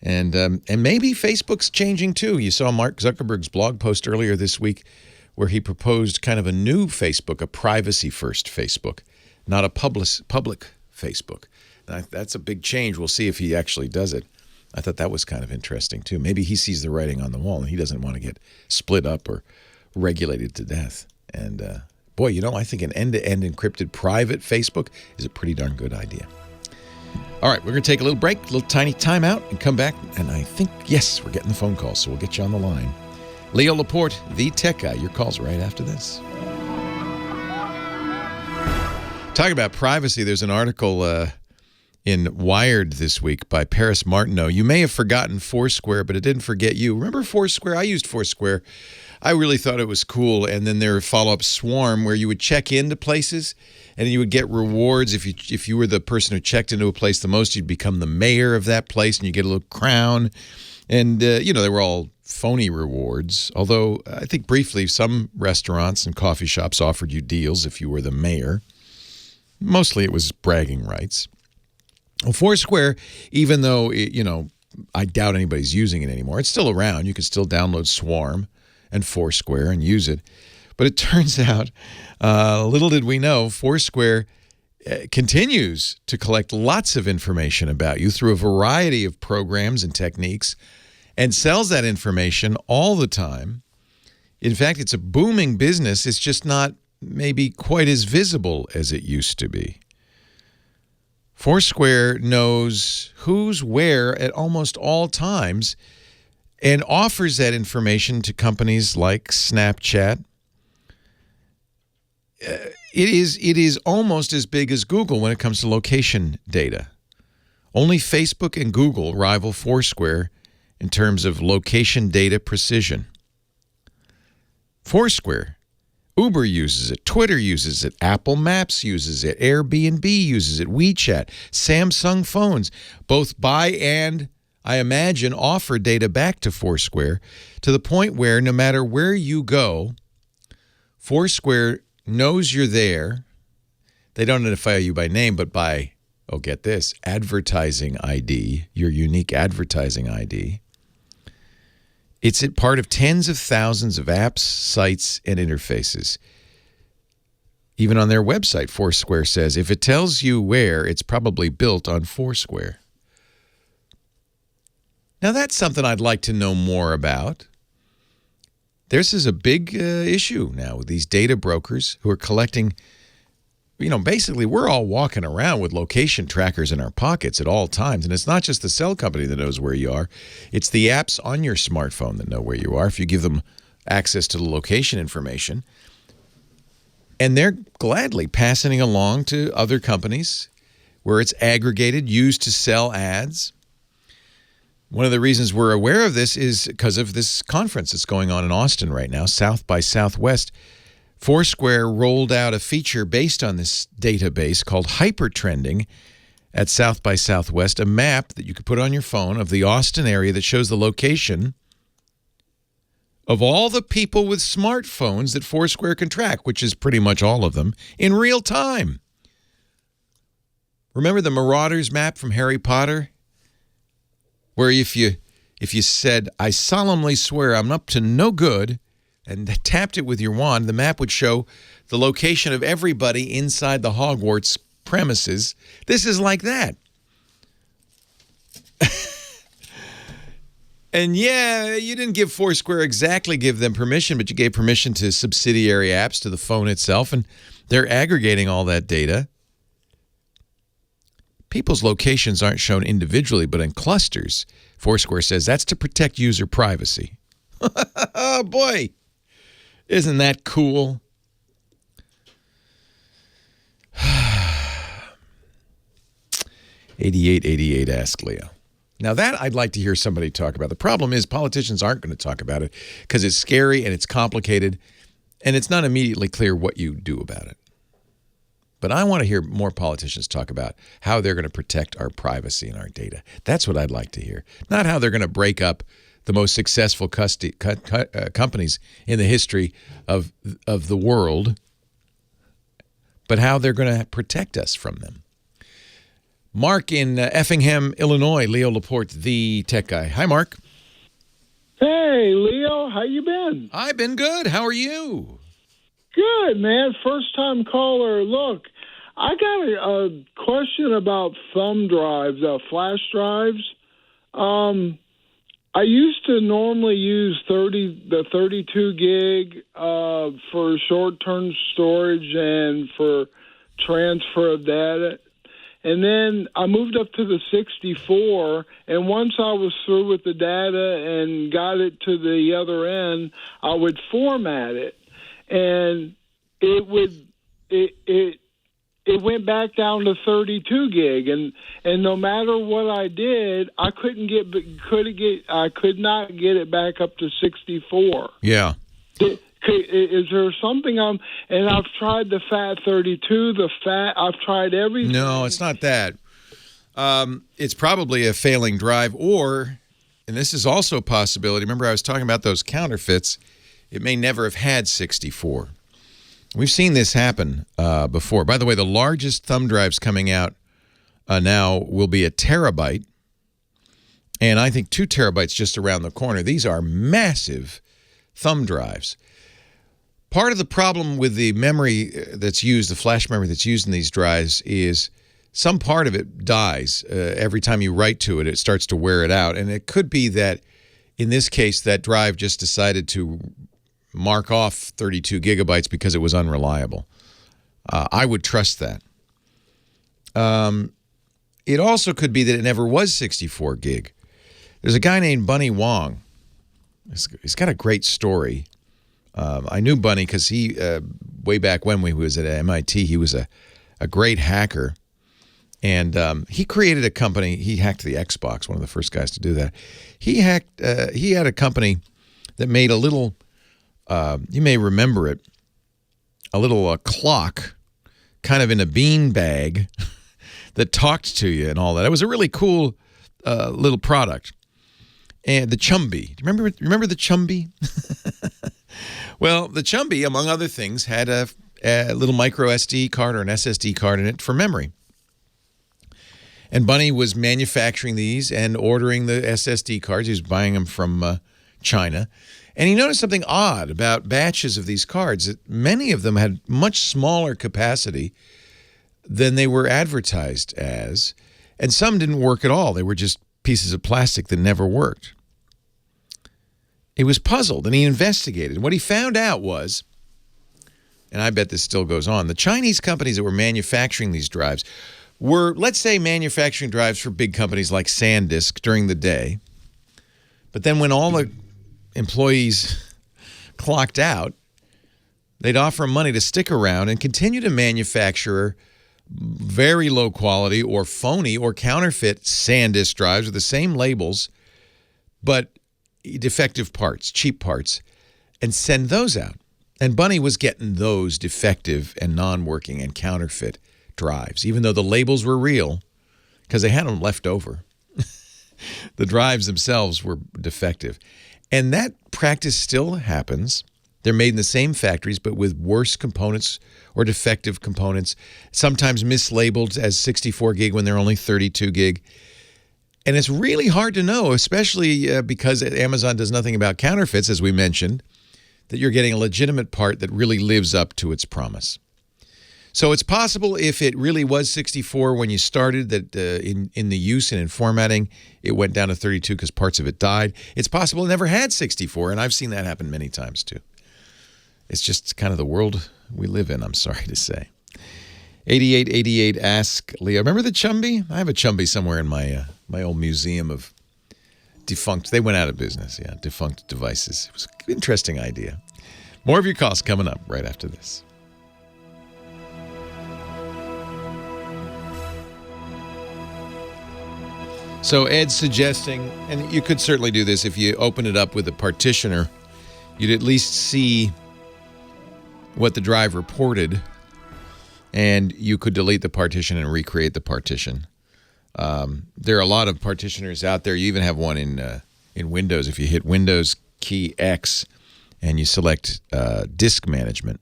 And maybe Facebook's changing too. You saw Mark Zuckerberg's blog post earlier this week where he proposed kind of a new Facebook, a privacy-first Facebook, not a public Facebook. That's a big change. We'll see if he actually does it. I thought that was kind of interesting too. Maybe he sees the writing on the wall and he doesn't want to get split up or regulated to death. And boy, I think an end-to-end encrypted private Facebook is a pretty darn good idea. All right, we're going to take a little break, a little tiny timeout, and come back. And I think, yes, we're getting the phone calls, so we'll get you on the line. Leo Laporte, the tech guy. Your calls right after this. Talking about privacy, there's an article in Wired this week by Paris Martineau. You may have forgotten Foursquare, but it didn't forget you. Remember Foursquare? I used Foursquare. I really thought it was cool. And then there were follow-up Swarm, where you would check into places and you would get rewards. If you were the person who checked into a place the most, you'd become the mayor of that place and you get a little crown. And, they were all phony rewards, although I think briefly some restaurants and coffee shops offered you deals if you were the mayor. Mostly it was bragging rights. Well, Foursquare, even though, I doubt anybody's using it anymore, it's still around. You can still download Swarm and Foursquare and use it. But it turns out, little did we know, Foursquare continues to collect lots of information about you through a variety of programs and techniques and sells that information all the time. In fact, it's a booming business. It's just not maybe quite as visible as it used to be. Foursquare knows who's where at almost all times and offers that information to companies like Snapchat. It is almost as big as Google when it comes to location data. Only Facebook and Google rival Foursquare in terms of location data precision. Foursquare, Uber uses it, Twitter uses it, Apple Maps uses it, Airbnb uses it, WeChat, Samsung phones, both buy and, I imagine, offer data back to Foursquare to the point where no matter where you go, Foursquare knows you're there. They don't identify you by name, but by, get this, advertising ID, your unique advertising ID. It's a part of tens of thousands of apps, sites, and interfaces. Even on their website, Foursquare says, if it tells you where, it's probably built on Foursquare. Now, that's something I'd like to know more about. This is a big issue now with these data brokers who are collecting, basically we're all walking around with location trackers in our pockets at all times. And it's not just the cell company that knows where you are. It's the apps on your smartphone that know where you are if you give them access to the location information. And they're gladly passing it along to other companies where it's aggregated, used to sell ads. One of the reasons we're aware of this is because of this conference that's going on in Austin right now, South by Southwest. Foursquare rolled out a feature based on this database called hypertrending at South by Southwest, a map that you could put on your phone of the Austin area that shows the location of all the people with smartphones that Foursquare can track, which is pretty much all of them, in real time. Remember the Marauders map from Harry Potter? Where if you said, I solemnly swear I'm up to no good, and tapped it with your wand, the map would show the location of everybody inside the Hogwarts premises. This is like that. And yeah, you didn't give Foursquare give them permission, but you gave permission to subsidiary apps, to the phone itself, and they're aggregating all that data. People's locations aren't shown individually, but in clusters. Foursquare says that's to protect user privacy. Oh, boy. Isn't that cool? 8888 Ask Leo. Now that I'd like to hear somebody talk about. The problem is politicians aren't going to talk about it because it's scary and it's complicated and it's not immediately clear what you do about it. But I want to hear more politicians talk about how they're going to protect our privacy and our data. That's what I'd like to hear. Not how they're going to break up the most successful companies in the history of the world, but how they're going to protect us from them. Mark in Effingham, Illinois. Leo Laporte, the tech guy. Hi, Mark. Hey, Leo. How you been? I've been good. How are you? Good, man. First-time caller. Look, I got a question about thumb drives, flash drives. I used to normally use the 32 gig for short-term storage and for transfer of data. And then I moved up to the 64, and once I was through with the data and got it to the other end, I would format it, and it went back down to 32 gig, and no matter what I did, I could not get it back up to 64. Yeah. Is there something and I've tried the FAT32, I've tried everything. No, it's not that. It's probably a failing drive, and this is also a possibility. Remember, I was talking about those counterfeits. It may never have had 64. We've seen this happen before. By the way, the largest thumb drives coming out now will be a terabyte, and I think 2 terabytes just around the corner. These are massive thumb drives. Part of the problem with the memory that's used, the flash memory that's used in these drives, is some part of it dies. Every time you write to it, it starts to wear it out. And it could be that, in this case, that drive just decided to mark off 32 gigabytes because it was unreliable. I would trust that. It also could be that it never was 64 gig. There's a guy named Bunny Wong. He's got a great story. I knew Bunny because he, way back when he was at MIT, he was a great hacker. And he created a company. He hacked the Xbox, one of the first guys to do that. He had a company that made a little, you may remember it, a little clock kind of in a bean bag that talked to you and all that. It was a really cool little product. And the Chumby. Remember the Chumby? Well, the Chumby, among other things, had a little micro SD card or an SSD card in it for memory. And Bunny was manufacturing these and ordering the SSD cards. He was buying them from China. And he noticed something odd about batches of these cards, that many of them had much smaller capacity than they were advertised as. And some didn't work at all. They were just pieces of plastic that never worked. He was puzzled, and he investigated. What he found out was, and I bet this still goes on, the Chinese companies that were manufacturing these drives were, let's say, manufacturing drives for big companies like SanDisk during the day. But then when all the employees clocked out, they'd offer them money to stick around and continue to manufacture very low quality or phony or counterfeit SanDisk drives with the same labels, but defective parts, cheap parts, and send those out. And Bunny was getting those defective and non-working and counterfeit drives, even though the labels were real, because they had them left over. The drives themselves were defective. And that practice still happens. They're made in the same factories, but with worse components or defective components, sometimes mislabeled as 64 gig when they're only 32 gig. And it's really hard to know, especially because Amazon does nothing about counterfeits, as we mentioned, that you're getting a legitimate part that really lives up to its promise. So it's possible, if it really was 64 when you started, that in the use and in formatting, it went down to 32 because parts of it died. It's possible it never had 64, and I've seen that happen many times too. It's just kind of the world we live in, I'm sorry to say. 8888 Ask Leo. Remember the Chumby? I have a Chumby somewhere in my my old museum of defunct. They went out of business, yeah, defunct devices. It was an interesting idea. More of your calls coming up right after this. So Ed's suggesting, and you could certainly do this if you open it up with a partitioner, you'd at least see what the drive reported, and you could delete the partition and recreate the partition. There are a lot of partitioners out there. You even have one in Windows. If you hit Windows key X and you select disk management,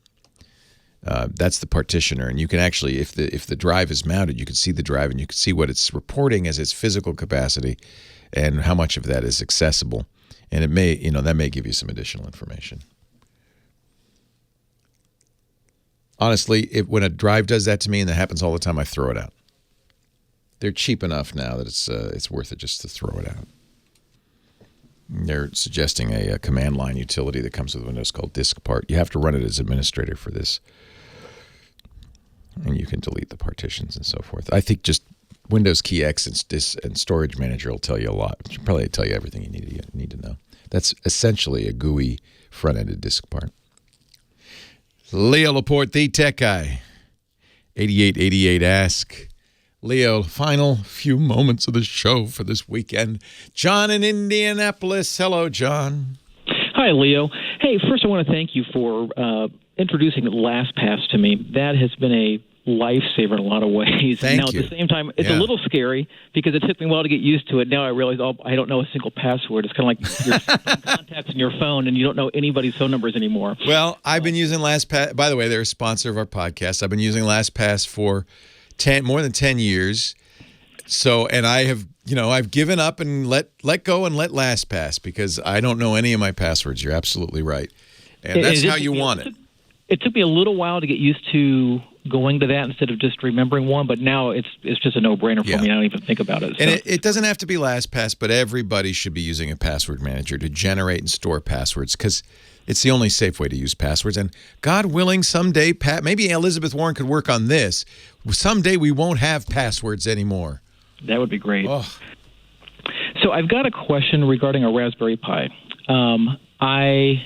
that's the partitioner, and you can actually, if the drive is mounted, you can see the drive and you can see what it's reporting as its physical capacity and how much of that is accessible, and it may, that may give you some additional information. Honestly, when a drive does that to me, and that happens all the time, I throw it out. They're cheap enough now that it's worth it just to throw it out. They're suggesting a command line utility that comes with Windows called DiskPart. You have to run it as administrator for this. And you can delete the partitions and so forth. I think just Windows key X and Storage Manager will tell you a lot. It'll probably tell you everything you need to know. That's essentially a GUI front-ended DiskPart. Leo Laporte, the tech guy. 8888 Ask. Leo, final few moments of the show for this weekend. John in Indianapolis. Hello, John. Hi, Leo. Hey, first I want to thank you for introducing LastPass to me. That has been a lifesaver in a lot of ways. Thank now, you. At the same time, it's a little scary because it took me a while to get used to it. Now I realize I don't know a single password. It's kind of like your contacts in your phone, and you don't know anybody's phone numbers anymore. Well, I've been using LastPass. By the way, they're a sponsor of our podcast. I've been using LastPass for more than 10 years. So, and I have, I've given up and let go and let LastPass because I don't know any of my passwords. You're absolutely right. And that's how you want it. It took me a little while to get used to going to that instead of just remembering one, but now it's just a no-brainer for me. I don't even think about it. And it doesn't have to be LastPass, but everybody should be using a password manager to generate and store passwords because it's the only safe way to use passwords. And God willing, someday, maybe Elizabeth Warren could work on this. Someday we won't have passwords anymore. That would be great. Oh. So I've got a question regarding a Raspberry Pi. I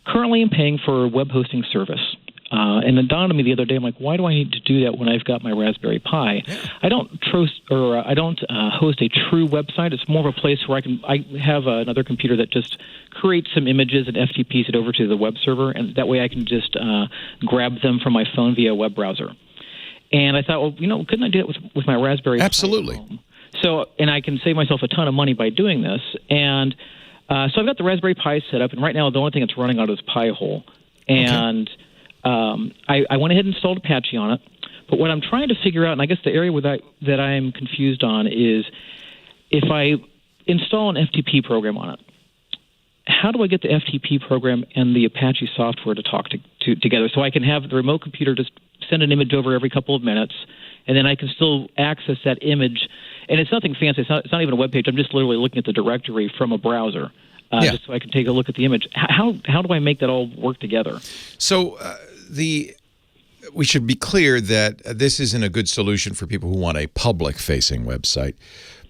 currently am paying for a web hosting service. And it dawned on me the other day, I'm like, why do I need to do that when I've got my Raspberry Pi? I don't host a true website. It's more of a place where I have another computer that just creates some images and FTPs it over to the web server, and that way I can just grab them from my phone via a web browser. And I thought, well, couldn't I do it with my Raspberry Pi? Absolutely. So, and I can save myself a ton of money by doing this. And so I've got the Raspberry Pi set up, and right now the only thing that's running out is Pi-hole. And I went ahead and installed Apache on it. But what I'm trying to figure out, and I guess the area that I'm confused on is if I install an FTP program on it, how do I get the FTP program and the Apache software to talk together so I can have the remote computer just send an image over every couple of minutes, and then I can still access that image? And it's nothing fancy. It's not even a web page. I'm just literally looking at the directory from a browser. Just so I can take a look at the image. How do I make that all work together? So we should be clear that this isn't a good solution for people who want a public-facing website,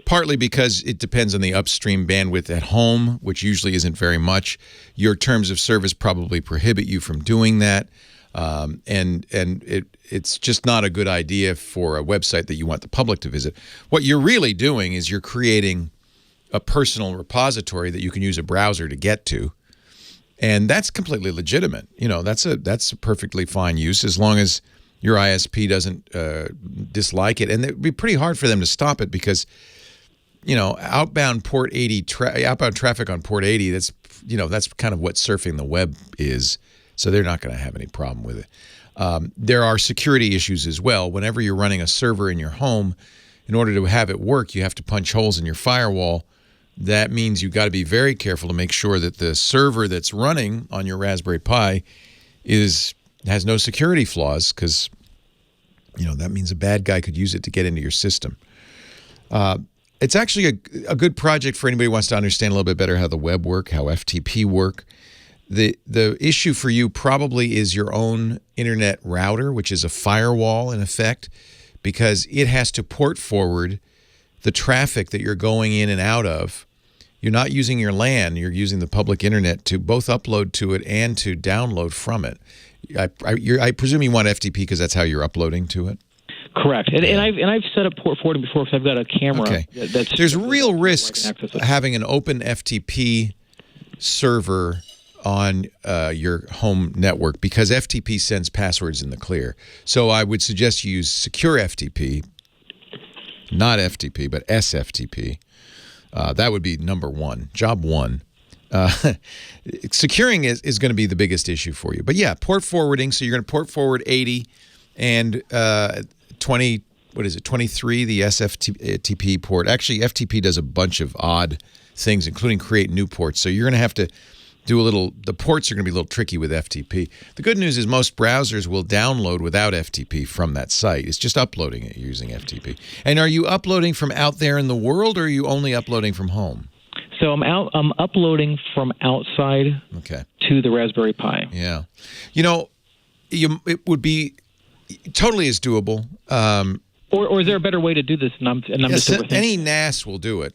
partly because it depends on the upstream bandwidth at home, which usually isn't very much. Your terms of service probably prohibit you from doing that, and it's just not a good idea for a website that you want the public to visit. What you're really doing is you're creating a personal repository that you can use a browser to get to, and that's completely legitimate. That's a perfectly fine use as long as your ISP doesn't dislike it, and it'd be pretty hard for them to stop it because outbound traffic on port 80. That's kind of what surfing the web is, so they're not going to have any problem with it. There are security issues as well. Whenever you're running a server in your home, in order to have it work, you have to punch holes in your firewall. That means you've got to be very careful to make sure that the server that's running on your Raspberry Pi has no security flaws, because that means a bad guy could use it to get into your system. It's actually a good project for anybody who wants to understand a little bit better how the web work, how FTP work. The issue for you probably is your own internet router, which is a firewall in effect, because it has to port forward the traffic that you're going in and out of. You're not using your LAN, you're using the public internet to both upload to it and to download from it. I presume you want FTP because that's how you're uploading to it? Correct, and I've set up port forwarding before because I've got a camera. Okay. There's real risks having an open FTP server on your home network because FTP sends passwords in the clear. So I would suggest you use secure FTP, not FTP, but SFTP. That would be number one, job one. Securing is going to be the biggest issue for you. But yeah, port forwarding. So you're going to port forward 80 and 20. What is it? 23. The SFTP port. Actually, FTP does a bunch of odd things, including create new ports. So you're going to have to do a little. The ports are going to be a little tricky with FTP. The good news is most browsers will download without FTP from that site. It's just uploading it using FTP. And are you uploading from out there in the world, or are you only uploading from home? So I'm uploading from outside to the Raspberry Pi. Yeah. It would be totally is doable. Or is there a better way to do this? And I'm just overthinking. Any NAS will do it.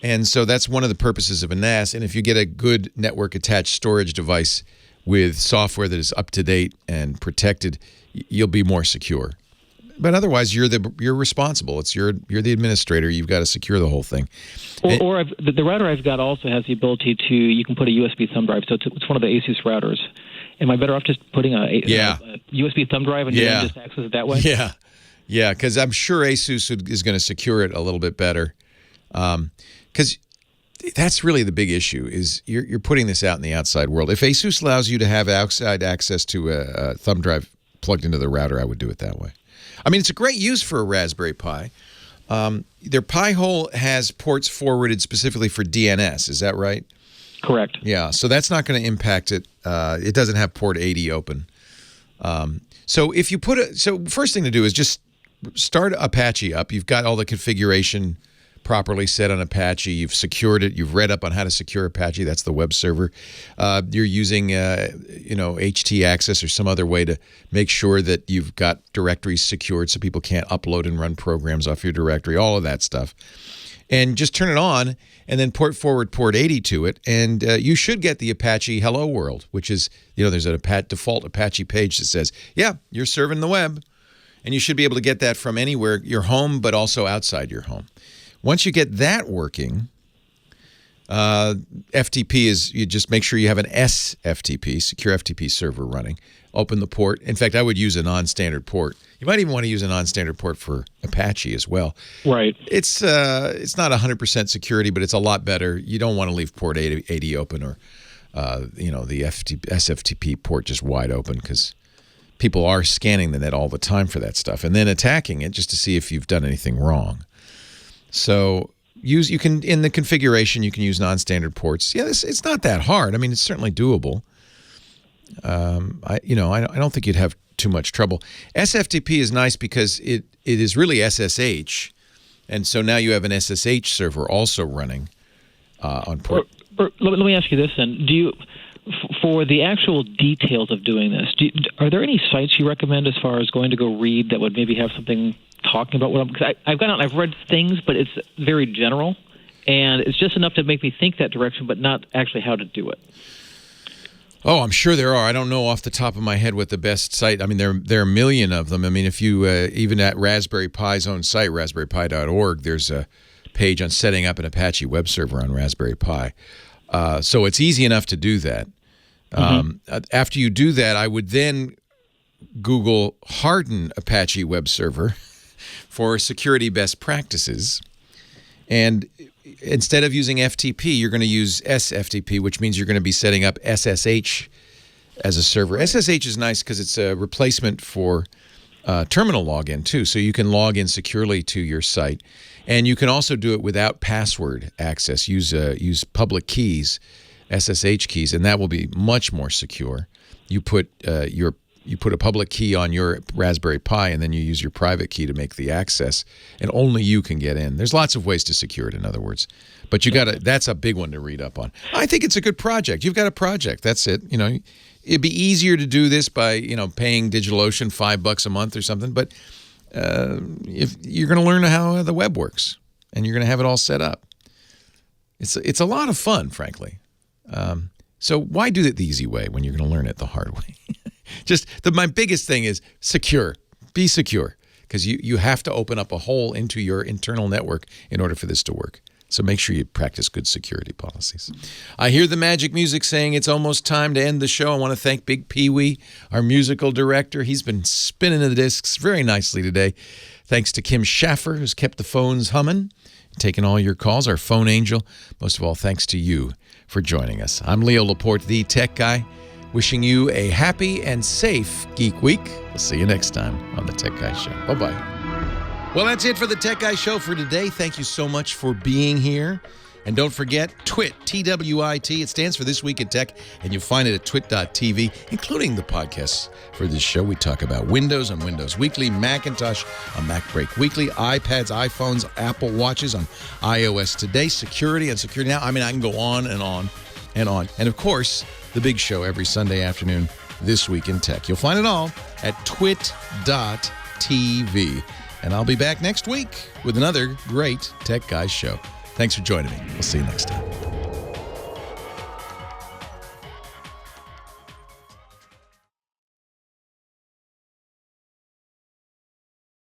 And so that's one of the purposes of a NAS. And if you get a good network-attached storage device with software that is up-to-date and protected, you'll be more secure. But otherwise, you're responsible. You're the administrator. You've got to secure the whole thing. Or the router I've got also has the ability to, you can put a USB thumb drive. So it's one of the Asus routers. Am I better off just putting a USB thumb drive and just access it that way? Yeah, because I'm sure Asus is going to secure it a little bit better. Because that's really the big issue is you're putting this out in the outside world. If Asus allows you to have outside access to a thumb drive plugged into the router, I would do it that way. I mean, it's a great use for a Raspberry Pi. Their Pi-hole has ports forwarded specifically for DNS. Is that right? Correct. Yeah, so that's not going to impact it. It doesn't have port 80 open. So if you first thing to do is just start Apache up. You've got all the configuration properly set on Apache. You've secured it. You've read up on how to secure Apache. That's the web server. You're using, HT access or some other way to make sure that you've got directories secured so people can't upload and run programs off your directory, all of that stuff. And just turn it on and then port forward port 80 to it. And you should get the Apache Hello World, which is, there's a default Apache page that says, yeah, you're serving the web. And you should be able to get that from anywhere, your home, but also outside your home. Once you get that working, FTP is, you just make sure you have an SFTP, secure FTP server running. Open the port. In fact, I would use a non-standard port. You might even want to use a non-standard port for Apache as well. Right. It's not 100% security, but it's a lot better. You don't want to leave port 80 open or, the SFTP port just wide open because people are scanning the net all the time for that stuff and then attacking it just to see if you've done anything wrong. So you can in the configuration you can use non-standard ports. Yeah, it's not that hard. I mean, it's certainly doable. I don't think you'd have too much trouble. SFTP is nice because it is really SSH, and so now you have an SSH server also running on port. Let me ask you this then: for the actual details of doing this, are there any sites you recommend as far as going to go read that would maybe have something talking about what because I've gone out and I've read things, but it's very general, and it's just enough to make me think that direction, but not actually how to do it. Oh, I'm sure there are. I don't know off the top of my head what the best site. I mean, there are a million of them. I mean, if you even at Raspberry Pi's own site, raspberrypi.org, there's a page on setting up an Apache web server on Raspberry Pi. So it's easy enough to do that. After you do that, I would then Google harden Apache web server for security best practices. And instead of using FTP, you're going to use SFTP, which means you're going to be setting up SSH as a server. SSH is nice because it's a replacement for terminal login, too. So you can log in securely to your site. And you can also do it without password access. Use public keys, SSH keys, and that will be much more secure. You put a public key on your Raspberry Pi, and then you use your private key to make the access, and only you can get in. There's lots of ways to secure it, in other words. But that's a big one to read up on. I think it's a good project. You've got a project. That's it. It'd be easier to do this by, paying DigitalOcean $5 a month or something, but if you're going to learn how the web works, and you're going to have it all set up. It's a lot of fun, frankly. So why do it the easy way when you're going to learn it the hard way? My biggest thing is secure. Be secure. because you have to open up a hole into your internal network in order for this to work. So make sure you practice good security policies. I hear the magic music saying it's almost time to end the show. I want to thank Big Pee-wee, our musical director. He's been spinning the discs very nicely today. Thanks to Kim Schaffer, who's kept the phones humming, taking all your calls, our phone angel. Most of all, thanks to you for joining us. I'm Leo Laporte, the Tech Guy, wishing you a happy and safe Geek Week. We'll see you next time on The Tech Guy Show. Bye-bye. Well, that's it for the Tech Guy Show for today. Thank you so much for being here. And don't forget, TWIT, T-W-I-T. It stands for This Week in Tech, and you'll find it at twit.tv, including the podcasts for this show. We talk about Windows on Windows Weekly, Macintosh on Mac Break Weekly, iPads, iPhones, Apple Watches on iOS Today, security on Security Now. I mean, I can go on and on and on. And, of course, the big show every Sunday afternoon, This Week in Tech. You'll find it all at twit.tv. And I'll be back next week with another great Tech Guys show. Thanks for joining me. We'll see you next time.